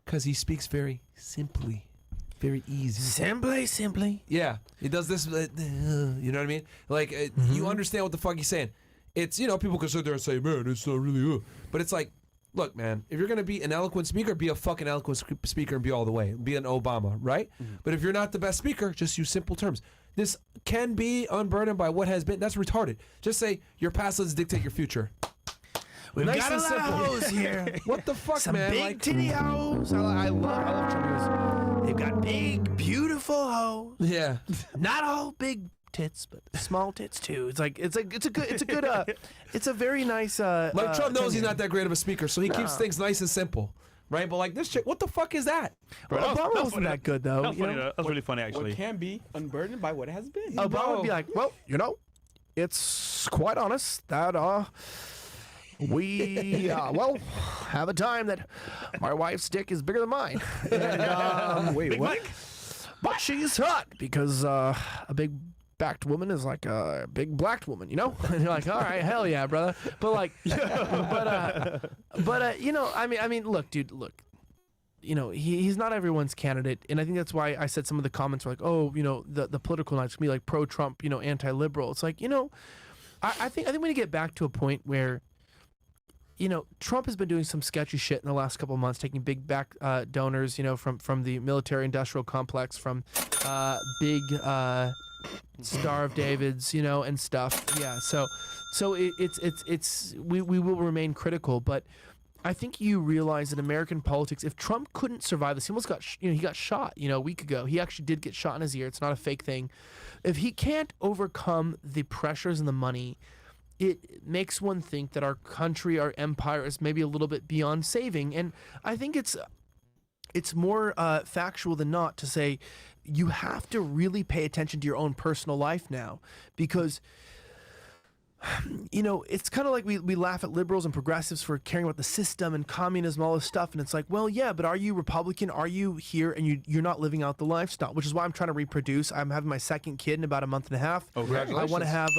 Because he speaks very simply, very easy. Simply. Yeah, he does this. You know what I mean? Like you understand what the fuck he's saying. It's people can sit there and say, man, it's not really. But it's like, look, man, if you're gonna be an eloquent speaker, be a fucking eloquent speaker and be all the way. Be an Obama, right? But if you're not the best speaker, just use simple terms. This can be unburdened by what has been. That's retarded. Just say your past doesn't dictate your future. We've Nice got a and lot of simple. hoes here. What the fuck, Some man? big Like, titty hoes. I love Trump. They've got big, beautiful hoes. yeah. Not all big tits, but small tits too. It's a very nice. Like Trump knows he's not that great of a speaker, so he keeps things nice and simple, right? But like this chick, what the fuck is that? Bro, Obama wasn't funny. that good though. That was you funny. know? That was really funny actually. What can be unburdened by what has been. Obama would be like, well, it's quite honest that we have a time that my wife's dick is bigger than mine. And, Wait, what? but she's hot because a big backed woman is like a big blacked woman, you know? And you're like, all right, hell yeah, brother. But like, I mean, look, dude, look. He's not everyone's candidate, and I think that's why I said some of the comments were like, oh, the political night's gonna be like pro-Trump, anti-liberal. It's like, I think we need to get back to a point where, Trump has been doing some sketchy shit in the last couple of months, taking big back donors, from the military-industrial complex, from big Star of Davids, and stuff. Yeah, so we will remain critical, but I think you realize that American politics, if Trump couldn't survive this, he almost got, he got shot, a week ago. He actually did get shot in his ear. It's not a fake thing. If he can't overcome the pressures and the money, it makes one think that our country, our empire is maybe a little bit beyond saving. And I think it's it's more factual than not to say you have to really pay attention to your own personal life now, because it's kind of like we laugh at liberals and progressives for caring about the system and communism, all this stuff. And it's like, well, yeah, but are you Republican? Are you here and you're not living out the lifestyle? Which is why I'm trying to reproduce. I'm having my second kid in about a month and a half. Oh, congratulations. I want to have,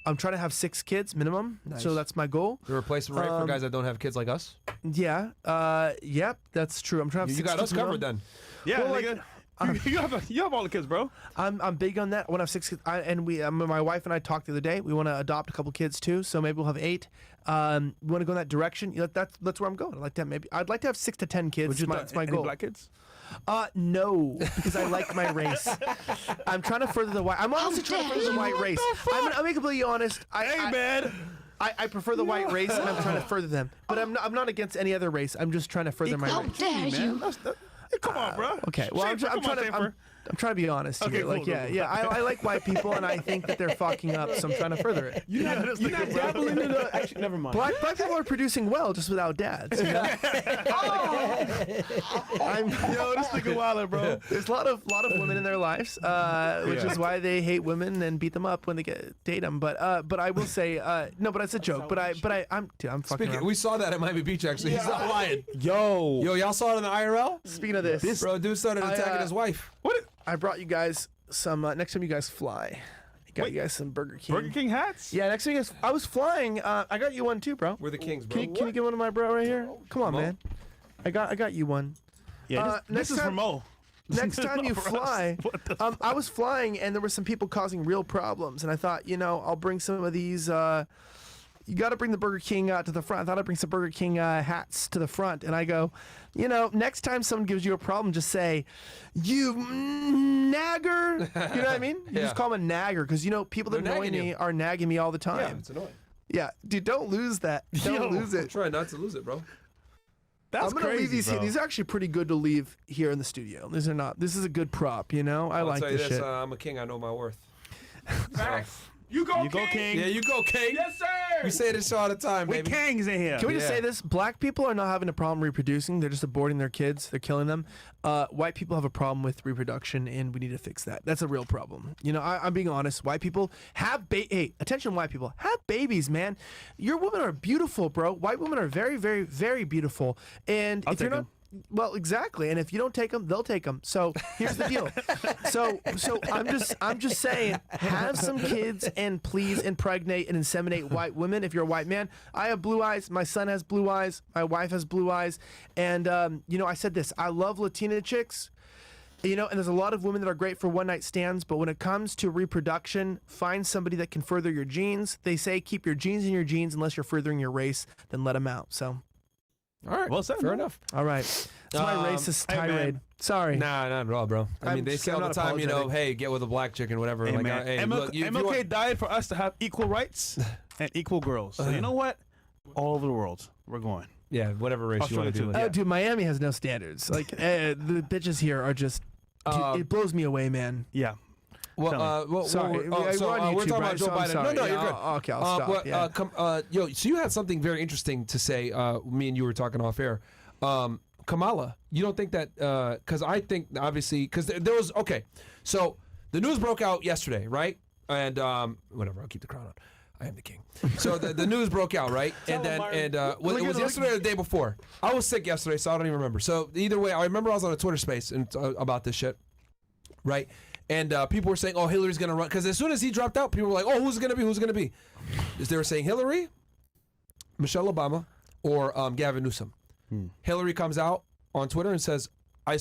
I'm trying to have 6 kids minimum. Nice. So that's my goal. The replacement rate for guys that don't have kids like us? Yeah. Yep, that's true. I'm trying to have 6 You got us covered then. Yeah, well, you have all the kids, bro. I'm big on that. I want to have 6 kids, my wife and I talked the other day. We want to adopt a couple kids too, so maybe we'll have 8. We want to go in that direction. That's where I'm going. I'd like to have 6 to 10 kids. It's my goal. Black kids? No, because I like my race. I'm trying to further the white. I'm honestly trying to further the white race. I'm being completely honest. I prefer the white race, and I'm trying to further them. But I'm not against any other race. I'm just trying to further my race. Hey, come on, bro. Okay, well, I'm trying to be honest here. Okay, cool. I like white people, and I think that they're fucking up, so I'm trying to further it. You're not dabbling into the... Actually, never mind. Black people are producing well, just without dads. Yo, this nigga wilder, bro. There's a lot of women in their lives, which is why they hate women and beat them up when they date them. But I will say, no, but it's a joke. I'm fucking around. We saw that at Miami Beach, actually. He's not lying. Yo, y'all saw it in the IRL? Speaking of this, bro, dude started attacking his wife. What? I brought you guys some. Next time you guys fly, I got you guys some Burger King. Burger King hats? Yeah, next time you guys. I was flying. I got you one too, bro. We're the kings, bro. Can you get one of my bro right here? Come on, man. I got you one. Yeah, this is for Mo. Next time you fly, I was flying and there were some people causing real problems, and I thought, I'll bring some of these. You got to bring the Burger King to the front. I thought I'd bring some Burger King hats to the front, and I go, next time someone gives you a problem, just say, "You nagger." You know what I mean? You just call them a nagger, because people that annoy me are nagging me all the time. Yeah, it's annoying. Yeah, dude, don't lose that. Don't lose it. Try not to lose it, bro. I'm gonna leave these here. These are actually pretty good to leave here in the studio. These are not. This is a good prop. I like this shit. I'm a king. I know my worth. Facts. You go king. Yeah, you go king. Yes, sir. We say this all the time, baby. We kings in here. Can we just say this? Black people are not having a problem reproducing. They're just aborting their kids. They're killing them. White people have a problem with reproduction, and we need to fix that. That's a real problem. I'm being honest. White people have hey, attention, white people, have babies, man. Your women are beautiful, bro. White women are very, very, very beautiful. And if you're not... Well, exactly, and if you don't take them, they'll take them. So here's the deal. So I'm just saying, have some kids and please impregnate and inseminate white women. If you're a white man, I have blue eyes. My son has blue eyes. My wife has blue eyes. And I said this. I love Latina chicks. And there's a lot of women that are great for one-night stands, but when it comes to reproduction, find somebody that can further your genes. They say keep your genes in your genes unless you're furthering your race, then let them out. So. All right. Well said. Fair enough. All right. It's my racist tirade. Sorry. Nah, not at all, bro. I mean, they say all the time, hey, get with a black chick and whatever. Hey, like, man. hey, look, MLK died for us to have equal rights and equal girls. So you know what? All over the world, we're going. Yeah, whatever race you want to do. Dude, Miami has no standards. Like, the bitches here are just... Dude, it blows me away, man. Yeah. Sorry. We're talking about Joe Biden. No, you're good. Okay, I'll stop. So you had something very interesting to say. Me and you were talking off air. Kamala, you don't think that? Because I think obviously, because there was so the news broke out yesterday, right? And whatever, I'll keep the crown on. I am the king. So the news broke out, right? And then it was yesterday or the day before. I was sick yesterday, so I don't even remember. So either way, I remember I was on a Twitter space and about this shit, right? And people were saying, "Oh, Hillary's gonna run," because as soon as he dropped out, people were like, "Oh, who's it gonna be? Who's it gonna be?" They were saying Hillary, Michelle Obama, or Gavin Newsom. Hillary comes out on Twitter and says, "I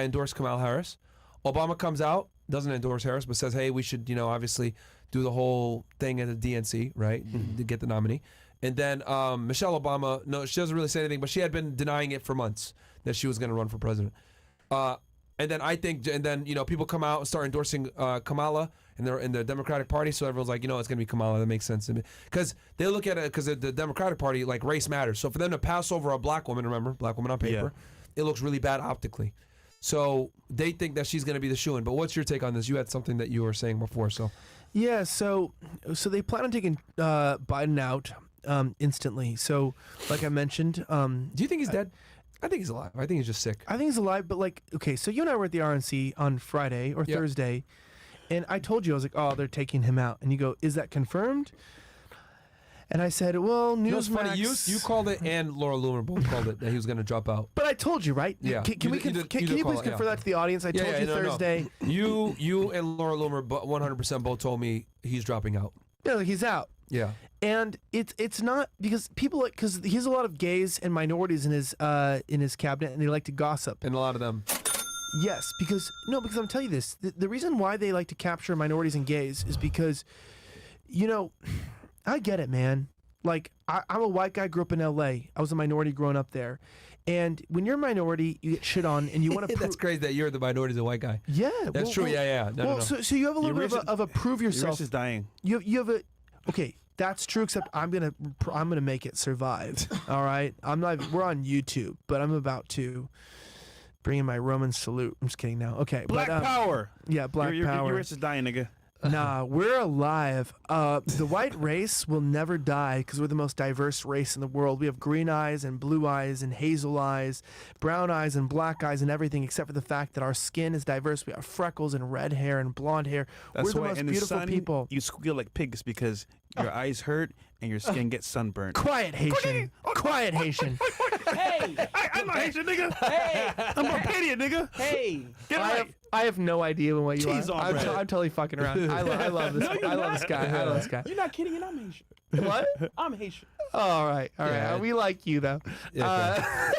endorse Kamala Harris." Obama comes out, doesn't endorse Harris, but says, "Hey, we should, obviously do the whole thing at the DNC, right, to get the nominee." And then Michelle Obama, no, she doesn't really say anything, but she had been denying it for months that she was going to run for president. And then people come out and start endorsing Kamala, and they're in the Democratic Party, so everyone's like, it's going to be Kamala. That makes sense to me, because they look at it because the Democratic Party, like, race matters. So for them to pass over a black woman, remember, black woman on paper, it looks really bad optically. So they think that she's going to be the shoo-in. But what's your take on this? You had something that you were saying before, so. Yeah, so they plan on taking Biden out instantly. So, like I mentioned, do you think he's dead? I think he's alive. I think he's just sick. I think he's alive, but like, okay, so you and I were at the RNC on Friday or Thursday, and I told you, I was like, oh, they're taking him out. And you go, is that confirmed? And I said, well, Newsmax... funny, you called it and Laura Loomer both called it that he was going to drop out. But I told you, right? Yeah. Can you please confirm that to the audience? I told you Thursday. No. You and Laura Loomer 100% both told me he's dropping out. Yeah, he's out. Yeah. And it's not because people because he has a lot of gays and minorities in his cabinet, and they like to gossip. And a lot of them. Yes, because I'm telling you this. The reason why they like to capture minorities and gays is because, I get it, man. Like, I'm a white guy, grew up in L.A. I was a minority growing up there. And when you're a minority, you get shit on, and you want to That's crazy that you're the minority as a white guy. Yeah. That's true, yeah. No. So you have a little bit of a prove yourself. Your race is dying. You have a... Okay, that's true, except I'm gonna make it survive. All right? We're on YouTube, but I'm about to bring in my Roman salute. I'm just kidding now. Okay. Black power. Yeah, black power. Your race is dying, nigga. Nah, we're alive. The white race will never die because we're the most diverse race in the world. We have green eyes and blue eyes and hazel eyes, brown eyes and black eyes and everything except for the fact that our skin is diverse. We have freckles and red hair and blonde hair. We're the most beautiful people. You squeal like pigs because your eyes hurt and your skin gets sunburned. Quiet, Haitian. Quiet, Haitian. Hey! I'm not Haitian, nigga. Hey! I'm Arcadian, nigga. Hey! Get it right. I have no idea what you Cheese are. on bread. I'm totally fucking around. I love this. I love this guy. I love this guy. You're not kidding, and I'm Haitian. What? I'm Haitian. All right. Yeah. We like you though. Yeah,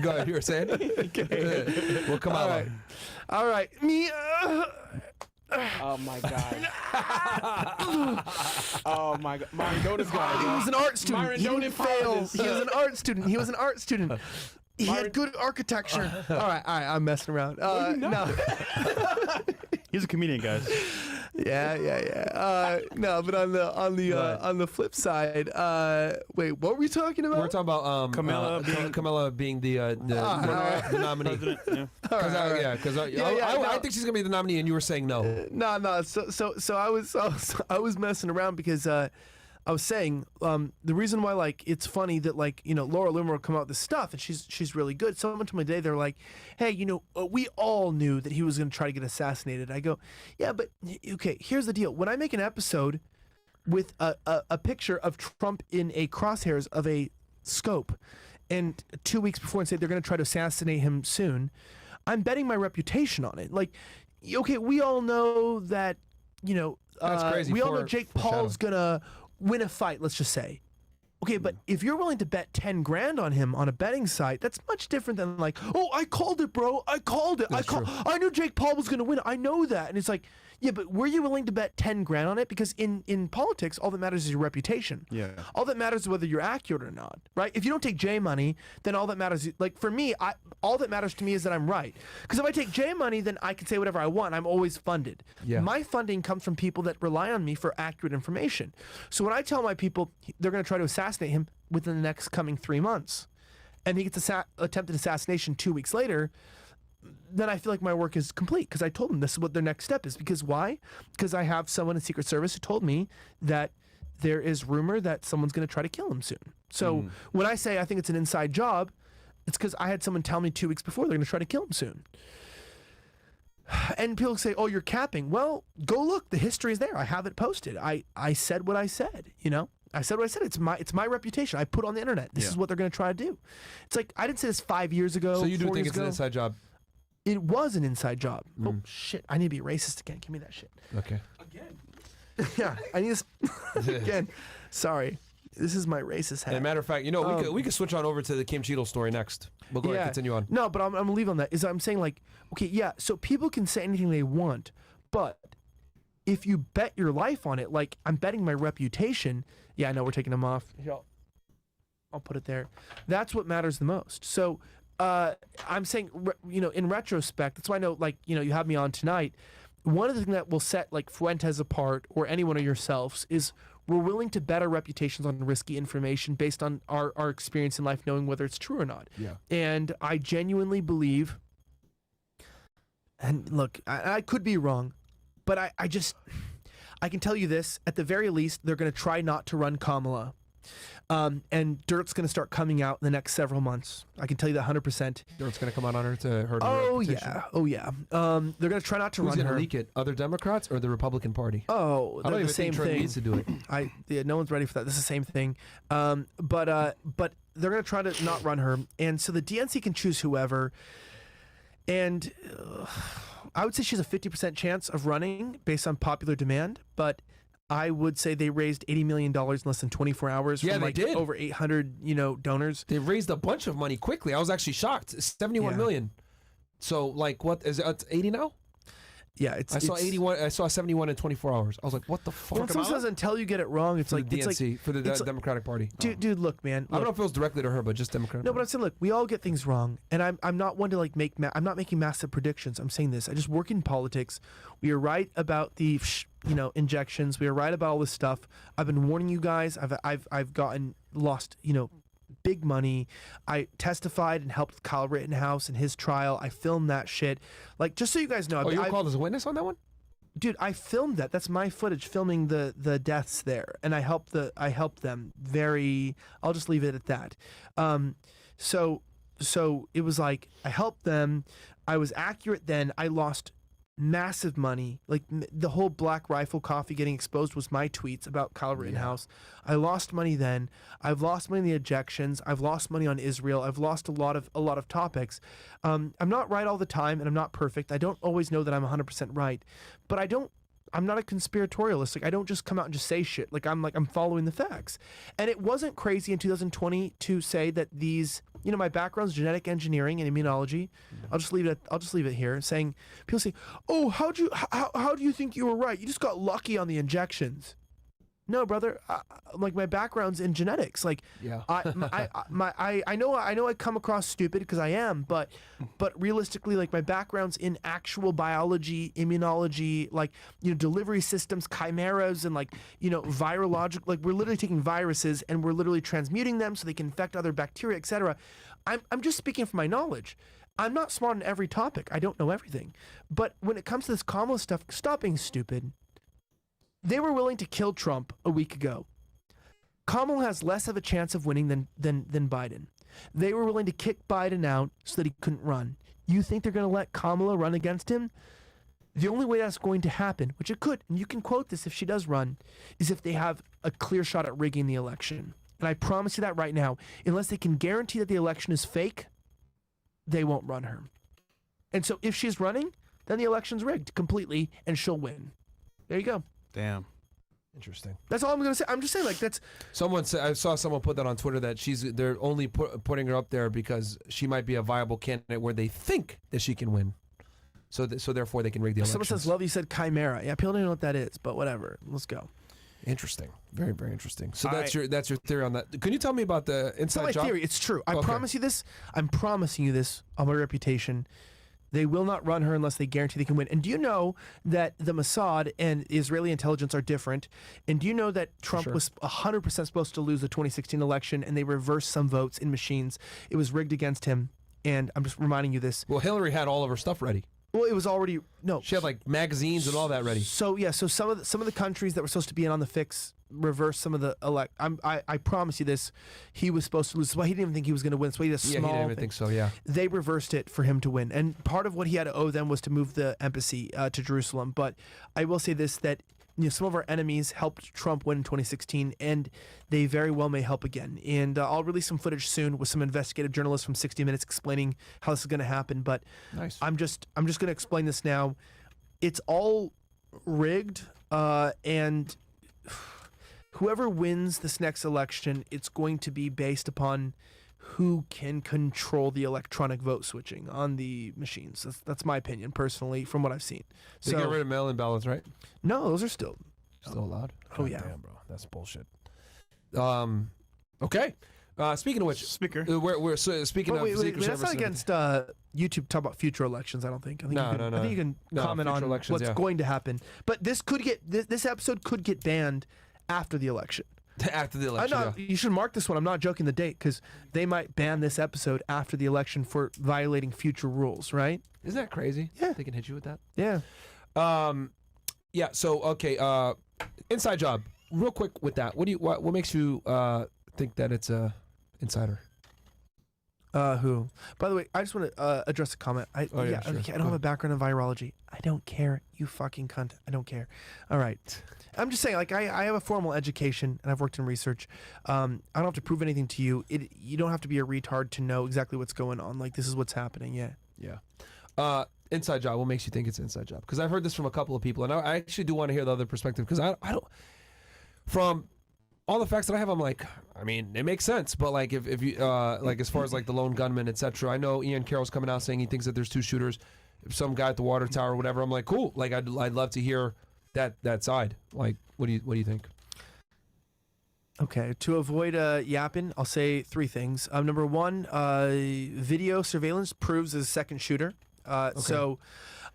go ahead. You were saying? Okay. Well, come on. All right. Me. Oh my god. Oh my god. Myron, go this guy. He was an art student. Myron, he don't didn't empower fail. this. He was an art student. He was an art student. He had good architecture. All right. I'm messing around. No. He's a comedian, guys. Yeah. No, but on the flip side, wait, what were we talking about? We're talking about Kamala being the nominee. Because I think she's gonna be the nominee, and you were saying no. No. So I was messing around because I was saying the reason why like it's funny that like Laura Loomer will come out with this stuff and she's really good. Someone told me today they're like, hey, we all knew that he was going to try to get assassinated. I go, yeah, but okay, here's the deal. When I make an episode with a picture of Trump in a crosshairs of a scope, and 2 weeks before and say they're going to try to assassinate him soon, I'm betting my reputation on it. Like, okay, we all know that That's crazy. We all know Jake Paul's gonna win a fight, let's just say. Okay, but if you're willing to bet 10 grand on him on a betting site, that's much different than like, oh, I called it, bro. I called it. I knew Jake Paul was going to win. I know that. And it's like, yeah, but were you willing to bet 10 grand on it? Because in politics, all that matters is your reputation. Yeah. All that matters is whether you're accurate or not, right? If you don't take J money, then all that matters, like for me, all that matters to me is that I'm right. Because if I take J money, then I can say whatever I want. I'm always funded. Yeah. My funding comes from people that rely on me for accurate information. So when I tell my people they're going to try to assassinate him within the next coming 3 months, and he gets attempted assassination 2 weeks later, then I feel like my work is complete because I told them this is what their next step is. Because why? Because I have someone in Secret Service who told me that there is rumor that someone's going to try to kill him soon. So when I say I think it's an inside job, it's because I had someone tell me 2 weeks before they're going to try to kill him soon. And people say, oh, you're capping. Well, go look. The history is there. I have it posted. I said what I said, I said what I said. It's my reputation. I put on the internet. This is what they're going to try to do. It's like, I didn't say this 5 years ago. So you do 4 think years it's ago. an inside job? It was an inside job. Oh, shit. I need to be racist again. Give me that shit. Okay. Again? Yeah. I need to... Again. Sorry. This is my racist hat. As a matter of fact, we could switch on over to the Kim Cheatle story next. We'll go ahead and continue on. No, but I'm going to leave on that. I'm saying like, okay, yeah, so people can say anything they want, but if you bet your life on it, like I'm betting my reputation, yeah, I know we're taking them off. I'll put it there. That's what matters the most. So I'm saying, in retrospect, that's why I know, like, you have me on tonight. One of the things that will set like Fuentes apart or any one of yourselves is we're willing to bet our reputations on risky information based on our experience in life, knowing whether it's true or not. Yeah. And I genuinely believe, and look, I could be wrong, but I can tell you this, at the very least, they're going to try not to run Kamala. And dirt's going to start coming out in the next several months. I can tell you that 100%. Dirt's going to come out on her to hurt her Oh reputation. yeah, oh yeah. They're going to try not to Who's run going to her. leak it? Other Democrats or the Republican Party? Oh, I don't they're even the same think Trump thing. needs to do it. No one's ready for that. This is the same thing. But they're going to try to not run her, and so the DNC can choose whoever. And I would say she's a 50% chance of running based on popular demand, but I would say they raised $80 million in less than 24 hours from they did. over 800, donors. They raised a bunch of money quickly. I was actually shocked. 71 million. So like what is it 80 now? Yeah, I saw 81. I saw 71 in 24 hours. I was like, what the fuck? When someone says until you get it wrong, it's for like the it's DNC like, for the it's Democratic Party. Dude, look, man. I don't know if it was directly to her, but just Democratic. No, but I'm saying, look, we all get things wrong, and I'm not one to like I'm not making massive predictions. I'm saying this. I just work in politics. We are right about the injections. We are right about all this stuff. I've been warning you guys. I've gotten lost big money. I testified and helped Kyle Rittenhouse in his trial. I filmed that shit. Like, just so you guys know. Oh, you were called as a witness on that one? Dude, I filmed that. That's my footage filming the deaths there, and I helped them very. I'll just leave it at that. So it was like I helped them. I was accurate then. I lost massive money. Like the whole Black Rifle Coffee getting exposed was my tweets about Kyle Rittenhouse. I lost money then. I've lost money in the ejections. I've lost money on Israel. I've lost a lot of topics. I'm not right all the time, and I'm not perfect. I don't always know that I'm 100% right, but I'm not a conspiratorialist. Like, I don't just come out and just say shit. Like, I'm following the facts. And it wasn't crazy in 2020 to say that these, my background's genetic engineering and immunology. I'll just leave it here. Saying, people say, "Oh, how do you think you were right? You just got lucky on the injections." No, brother. Like, my background's in genetics. Like, I know I come across stupid because I am, but realistically, like, my background's in actual biology, immunology, like, delivery systems, chimeras, and like, virologic. Like, we're literally taking viruses and we're literally transmuting them so they can infect other bacteria, etc. I'm just speaking from my knowledge. I'm not smart on every topic. I don't know everything. But when it comes to this Kamala stuff, stop being stupid. They were willing to kill Trump a week ago. Kamala has less of a chance of winning than Biden. They were willing to kick Biden out so that he couldn't run. You think they're going to let Kamala run against him? The only way that's going to happen, which it could, and you can quote this if she does run, is if they have a clear shot at rigging the election. And I promise you that right now, unless they can guarantee that the election is fake, they won't run her. And so if she's running, then the election's rigged completely and she'll win. There you go. Damn. Interesting. That's all I'm going to say. I'm just saying, like, that's... Someone said, I saw someone put that on Twitter that they're only putting her up there because she might be a viable candidate where they think that she can win. So therefore they can rig the election. Someone says, love you said chimera. Yeah, people don't know what that is, but whatever. Let's go. Interesting. Very, very interesting. So that's your theory on that. Can you tell me about the inside job? It's not my theory. It's true. I promise you this. I'm promising you this on my reputation. They will not run her unless they guarantee they can win. And do you know that the Mossad and Israeli intelligence are different? And do you know that Trump was 100% supposed to lose the 2016 election and they reversed some votes in machines? It was rigged against him. And I'm just reminding you this. Well, Hillary had all of her stuff ready. Well, it was already She had like magazines and all that ready. So yeah, so some of the countries that were supposed to be in on the fix reversed some of the I promise you this. He was supposed to lose. Well, he didn't even think he was going to win. So he did a small. He didn't even think so. Yeah. They reversed it for him to win, and part of what he had to owe them was to move the embassy to Jerusalem. But I will say this: that some of our enemies helped Trump win in 2016, and they very well may help again. And I'll release some footage soon with some investigative journalists from 60 Minutes explaining how this is going to happen. But nice. I'm just going to explain this now. It's all rigged, and whoever wins this next election, it's going to be based upon who can control the electronic vote switching on the machines. That's my opinion, personally, from what I've seen. They get rid of mail-in ballots, right? No, those are still allowed. Oh, yeah. Damn, bro. That's bullshit. Okay. Speaking of which, Speaker. We're speaking of Secret that's Service not against YouTube talk about future elections, I don't think. I think No. I think you can comment on elections, what's going to happen. But this episode could get banned after the election. After the election, You should mark this one. I'm not joking the date because they might ban this episode after the election for violating future rules, right? Isn't that crazy? Yeah. They can hit you with that? Yeah. Yeah, so, okay, inside job. Real quick with that. What makes you think that it's a insider? Who? By the way, I just want to address a comment. Sure. Okay, I don't have a background in virology. I don't care. You fucking cunt. I don't care. All right. I'm just saying, like, I have a formal education and I've worked in research. I don't have to prove anything to you. You don't have to be a retard to know exactly what's going on. Like, this is what's happening. Yeah. Yeah. Inside job. What makes you think it's an inside job? Because I've heard this from a couple of people, and I actually do want to hear the other perspective. Because I don't. From all the facts that I have, I'm like, I mean, it makes sense. But like, if you like, as far as like the lone gunman, etc. I know Ian Carroll's coming out saying he thinks that there's 2 shooters. If some guy at the water tower or whatever, I'm like, cool. Like, I'd love to hear that side. Like, what do you think? Okay, to avoid yapping, I'll say 3 things. Number 1, video surveillance proves there's a second shooter. So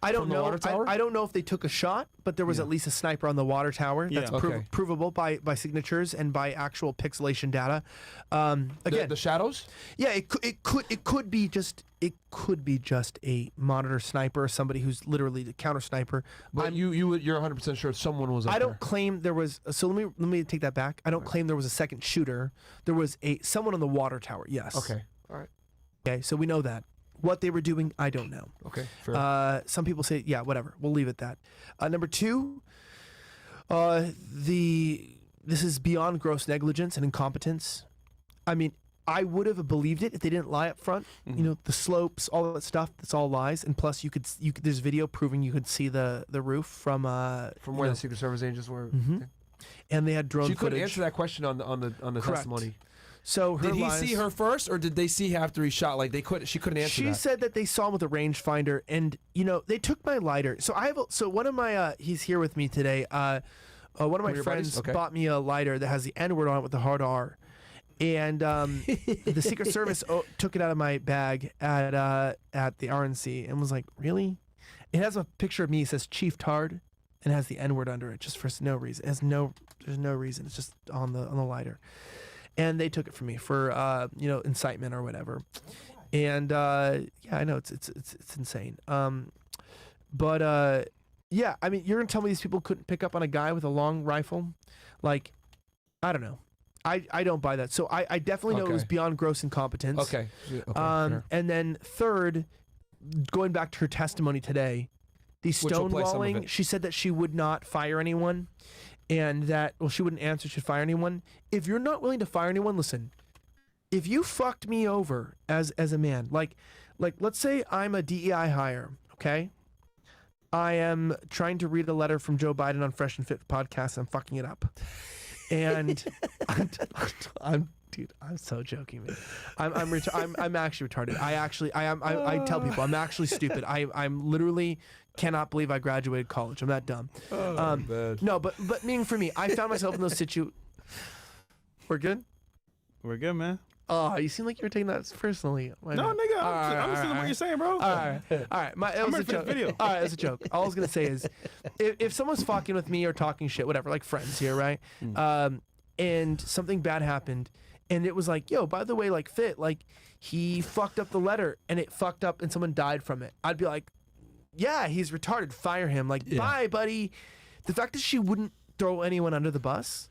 I don't know. I don't know if they took a shot, but there was at least a sniper on the water tower. That's provable by signatures and by actual pixelation data. Again, the shadows. Yeah, it could be just a monitor sniper or somebody who's literally the counter sniper. But you're 100% sure someone was up I don't claim there was. So let me take that back. I don't claim there was a second shooter. There was someone on the water tower. Yes. Okay. All right. Okay. So we know that. What they were doing, I don't know. Okay. Fair. Some people say, yeah, whatever. We'll leave it at that. Number 2, this is beyond gross negligence and incompetence. I mean, I would have believed it if they didn't lie up front. Mm-hmm. You know, the slopes, all that stuff, that's all lies. And plus, you could there's video proving you could see the roof from where the Secret Service agents were. Mm-hmm. Okay. And they had drone she footage. Couldn't answer that question on the testimony. So did he see her first, or did they see after he shot? Like she couldn't answer. She that. said that they saw him with a rangefinder, and you know they took my lighter. So one of my he's here with me today. One of my friends bought me a lighter that has the N-word on it with the hard R, and the Secret Service took it out of my bag at the RNC and was like, "Really?" It has a picture of me. It says Chief Tard, and it has the N-word under it just for no reason. There's no reason. It's just on the lighter. And they took it from me for incitement or whatever, and yeah, I know it's insane. But yeah, I mean, you're gonna tell me these people couldn't pick up on a guy with a long rifle? Like, I don't know. I don't buy that. So I definitely know it was beyond gross incompetence. Okay. And then third, going back to her testimony today, the stonewalling. She said that she would not fire anyone. And that, she wouldn't answer, she'd fire anyone. If you're not willing to fire anyone, listen, if you fucked me over as a man, like let's say I'm a DEI hire, okay? I am trying to read a letter from Joe Biden on Fresh and Fit podcast, and I'm fucking it up. And I'm so joking, man. I'm actually retarded. I tell people I'm actually stupid. I'm literally cannot believe I graduated college. I'm that dumb. No, but meaning for me, I found myself in those situations. We're good? We're good, man. Oh, you seem like you were taking that personally. No, nigga, I'm listening to what you're saying, bro. All right. It was a joke. Video. All right, it was a joke. All I was gonna say is, if someone's fucking with me or talking shit, whatever, like friends here, right? And something bad happened, and it was like, yo, by the way, like Fit, like he fucked up the letter, and it fucked up, and someone died from it. I'd be like, yeah, he's retarded. Fire him. Like, bye, buddy. The fact that she wouldn't throw anyone under the bus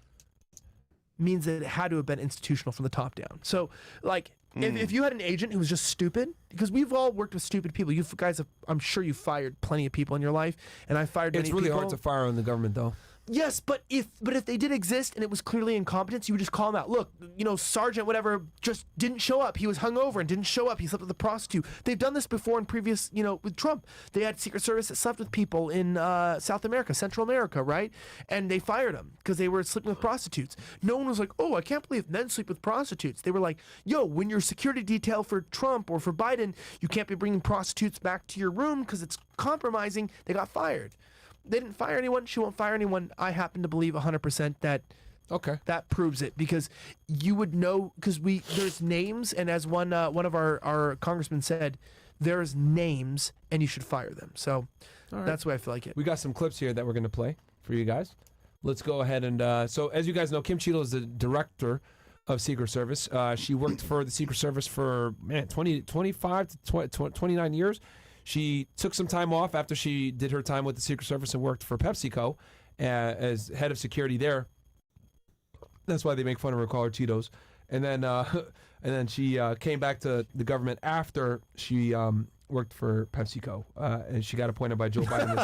means that it had to have been institutional from the top down. So, like, if you had an agent who was just stupid, because we've all worked with stupid people. You guys have, I'm sure you fired plenty of people in your life, and I fired many people. It's really hard to fire in the government, though. Yes, but if they did exist and it was clearly incompetence, you would just call him out. Look, Sergeant whatever just didn't show up. He was hungover and didn't show up. He slept with a prostitute. They've done this before in previous, with Trump. They had Secret Service that slept with people in South America, Central America, right? And they fired them because they were sleeping with prostitutes. No one was like, oh, I can't believe men sleep with prostitutes. They were like, yo, when you're security detail for Trump or for Biden, you can't be bringing prostitutes back to your room because it's compromising. They got fired. They didn't fire anyone. She won't fire anyone. I happen to believe 100% that that proves it, because you would know, because there's names, and as one of our congressmen said, there's names and you should fire them. So that's why I feel like it. We got some clips here that we're going to play for you guys. Let's go ahead and so as you guys know, Kim Cheatle is the director of Secret Service. She worked for the Secret Service for 25 to 29 years. She took some time off after she did her time with the Secret Service and worked for PepsiCo as head of security there. That's why they make fun of her, call her Cheetos. and then she came back to the government after she worked for PepsiCo, and she got appointed by Joe Biden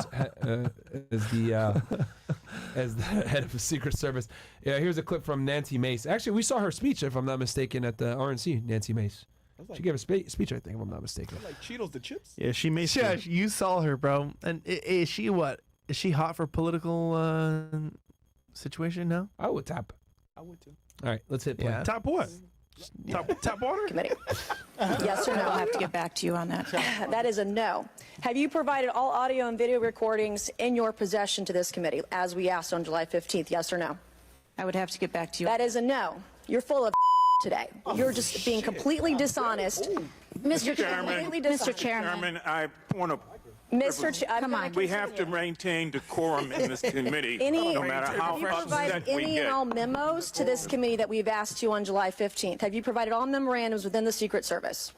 as the head of the Secret Service. Yeah, here's a clip from Nancy Mace. Actually, we saw her speech, if I'm not mistaken, at the RNC. Nancy Mace. She gave a speech, I think, if I'm not mistaken. Like Cheetos the chips? Yeah, she made. Yeah, you saw her, bro. And is she what? Is she hot for political situation now? I would tap. I would too. All right, let's hit play. Yeah. Top what? Top water? Committee. Yes or no? I'll have to get back to you on that. That is a no. Have you provided all audio and video recordings in your possession to this committee, as we asked on July 15th? Yes or no? I would have to get back to you. That is a no. You're full of today. You're just being completely dishonest. Mr. Chairman, Mr. Chairman. Chairman, I want to. Come on. We have to maintain decorum in this committee, no matter how Have you provided upset we any and get. all memos to this committee that we've asked you on July 15th? Have you provided all memorandums within the Secret Service?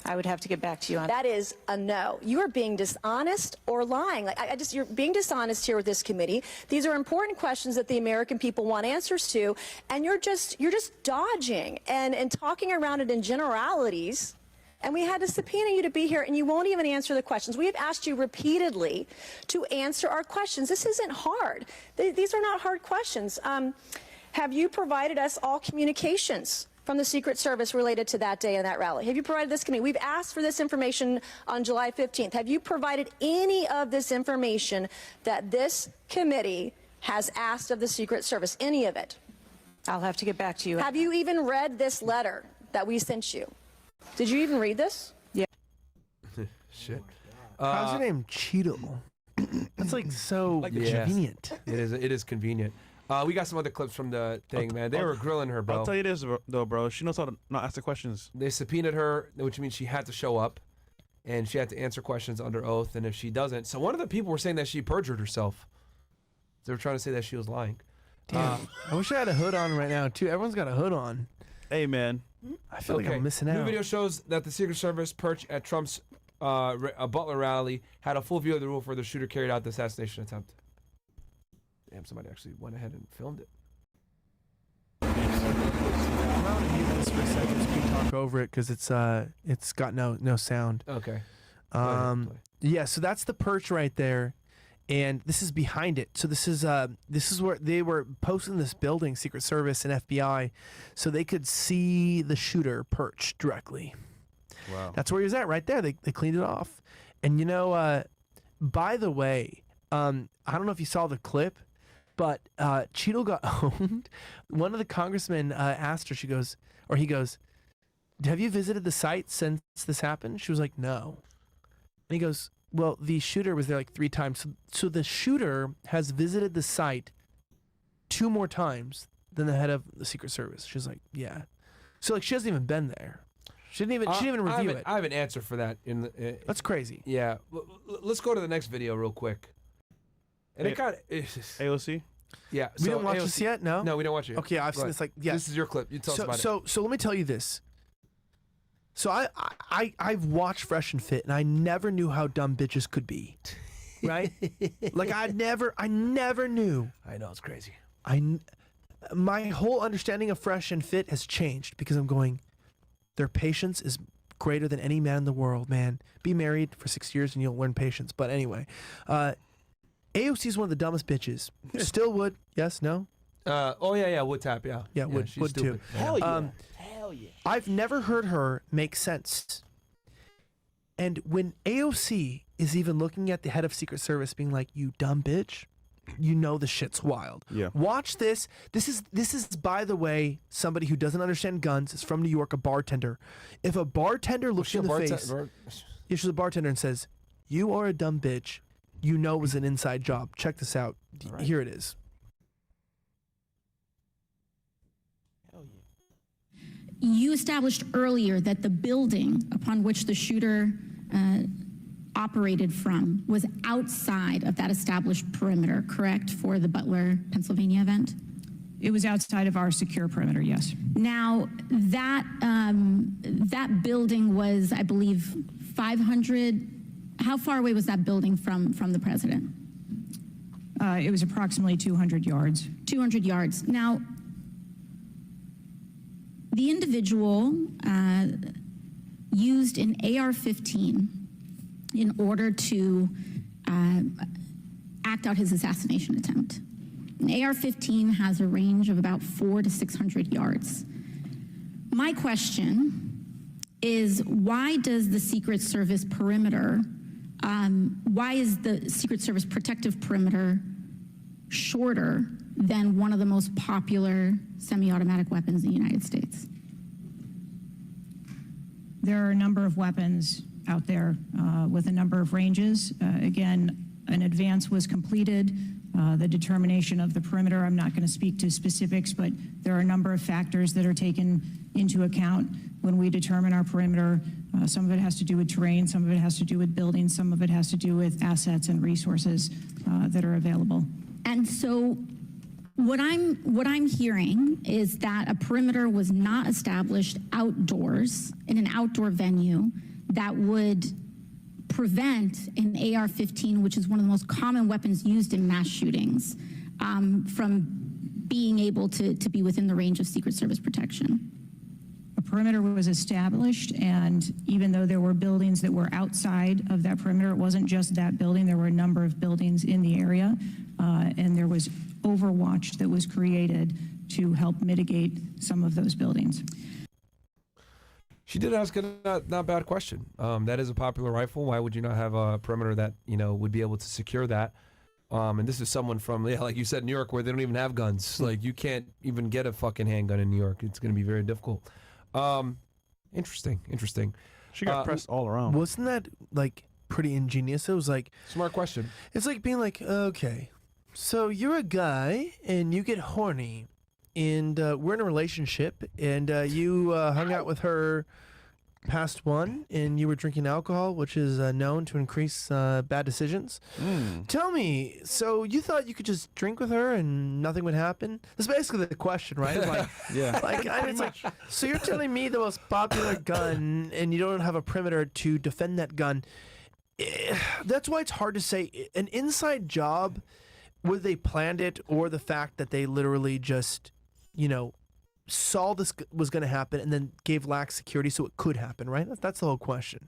I would have to get back to you on that. Is a no. You are being dishonest or lying. Like you're being dishonest here with this committee. These are important questions that the American people want answers to, and you're just dodging and talking around it in generalities. And we had to subpoena you to be here, and you won't even answer the questions. We have asked you repeatedly to answer our questions. This isn't hard. These are not hard questions. Have you provided us all communications from the Secret Service related to that day and that rally? Have you provided this committee? We've asked for this information on July 15th. Have you provided any of this information that this committee has asked of the Secret Service? Any of it? I'll have to get back to you. Have you even read this letter that we sent you? Did you even read this? Yeah. Shit. How's her name? Cheatle. That's like so convenient. It is convenient. We got some other clips from the thing, man. They were grilling her, bro. I'll tell you this, though, bro. She knows how to not ask the questions. They subpoenaed her, which means she had to show up, and she had to answer questions under oath. And if she doesn't, so one of the people were saying that she perjured herself. They were trying to say that she was lying. Damn. I wish I had a hood on right now too. Everyone's got a hood on. Hey, man. I feel like I'm missing out. New video shows that the Secret Service perch at Trump's Butler rally had a full view of the roof where the shooter carried out the assassination attempt. Damn, somebody actually went ahead and filmed it. I'm going to mute this for a second so we can talk over it because it's got no sound. Okay. Yeah, so that's the perch right there. And this is behind it. So this is where they were posting this building, Secret Service and FBI, so they could see the shooter perched directly. Wow. That's where he was at right there. They cleaned it off. And by the way, I don't know if you saw the clip, but Cheatle got owned. One of the congressmen asked her, he goes, have you visited the site since this happened? She was like, no. And he goes, well, the shooter was there like 3 times. So the shooter has visited the site 2 more times than the head of the Secret Service. She's like, yeah. So like she hasn't even been there. She didn't even review it. I have an answer for that. That's crazy. Yeah. Let's go to the next video real quick. And AOC? Yeah. We didn't watch this yet? No? No, we don't watch it. Okay, I've seen this This is your clip. You tell us about it. So let me tell you this. So I've watched Fresh and Fit, and I never knew how dumb bitches could be, right? Like I never knew. I know, it's crazy. My whole understanding of Fresh and Fit has changed because I'm going, their patience is greater than any man in the world, man. Be married for 6 years and you'll learn patience. But anyway, AOC is one of the dumbest bitches. Still would, yes, no? Would tap, yeah. Yeah, would she's too. Hell yeah. Hell yeah. I've never heard her make sense. And when AOC is even looking at the head of Secret Service being like, you dumb bitch, you know the shit's wild. Yeah. Watch this. This is, by the way, somebody who doesn't understand guns, is from New York, a bartender. If a bartender looks you in the face, she's a bartender and says, you are a dumb bitch, you know it was an inside job. Check this out. Right. Here it is. You established earlier that the building upon which the shooter operated from was outside of that established perimeter, correct, for the Butler, Pennsylvania event? It was outside of our secure perimeter, yes. Now, that building was, I believe, 500. How far away was that building from the president? It was approximately 200 yards. 200 yards. Now, The individual used an AR-15 in order to act out his assassination attempt. An AR-15 has a range of about 400 to 600 yards. My question is, why does the Secret Service perimeter, why is the Secret Service protective perimeter shorter than one of the most popular semi-automatic weapons in the United States? There are a number of weapons out there with a number of ranges. Again, an advance was completed. The determination of the perimeter, I'm not going to speak to specifics, but there are a number of factors that are taken into account when we determine our perimeter. Some of it has to do with terrain, some of it has to do with buildings, some of it has to do with assets and resources that are available. And so what I'm hearing is that a perimeter was not established outdoors in an outdoor venue that would prevent an AR-15, which is one of the most common weapons used in mass shootings, from being able to be within the range of Secret Service protection. A perimeter was established, and even though there were buildings that were outside of that perimeter, it wasn't just that building. There were a number of buildings in the area, and there was overwatch that was created to help mitigate some of those buildings. She did ask a not bad question. That is a popular rifle. Why would you not have a perimeter that, you know, would be able to secure that? And this is someone from, yeah, like you said, New York, where they don't even have guns. Like, you can't even get a fucking handgun in New York. It's going to be very difficult. Interesting. She got pressed all around. Wasn't that, like, pretty ingenious? It was like... Smart question. It's like being like, okay, so you're a guy, and you get horny, and we're in a relationship, and you hung out with her past one, and you were drinking alcohol, which is known to increase bad decisions. Tell me, so you thought you could just drink with her and nothing would happen? That's basically the question, right? It's like, yeah. It's like, so you're telling me the most popular gun, and you don't have a perimeter to defend that gun. That's why it's hard to say. An inside job, whether they planned it or the fact that they literally just, you know, saw this was going to happen and then gave lax security so it could happen, right? That's the whole question.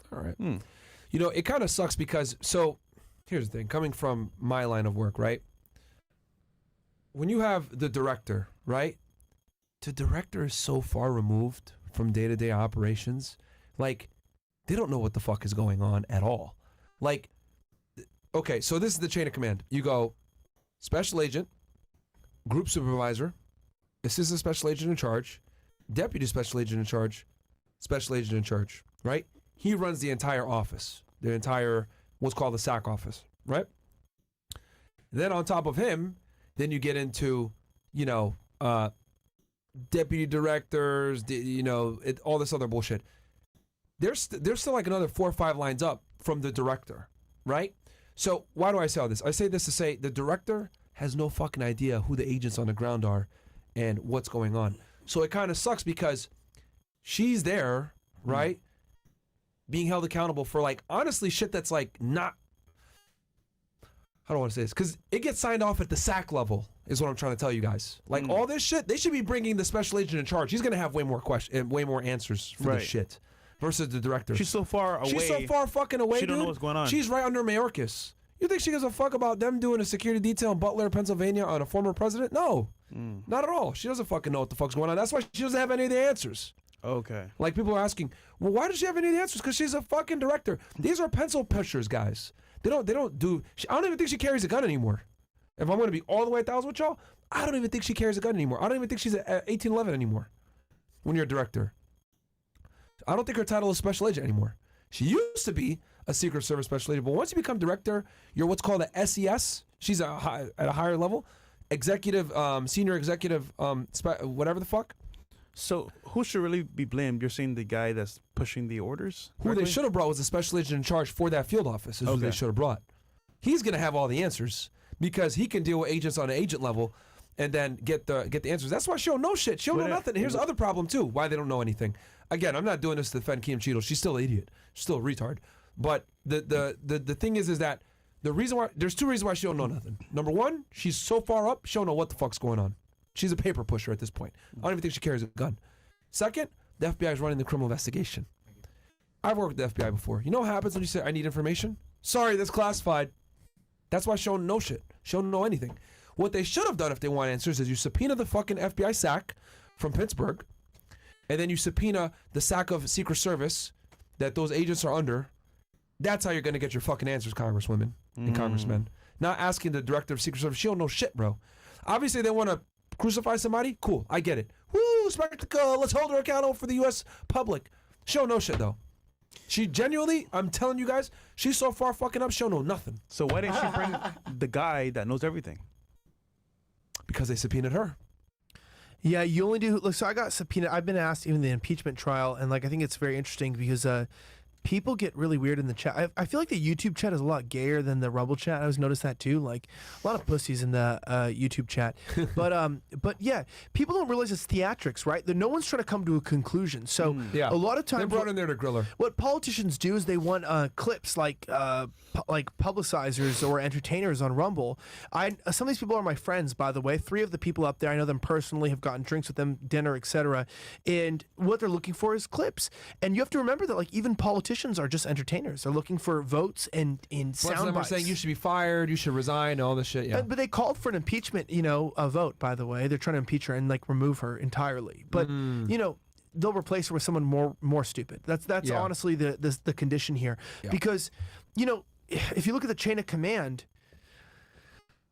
All right. You know, it kind of sucks because, so here's the thing, coming from my line of work, right? When you have the director, right? The director is so far removed from day-to-day operations. Like, they don't know what the fuck is going on at all. Like, okay, so this is the chain of command. You go special agent, group supervisor, assistant special agent in charge, deputy special agent in charge, special agent in charge, right? He runs the entire office, the entire, what's called the SAC office, right? Then on top of him, then you get into, you know, deputy directors, you know, all this other bullshit. There's still like another 4 or 5 lines up from the director, right? So why do I say all this? I say this to say the director has no fucking idea who the agents on the ground are and what's going on. So it kind of sucks because she's there, right? Being held accountable for, like, honestly, shit that's like not, how do I want to say this? Because it gets signed off at the SAC level is what I'm trying to tell you guys. Like, all this shit, they should be bringing the special agent in charge. He's going to have way more questions, way more answers for this shit versus the director. She's so far away. She's so far fucking away, She don't know what's going on. She's right under Mayorkas. You think she gives a fuck about them doing a security detail in Butler, Pennsylvania on a former president? No. Not at all. She doesn't fucking know what the fuck's going on. That's why she doesn't have any of the answers. Okay. Like, people are asking, well, why does she have any of the answers? Because she's a fucking director. These are pencil pushers, guys. They don't do, I don't even think she carries a gun anymore. If I'm going to be all the way 1,000 with y'all, I don't even think she carries a gun anymore. I don't even think she's at 1811 anymore when you're a director. I don't think her title is special agent anymore. She used to be a Secret Service special agent, but once you become director, you're what's called a SES. She's at a higher level. Executive, senior executive, whatever the fuck. So who should really be blamed? You're saying the guy that's pushing the orders? Who they should have brought was the special agent in charge for that field office is who they should have brought. He's going to have all the answers because he can deal with agents on an agent level and then get the answers. That's why she don't know shit. She don't know nothing. Here's the other problem, too, why they don't know anything. Again, I'm not doing this to defend Kim Cheatle. She's still an idiot. She's still a retard. But the thing is that the reason why, there's 2 reasons why she don't know nothing. Number 1, she's so far up, she don't know what the fuck's going on. She's a paper pusher at this point. I don't even think she carries a gun. Second, the FBI is running the criminal investigation. I've worked with the FBI before. You know what happens when you say, I need information? Sorry, that's classified. That's why she don't know shit. She don't know anything. What they should have done if they want answers is you subpoena the fucking FBI SAC from Pittsburgh, and then you subpoena the SAC of Secret Service that those agents are under. That's how you're going to get your fucking answers, congresswomen and congressmen. Not asking the director of Secret Service. She don't know shit, bro. Obviously, they want to crucify somebody. Cool, I get it. Woo, spectacle. Let's hold her accountable for the U.S. public. She don't know shit, though. She genuinely, I'm telling you guys, she's so far fucking up, she'll know nothing. So why didn't she bring the guy that knows everything? Because they subpoenaed her. Yeah, you only do. Look, so I got subpoenaed. I've been asked even the impeachment trial, and like I think it's very interesting because people get really weird in the chat. I feel like the YouTube chat is a lot gayer than the Rumble chat. I always noticed that too. Like a lot of pussies in the YouTube chat. But yeah, people don't realize it's theatrics, right? That no one's trying to come to a conclusion. So yeah. a lot of times they brought in there to grill her. What politicians do is they want clips like publicizers or entertainers on Rumble. Some of these people are my friends, by the way. 3 of the people up there, I know them personally, have gotten drinks with them, dinner, etc. And what they're looking for is clips. And you have to remember that like even politicians are just entertainers. They're looking for votes and in sound bites. Saying you should be fired, you should resign, all this shit. Yeah. But they called for an impeachment, a vote. By the way, they're trying to impeach her and like remove her entirely. But they'll replace her with someone more stupid. That's honestly the condition here, because if you look at the chain of command,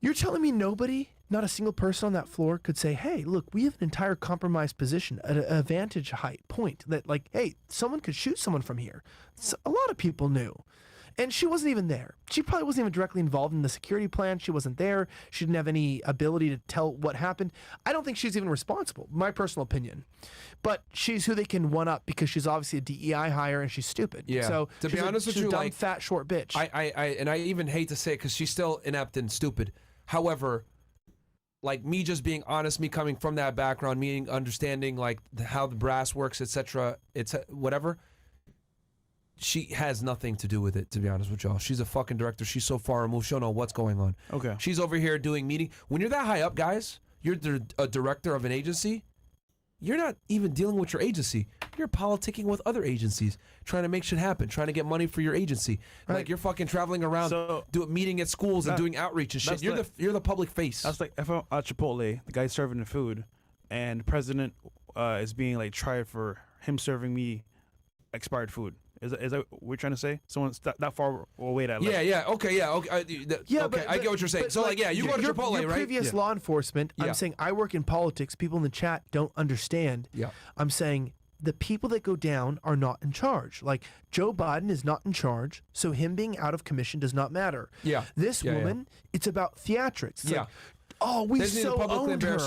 you're telling me nobody, not a single person on that floor could say, hey, look, we have an entire compromised position at a vantage height point that like, hey, someone could shoot someone from here. So a lot of people knew. And she wasn't even there. She probably wasn't even directly involved in the security plan. She wasn't there. She didn't have any ability to tell what happened. I don't think she's even responsible, my personal opinion. But she's who they can one up because she's obviously a DEI hire and she's stupid. Yeah. So to be honest with she's you, a dumb, like, fat, short bitch. I even hate to say it because she's still inept and stupid. However, like me just being honest, me coming from that background, me understanding like how the brass works, etc., it's whatever. She has nothing to do with it, to be honest with y'all. She's a fucking director. She's so far removed. She don't know what's going on. Okay. She's over here doing meeting. When you're that high up, guys, you're a director of an agency. You're not even dealing with your agency. You're politicking with other agencies, trying to make shit happen, trying to get money for your agency. Right. Like you're fucking traveling around, meeting at schools and doing outreach and shit. You're the public face. That's like if I'm at Chipotle, the guy serving the food, and the president is being like tried for him serving expired food. Is that what we're trying to say? Someone's that far away that. Okay. I get what you're saying. So you go to Chipotle, your right? Previous law enforcement. I'm saying I work in politics. People in the chat don't understand. Yeah. I'm saying the people that go down are not in charge. Like Joe Biden is not in charge, so him being out of commission does not matter. Yeah. This woman, it's about theatrics. It's like, oh, we so owned her.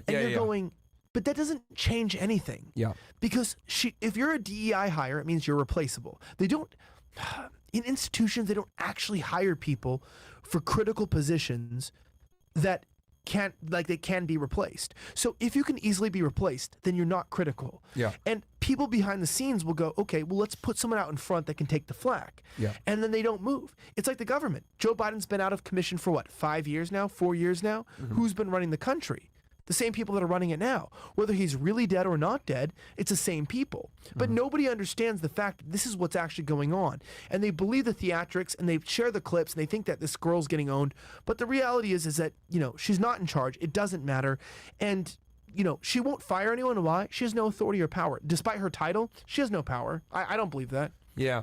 And you're going. But that doesn't change anything. Yeah. Because if you're a DEI hire, it means you're replaceable. They don't, in institutions, they don't actually hire people for critical positions that they can be replaced. So if you can easily be replaced, then you're not critical. Yeah. And people behind the scenes will go, okay, well, let's put someone out in front that can take the flak. Yeah. And then they don't move. It's like the government. Joe Biden's been out of commission for what, 5 years now, 4 years now? Mm-hmm. Who's been running the country? The same people that are running it now. Whether he's really dead or not dead, it's the same people. But nobody understands the fact that this is what's actually going on. And they believe the theatrics and they share the clips and they think that this girl's getting owned. But the reality is that, she's not in charge. It doesn't matter. And, she won't fire anyone. Why? She has no authority or power. Despite her title, she has no power. I don't believe that. Yeah.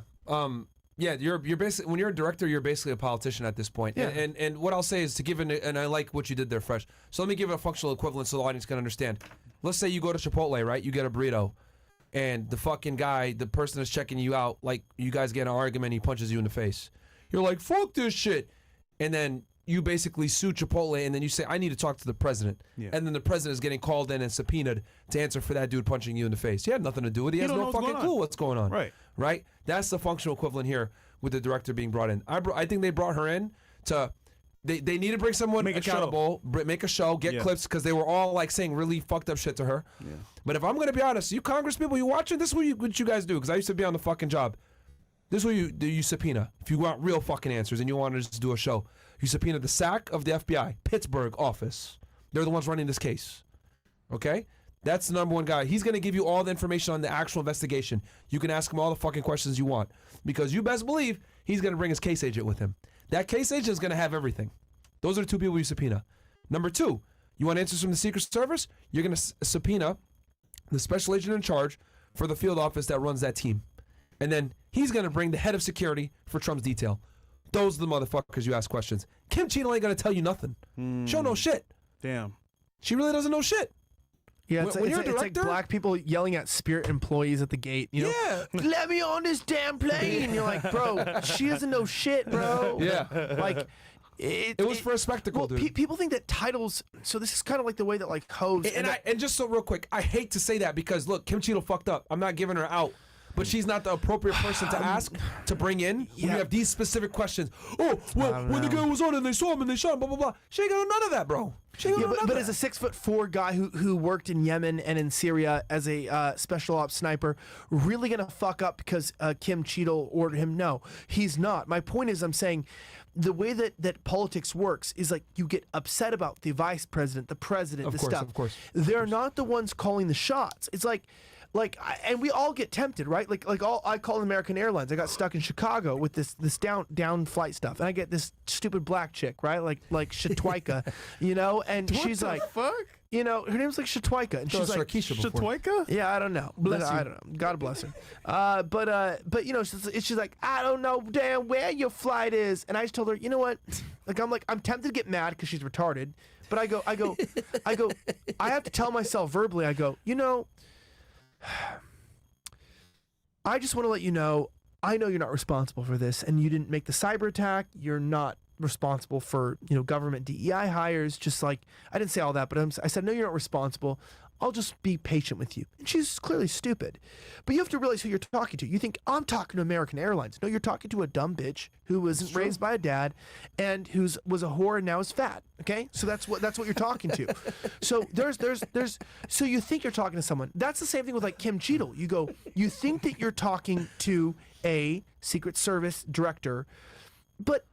Yeah, you're basically, when you're a director, you're basically a politician at this point. Yeah. And what I'll say is to give and I like what you did there, Fresh. So let me give a functional equivalent so the audience can understand. Let's say you go to Chipotle, right? You get a burrito, and the fucking guy, the person that's checking you out, like you guys get in an argument, he punches you in the face. You're like, fuck this shit. And then you basically sue Chipotle, and then you say, I need to talk to the president. Yeah. And then the president is getting called in and subpoenaed to answer for that dude punching you in the face. He had nothing to do with it. He has no fucking clue what's going on. Right? That's the functional equivalent here with the director being brought in. I think they brought her in to, they need to bring someone accountable, make a show, get clips, because they were all like saying really fucked up shit to her. Yeah. But if I'm going to be honest, you Congress people, you watching, this is what you guys do, because I used to be on the fucking job. This is what you do. You subpoena. If you want real fucking answers and you want to just do a show, you subpoena the SAC of the FBI, Pittsburgh office. They're the ones running this case. Okay? That's the number one guy. He's going to give you all the information on the actual investigation. You can ask him all the fucking questions you want. Because you best believe he's going to bring his case agent with him. That case agent is going to have everything. Those are the two people you subpoena. Number two, you want answers from the Secret Service? You're going to subpoena the special agent in charge for the field office that runs that team. And then he's going to bring the head of security for Trump's detail. Those are the motherfuckers you ask questions. Kim Cheatle ain't going to tell you nothing. She don't know shit. Damn. She really doesn't know shit. Yeah, When you're a it's like director- black people yelling at Spirit employees at the gate. You know, Yeah. let me on this damn plane. And you're like, bro, she doesn't know shit, bro. Yeah. Like, It was for a spectacle, well, dude. people think that titles. So this is kind of like the way that like hoes. And just so real quick, I hate to say that because look, Kim Cheatle fucked up. I'm not giving her out. But she's not the appropriate person to ask, to bring in when you have these specific questions. Oh, well, when the guy was on and they saw him and they shot him, blah, blah, blah. She ain't gonna know none of that, bro. She ain't gonna know none but of as that. a 6'4" guy who worked in Yemen and in Syria as a special ops sniper, really gonna fuck up because Kim Cheatle ordered him? No, he's not. My point is, I'm saying the way that politics works is like you get upset about the vice president, the president, Of the course, stuff. of course. They're not the ones calling the shots. It's like, and we all get tempted, right? I call American Airlines. I got stuck in Chicago with this down flight stuff, and I get this stupid black chick, right? Like Shatwaika, you know, and she's like, fuck? you know, her name's like Shatwaika, and she's like, Shatwaika? yeah, I don't know. I don't know. God bless her. But you know, she's like, I don't know damn where your flight is, and I just told her, you know what? I'm tempted to get mad because she's retarded, but I go, I have to tell myself verbally, I go, you know, I just want to let you know, I know you're not responsible for this, and you didn't make the cyber attack. You're not responsible for, you know, government DEI hires. Just like, I didn't say all that, but I said, no, you're not responsible. I'll just be patient with you. And she's clearly stupid. But you have to realize who you're talking to. You think, I'm talking to American Airlines. No, you're talking to a dumb bitch who wasn't raised by a dad and was a whore and now is fat. Okay? So that's what you're talking to. So so you think you're talking to someone. That's the same thing with like Kim Cheatle. You think that you're talking to a Secret Service director, but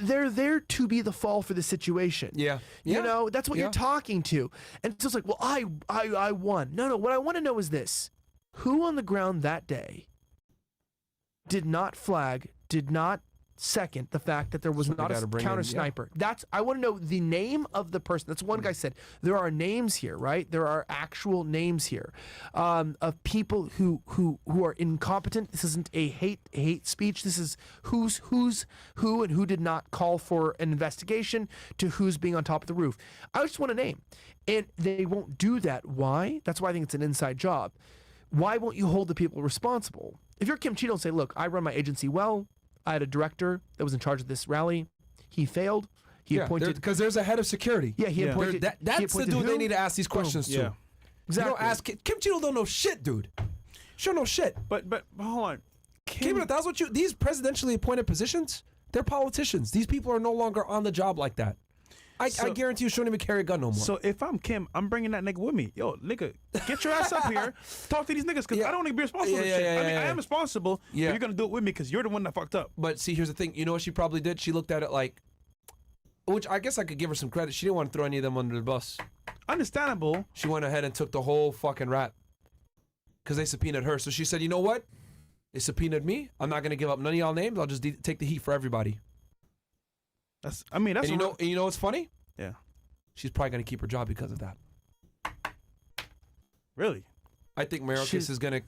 they're there to be the fall for the situation. Yeah. You know, that's what you're talking to. And it's just like, well, I won. No, what I want to know is this. Who on the ground that day did not flag, did not second the fact that there was not a counter sniper? I want to know the name of the person. That's one guy said. There are names here, right? There are actual names here of people who are incompetent. This isn't a hate speech. This is who's who and who did not call for an investigation to who's being on top of the roof. I just want a name, and they won't do that. Why? That's why I think it's an inside job. Why won't you hold the people responsible? If you're Kim Cheatle and say, look, I run my agency well. I had a director that was in charge of this rally. He failed. He appointed, because there's a head of security. Yeah, he appointed. That's the dude they need to ask these questions to. Yeah. Exactly. You don't ask Kim Cheatle don't know shit, dude. She don't know shit. But hold on. Keep it. That's what these presidentially appointed positions. They're politicians. These people are no longer on the job like that. I guarantee you, she shouldn't even carry a gun no more. So if I'm Kim, I'm bringing that nigga with me. Yo, nigga, get your ass up here. Talk to these niggas because I don't need to be responsible for this shit. I mean, I am responsible, but you're going to do it with me because you're the one that fucked up. But see, here's the thing. You know what she probably did? She looked at it like, which I guess I could give her some credit. She didn't want to throw any of them under the bus. Understandable. She went ahead and took the whole fucking rap because they subpoenaed her. So she said, you know what? They subpoenaed me. I'm not going to give up none of y'all names. I'll just take the heat for everybody. That's and you know what's funny? Yeah. She's probably going to keep her job because of that. Really? I think Mayorkas is going to...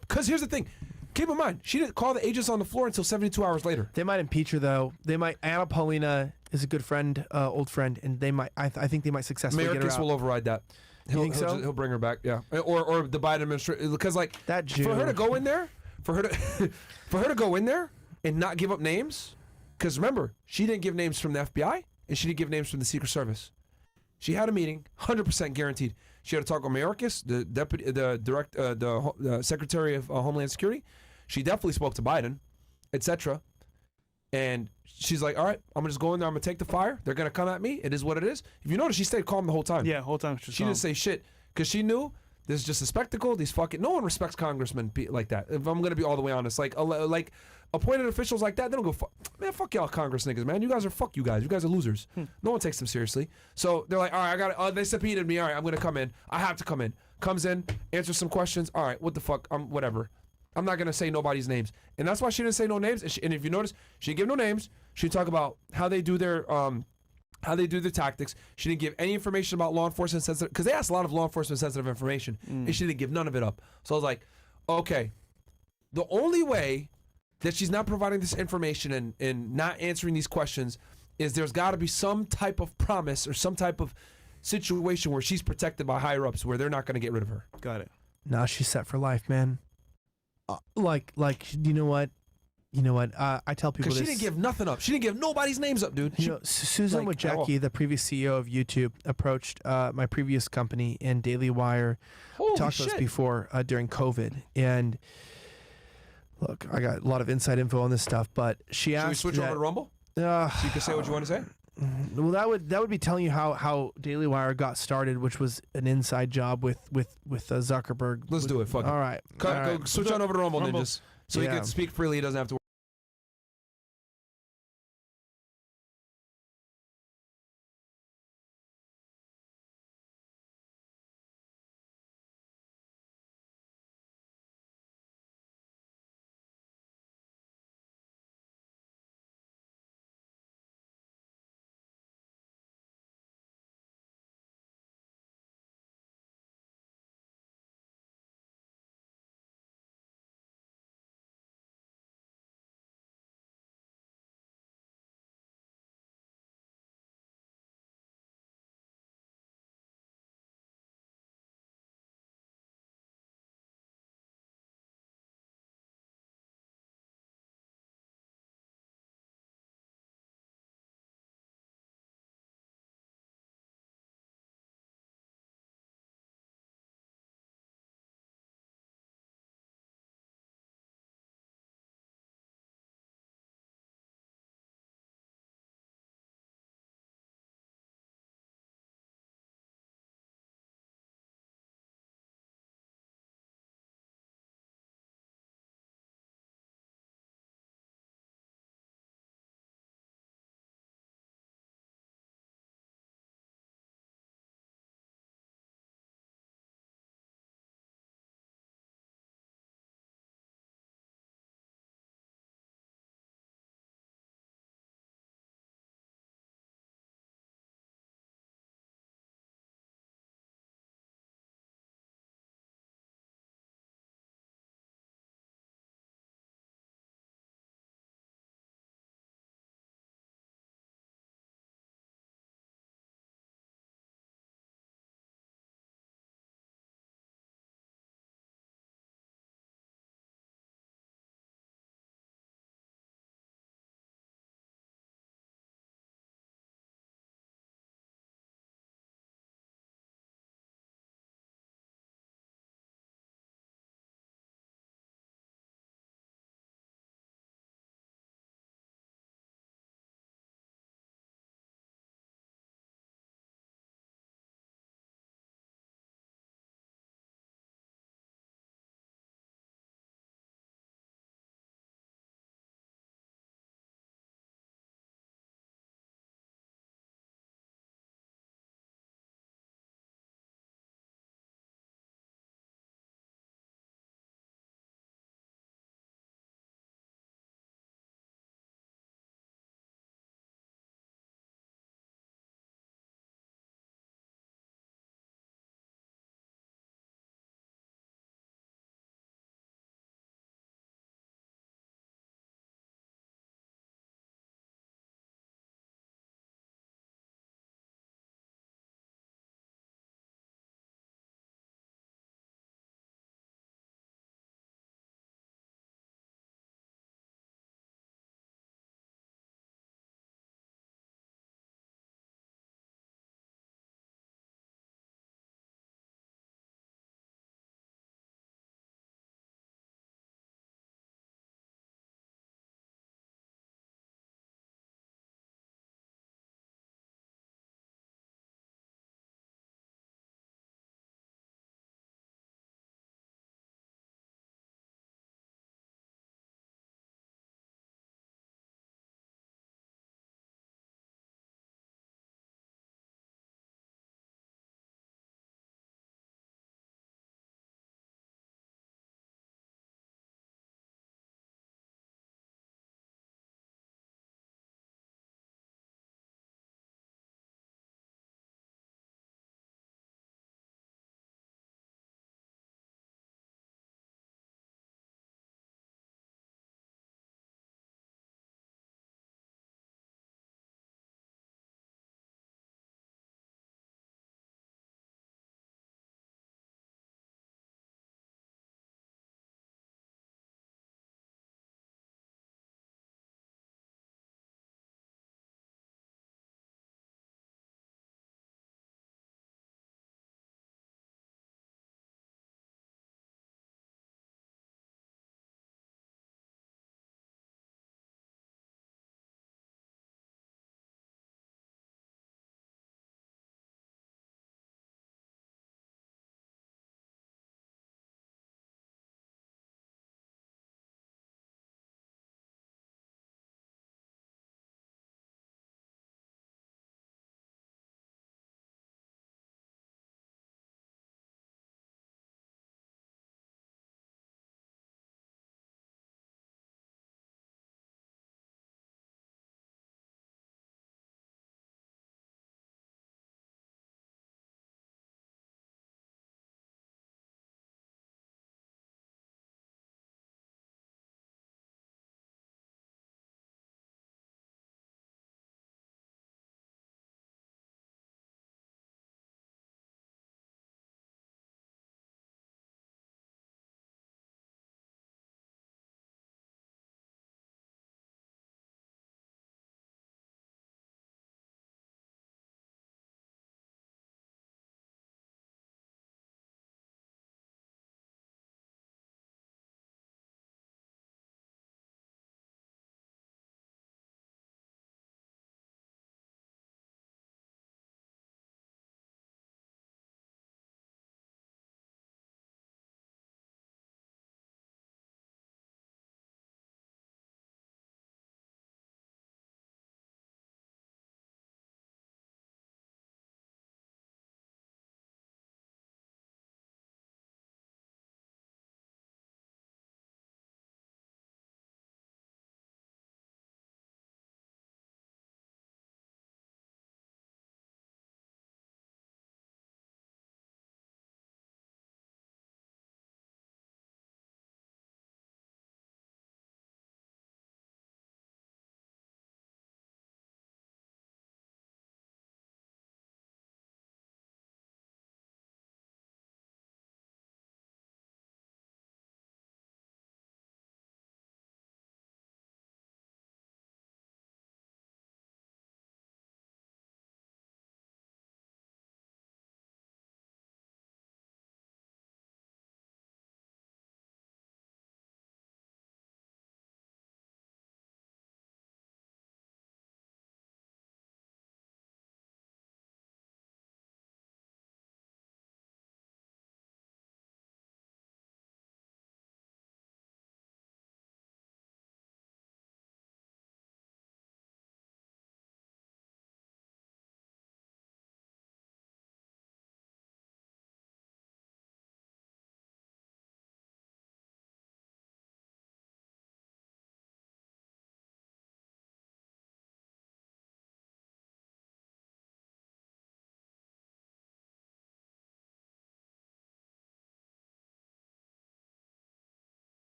Because here's the thing. Keep in mind, she didn't call the agents on the floor until 72 hours later. They might impeach her, though. They might... Anna Paulina is a good friend, old friend, and they might... I think they might successfully get her out. Mayorkas will override that. You think so? He'll bring her back, yeah. Or the Biden administration. Because, like, that Jew. For her to go in there... For her to go in there and not give up names... Because remember, she didn't give names from the FBI, and she didn't give names from the Secret Service. She had a meeting, 100% guaranteed. She had to talk with Mayorkas, the Secretary of Homeland Security. She definitely spoke to Biden, etc. And she's like, all right, I'm going to just go in there. I'm going to take the fire. They're going to come at me. It is what it is. If you notice, she stayed calm the whole time. Yeah, whole time. She didn't say shit because she knew This is just a spectacle. These fucking no one respects congressmen like that. If I'm gonna be all the way honest, like appointed officials like that, they don't go man. Fuck y'all, Congress niggas, man. You guys are fuck you guys. You guys are losers. No one takes them seriously. So they're like, all right, I got. They subpoenaed me. All right, I'm gonna come in. I have to come in. Comes in, answers some questions. All right, what the fuck? Whatever. I'm not gonna say nobody's names, and that's why she didn't say no names. And if you notice, she didn't give no names. She talk about how they do their tactics. She didn't give any information about law enforcement sensitive, because they asked a lot of law enforcement sensitive information, and she didn't give none of it up. So I was like, okay, the only way that she's not providing this information and not answering these questions is there's got to be some type of promise or some type of situation where she's protected by higher ups where they're not going to get rid of her. Got it. Now she's set for life, man. Like you know what? I tell people Because she this. didn't give nothing up. She didn't give nobody's names up, dude. Susan Wojcicki, the previous CEO of YouTube, approached my previous company and Daily Wire. Holy talked to us shit. before during COVID. And look, I got a lot of inside info on this stuff, but she asked. Should we switch over to Rumble? So you can say what you want to say? Well, that would be telling you how Daily Wire got started, which was an inside job with Zuckerberg. Let's do it. Fuck it. All right. Go switch on over to Rumble, ninjas. So he Yeah. can speak freely. He doesn't have to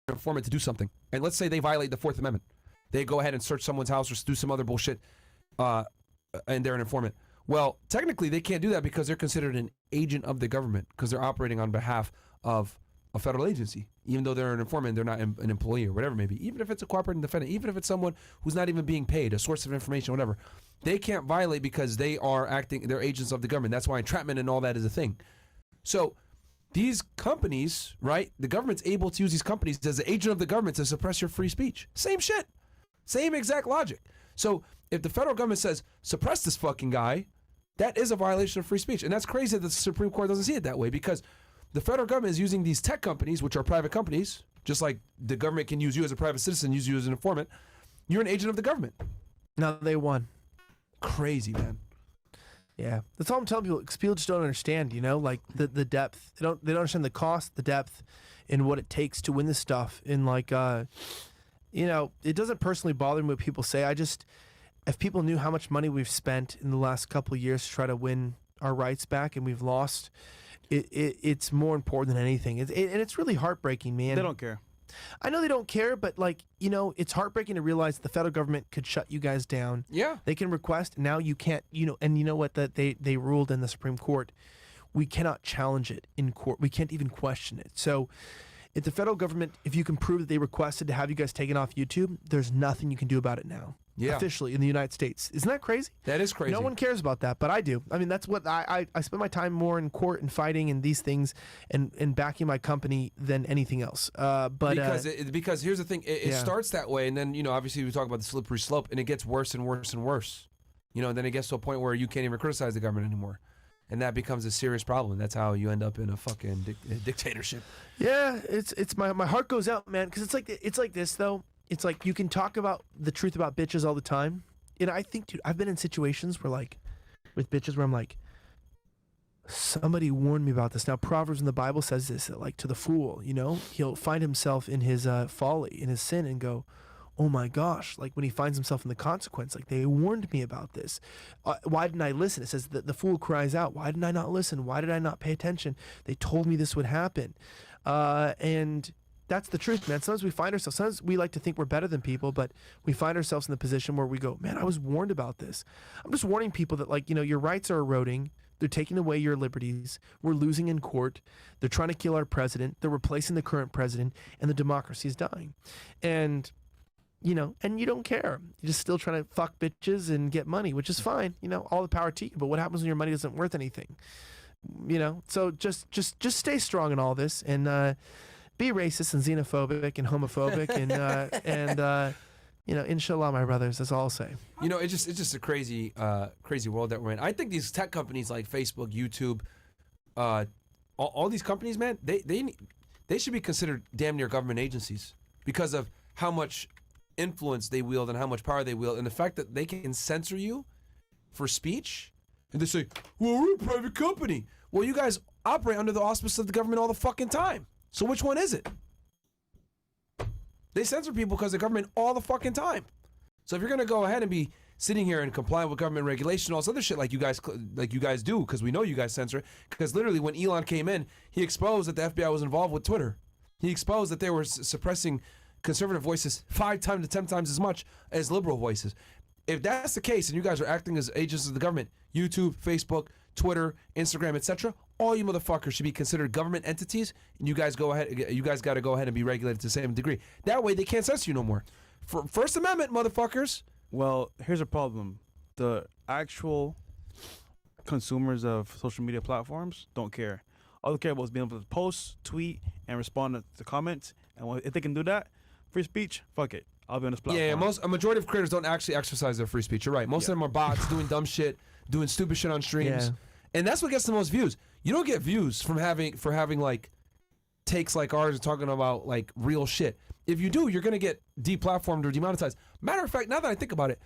informant to do something, and let's say they violate the Fourth Amendment, they go ahead and search someone's house or do some other bullshit, and they're an informant. Well, technically they can't do that because they're considered an agent of the government because they're operating on behalf of a federal agency. Even though they're an informant, they're not an employee or whatever it may be. Even if it's a cooperating defendant, even if it's someone who's not even being paid, a source of information, whatever, they can't violate because they are acting, they're agents of the government. That's why entrapment and all that is a thing. So these companies, right, the government's able to use these companies as an agent of the government to suppress your free speech. Same shit. Same exact logic. So if the federal government says, suppress this fucking guy, that is a violation of free speech. And that's crazy that the Supreme Court doesn't see it that way, because the federal government is using these tech companies, which are private companies, just like the government can use you as a private citizen, use you as an informant. You're an agent of the government. No, they won. Crazy, man. Yeah, that's all I'm telling people. Because people just don't understand, you know, like the depth. They don't understand the cost, the depth, and what it takes to win this stuff. And like, you know, it doesn't personally bother me what people say. If people knew how much money we've spent in the last couple of years to try to win our rights back, and we've lost, it's more important than anything. And it's really heartbreaking, man. They don't care. I know they don't care, but like, you know, it's heartbreaking to realize the federal government could shut you guys down. Yeah. They can request, now you can't, you know, and you know what, that they ruled in the Supreme Court, we cannot challenge it in court. We can't even question it. So if the federal government, if you can prove that they requested to have you guys taken off YouTube, there's nothing you can do about it now. Yeah. Officially in the United States. Isn't that crazy? That is crazy. No one cares about that, but I do. I mean, that's what I spend my time more in court and fighting and these things and backing my company than anything else. Because here's the thing, it starts that way, and then, you know, obviously we talk about the slippery slope, and it gets worse and worse and worse. You know, and then it gets to a point where you can't even criticize the government anymore. And that becomes a serious problem. That's how you end up in a fucking dictatorship. Yeah, it's my heart goes out, man, because it's like this though. It's like you can talk about the truth about bitches all the time. And I think, dude, I've been in situations where, like, with bitches where I'm like, somebody warned me about this. Now, Proverbs in the Bible says this, that, like, to the fool, you know, he'll find himself in his folly, in his sin, and go, oh my gosh, like when he finds himself in the consequence, like they warned me about this. Why didn't I listen? It says that the fool cries out, why didn't I not listen? Why did I not pay attention? They told me this would happen. And that's the truth, man. Sometimes we find ourselves, sometimes we like to think we're better than people, but we find ourselves in the position where we go, man, I was warned about this. I'm just warning people that, like, you know, your rights are eroding. They're taking away your liberties. We're losing in court. They're trying to kill our president. They're replacing the current president, and the democracy is dying. And, you know, and you don't care. You're just still trying to fuck bitches and get money, which is fine. You know, all the power to you. But what happens when your money isn't worth anything? You know, so just stay strong in all this, and be racist and xenophobic and homophobic, and you know, inshallah, my brothers. That's all I'll say. You know, it's just a crazy world that we're in. I think these tech companies like Facebook, YouTube, all these companies, man, they should be considered damn near government agencies because of how much influence they wield and how much power they wield, and the fact that they can censor you for speech. And they say, well, we're a private company. Well, you guys operate under the auspices of the government all the fucking time. So which one is it? They censor people because of the government all the fucking time. So if you're gonna go ahead and be sitting here and complying with government regulation and all this other shit like you guys do, because we know you guys censor it, because literally when Elon came in, he exposed that the FBI was involved with Twitter. He exposed that they were suppressing conservative voices 5 times to 10 times as much as liberal voices. If that's the case and you guys are acting as agents of the government, YouTube, Facebook, Twitter, Instagram, etc., all you motherfuckers should be considered government entities, and you guys got to go ahead and be regulated to the same degree. That way they can't censor you no more. For First Amendment, motherfuckers. Well, here's a problem. The actual consumers of social media platforms don't care. All they care about is being able to post, tweet, and respond to comments. And if they can do that, free speech, fuck it. I'll be on this platform. Yeah, a majority of creators don't actually exercise their free speech. You're right. Most of them are bots doing dumb shit, doing stupid shit on streams. Yeah. And that's what gets the most views. You don't get views from having like takes like ours and talking about like real shit. If you do, you're gonna get deplatformed or demonetized. Matter of fact, now that I think about it,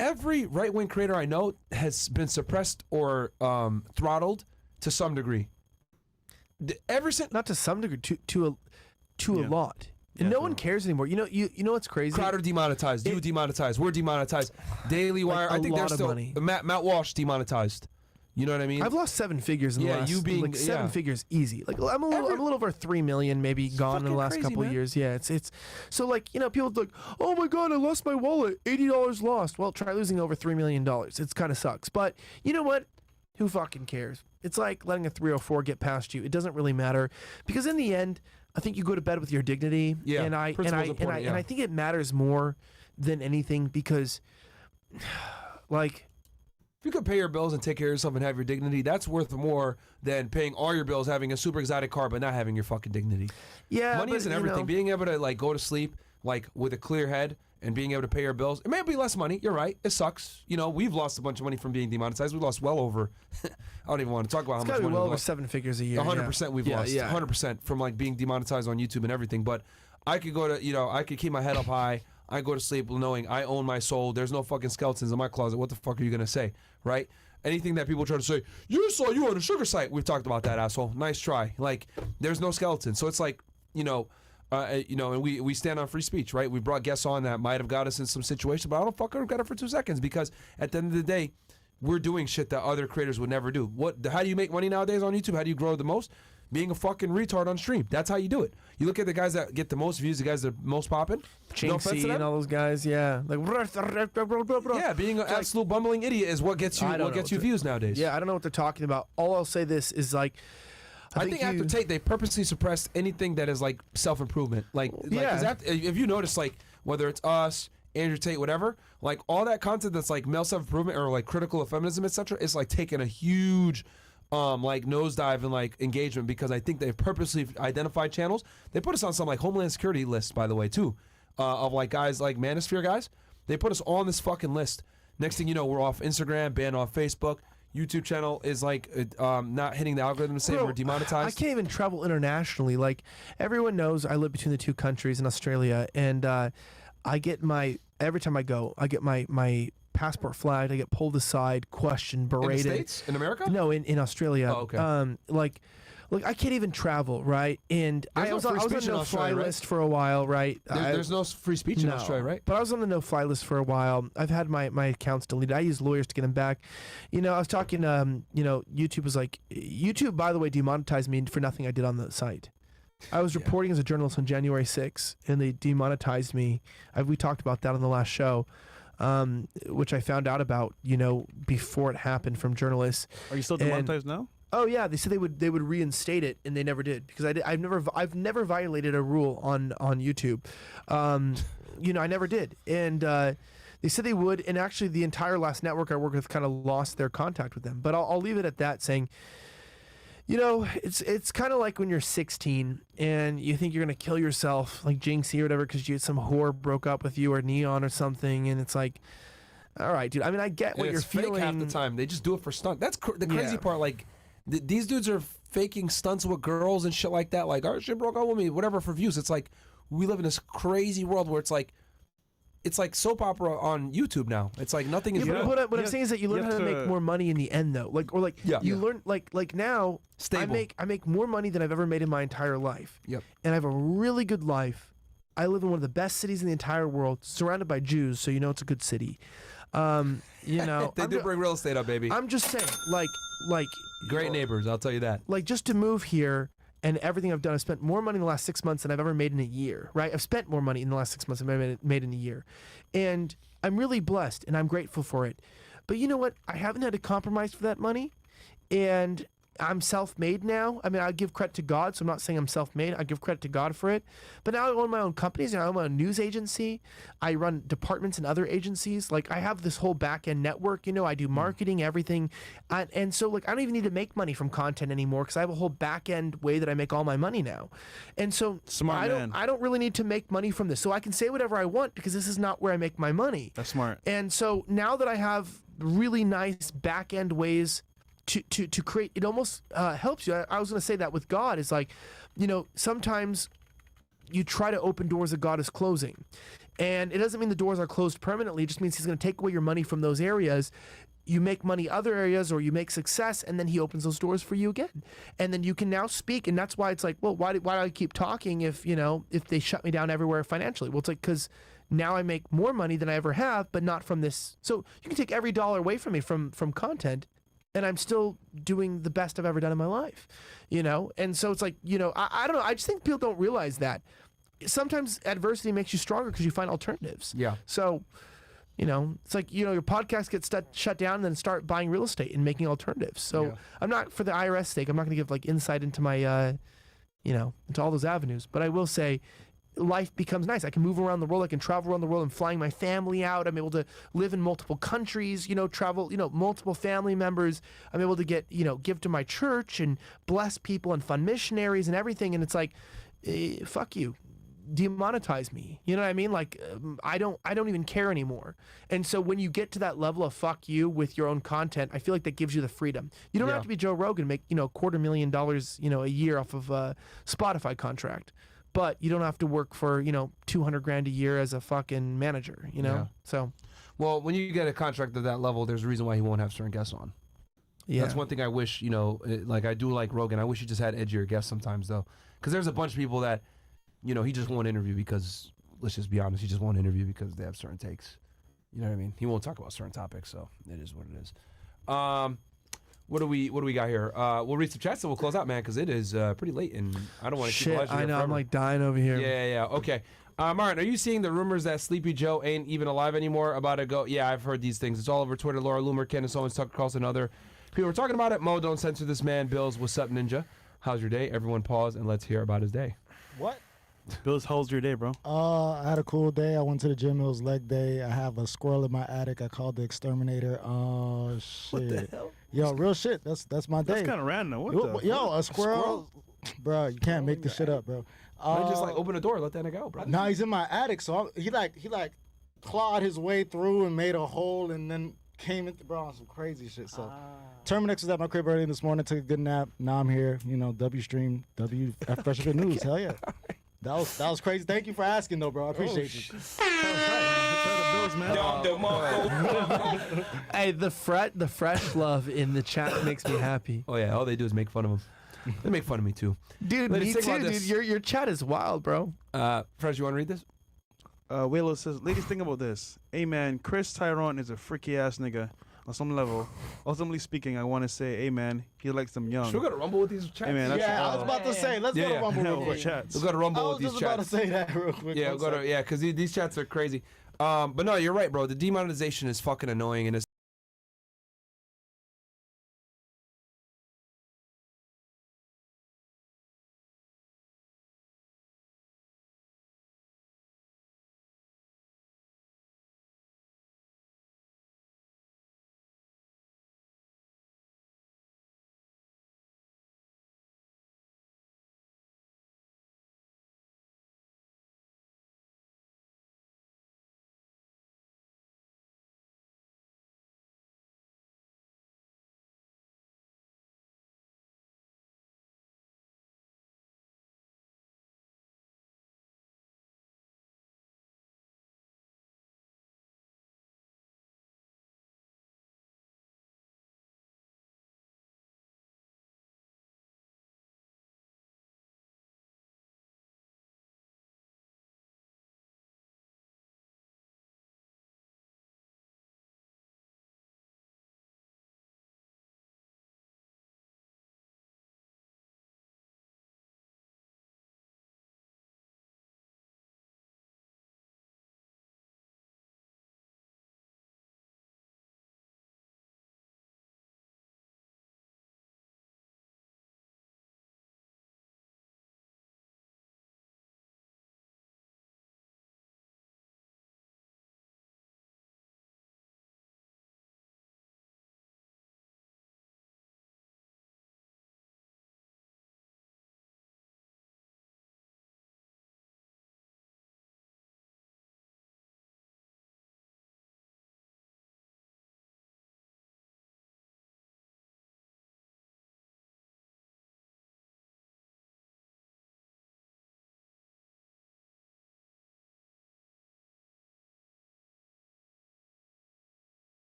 every right-wing creator I know has been suppressed or throttled to some degree. Not to some degree, to a lot. And no one cares anymore. You know what's crazy? Crowder demonetized. You demonetized. We're demonetized. Daily Wire. I think they're still. Matt Walsh demonetized. You know what I mean? I've lost 7 figures in the last. You being like 7 figures easy. Like I'm a little over 3 million maybe gone in the last couple of years. Yeah, it's so like, you know, people like, oh my god, I lost my wallet, $80 lost. Well, try losing over $3 million. It kind of sucks. But you know what? Who fucking cares? It's like letting a 304 get past you. It doesn't really matter because in the end, I think you go to bed with your dignity. Yeah, and I think it matters more than anything because, like. If you could pay your bills and take care of yourself and have your dignity, that's worth more than paying all your bills, having a super exotic car, but not having your fucking dignity. Yeah, money isn't everything. Know. Being able to like go to sleep like with a clear head and being able to pay your bills, it may be less money. You're right. It sucks. You know, we've lost a bunch of money from being demonetized. We lost well over. I don't even want to talk about how much money. Well we've over lost. 7 figures a year. 100% we've lost. 100% from like being demonetized on YouTube and everything. But I could go to, you know, I could keep my head up high. I go to sleep knowing I own my soul. There's no fucking skeletons in my closet. What the fuck are you gonna say, right? Anything that people try to say, you saw you on a sugar site. We've talked about that, asshole. Nice try. Like, there's no skeleton. So it's like, and we stand on free speech, right? We brought guests on that might have got us in some situations, but I don't fucking regret it for 2 seconds because at the end of the day, we're doing shit that other creators would never do. How do you make money nowadays on YouTube? How do you grow the most? Being a fucking retard on stream. That's how you do it. You look at the guys that get the most views, the guys that are most popping. Chinksy and all those guys, yeah. Like, yeah, being an absolute bumbling idiot is what gets you views nowadays. Yeah, I don't know what they're talking about. All I'll say this is like, I think after Tate, they purposely suppressed anything that is like self-improvement. Like 'cause if you notice, like whether it's us, Andrew Tate, whatever, like all that content that's like male self-improvement or like critical of feminism, etc., is like taking a huge like nosedive and like engagement because I think they've purposely identified channels. They put us on some like Homeland Security lists, by the way, too, of like guys like Manosphere guys. They put us on this fucking list. Next thing you know, we're off Instagram, banned off Facebook. YouTube channel is like not hitting the algorithm the same. We're demonetized. I can't even travel internationally. Like everyone knows, I live between the 2 countries in Australia, and I get every time I go, I get my passport flagged. I get pulled aside, questioned, berated. In the States? In America? No, in Australia. Oh, okay. Like I can't even travel, right? And I was on the no-fly list for a while, right? There's no free speech in Australia, right? But I was on the no-fly list for a while. I've had my accounts deleted. I use lawyers to get them back. You know, I was talking, YouTube was like, YouTube, by the way, demonetized me for nothing I did on the site. I was reporting as a journalist on January 6th, and they demonetized me. We talked about that on the last show, which I found out about, before it happened from journalists. Are you still demonetized now? Oh yeah, they said they would reinstate it, and they never did because I've never violated a rule on YouTube. I never did, and they said they would, and actually the entire last network I worked with kind of lost their contact with them. But I'll leave it at that, saying, it's kind of like when you're 16 and you think you're gonna kill yourself, like Jinxie or whatever, because some whore broke up with you or Neon or something, and it's like, all right, dude. I mean, I get what you're feeling. Fake half the time. They just do it for stunt. That's the crazy part. Like. These dudes are faking stunts with girls and shit like that. Like, our shit broke up with me, whatever, for views. It's like we live in this crazy world where it's like soap opera on YouTube now. It's like nothing is real. What I'm saying is that you learn how to make more money in the end, though. You learn like now. Stable. I make more money than I've ever made in my entire life. Yep. And I have a really good life. I live in one of the best cities in the entire world, surrounded by Jews, so it's a good city. They do bring real estate up, baby. I'm just saying, like. Great neighbors, I'll tell you that. Like, just to move here and everything I've done, I've spent more money in the last 6 months than I've ever made in a year, right? I've spent more money in the last 6 months than I've made in a year. And I'm really blessed, and I'm grateful for it. But you know what? I haven't had to compromise for that money, and I'm self-made now. I mean, I give credit to God, so I'm not saying I'm self-made. I give credit to God for it. But now I own my own companies, and I own my own news agency. I run departments in other agencies. Like, I have this whole back-end network. I do marketing, everything. And so, I don't even need to make money from content anymore because I have a whole back-end way that I make all my money now. And so I don't really need to make money from this. So I can say whatever I want because this is not where I make my money. That's smart. And so now that I have really nice back-end ways to create, it almost helps you. I was going to say that with God is like, sometimes you try to open doors that God is closing. And it doesn't mean the doors are closed permanently. It just means he's going to take away your money from those areas. You make money other areas or you make success, and then he opens those doors for you again. And then you can now speak. And that's why it's like, well, why do I keep talking if they shut me down everywhere financially? Well, it's like, because now I make more money than I ever have, but not from this. So you can take every dollar away from me from content, and I'm still doing the best I've ever done in my life, you know? And so it's like, you know, I don't know. I just think people don't realize that. Sometimes adversity makes you stronger because you find alternatives. Yeah. So, you know, it's like, you know, your podcast gets shut down and then start buying real estate and making alternatives. So I'm not, for the IRS sake, I'm not going to give like insight into my, you know, into all those avenues. But I will say, life becomes nice. I can move around the world. I can travel around the world. I'm flying my family out. I'm able to live in multiple countries, you know, travel, you know, multiple family members. I'm able to get, you know, give to my church and bless people and fund missionaries and everything. And it's like, fuck you. Demonetize me. You know what I mean? Like, I don't even care anymore. And so when you get to that level of fuck you with your own content, I feel like that gives you the freedom. You don't have to be Joe Rogan, make, you know, $250,000, you know, a year off of a Spotify contract. But you don't have to work for, you know, $200,000 a year as a fucking manager, you know? Yeah. So, well, when you get a contract at that level, there's a reason why he won't have certain guests on. Yeah. That's one thing I wish, you know, like I do like Rogan. I wish he just had edgier guests sometimes, though. Because there's a bunch of people that, you know, he just won't interview because, let's just be honest, he just won't interview because they have certain takes. You know what I mean? He won't talk about certain topics, so it is what it is. What do we got here? We'll read some chats and we'll close out, man, because it is pretty late and I don't want to keep shit, I know, I'm like dying over here. Yeah. Okay. Myron, are you seeing the rumors that Sleepy Joe ain't even alive anymore? About to go? Yeah, I've heard these things. It's all over Twitter. Laura Loomer, Candace Owens, Tucker Carlson, other people were talking about it. Mo, don't censor this man. Billz, what's up, Ninja? How's your day? Everyone pause and let's hear about his day. What? Billz, how's your day, bro? I had a cool day. I went to the gym. It was leg day. I have a squirrel in my attic. I called the exterminator. Oh shit! What the hell? Yo, real shit. That's my day. That's kind of random. What the? Yo, a squirrel? Bro, you can't make this shit up, bro. Why just like open the door, let that nigga go, bro? Nah, he's in my attic. So he clawed his way through and made a hole and then came into on some crazy shit. So Terminex was at my crib early this morning. Took a good nap. Now I'm here. You know, W Stream, Fresh Good News. Hell yeah. That was crazy. Thank you for asking, though, bro. I appreciate you. Hey, the fresh love in the chat makes me happy. Oh yeah, all they do is make fun of him. They make fun of me too. Dude, Ladies, me think too, about dude. this. Your chat is wild, bro. Fresh, you want to read this? Waylo says, ladies, think about this. Hey, man, Kris Tyrone is a freaky ass nigga. On some level, ultimately speaking, I want to say, hey, man, he likes them young. Should we go to Rumble with these chats? Hey, man, I was about to say, let's go to Rumble real quick. Chats. We'll go to Rumble with these chats. I was just about to say that real quick. Yeah, because these chats are crazy. But no, you're right, bro. The demonetization is fucking annoying, and it's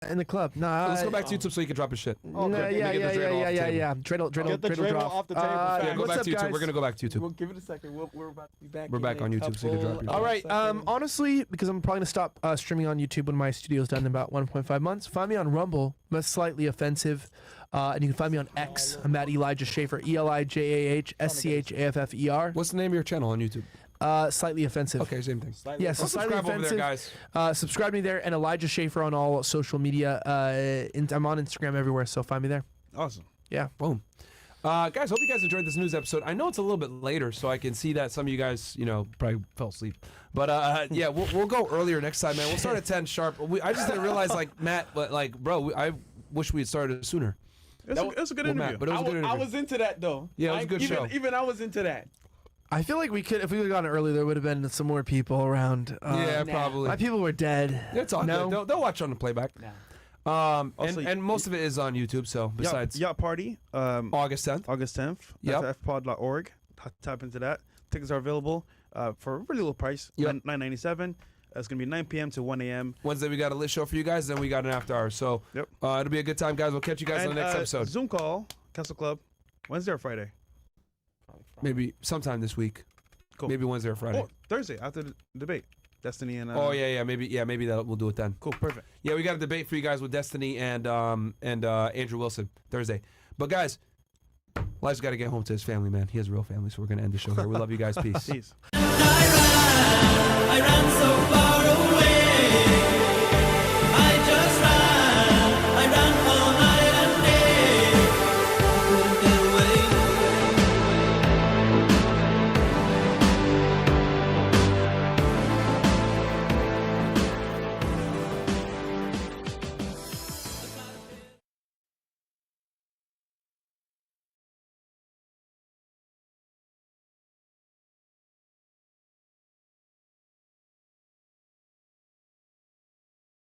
In the club. Nah. Let's go back to YouTube so you can drop his shit. Yeah. Dreidel drop. off the table. Yeah, go what's back up, to YouTube. guys? We're gonna go back to YouTube. We'll give it a second. We're about to be back. We're back on YouTube, so you can drop your All right. Honestly, because I'm probably gonna stop streaming on YouTube when my studio's done in about 1.5 months. Find me on Rumble. I'm slightly offensive, and you can find me on X. I'm at Elijah Schaefer. ELIJAHSCHAFFER. What's the name of your channel on YouTube? Slightly offensive. Okay, same thing. Yeah, so slightly subscribe over offensive. there, guys. Subscribe to me there, and Elijah Schaefer on all social media. I'm on Instagram everywhere, so find me there. Awesome. Yeah. Boom. Guys, hope you guys enjoyed this news episode. I know it's a little bit later, so I can see that some of you guys, probably fell asleep. But yeah, we'll go earlier next time, man. We'll start at 10 sharp. I just didn't realize, Matt, bro, I wish we had started sooner. It was a good interview. Matt, but it was a good interview. I was into that though. Yeah, it was a good show. Even I was into that. I feel like if we would have gone early, there would have been some more people around. Yeah, probably. My people were dead. It's all good. They'll watch on the playback. And most of it is on YouTube. So besides Yacht Party, August 10th. That's at fpod.org. Tap into that. Tickets are available for a really low price, $9.97. It's gonna be 9 p.m. to 1 a.m. Wednesday we got a lit show for you guys. Then we got an after hours. So it'll be a good time, guys. We'll catch you guys on the next episode. Zoom call, Castle Club, Wednesday or Friday. Maybe sometime this week. Cool. Maybe Wednesday or Friday. Oh, Thursday after the debate. Destiny and maybe that we'll do it then. Cool, perfect. Yeah, we got a debate for you guys with Destiny and Andrew Wilson Thursday. But guys, Elijah's got to get home to his family, man. He has a real family, so we're gonna end the show here. We love you guys. Peace. Peace. I ran so far away.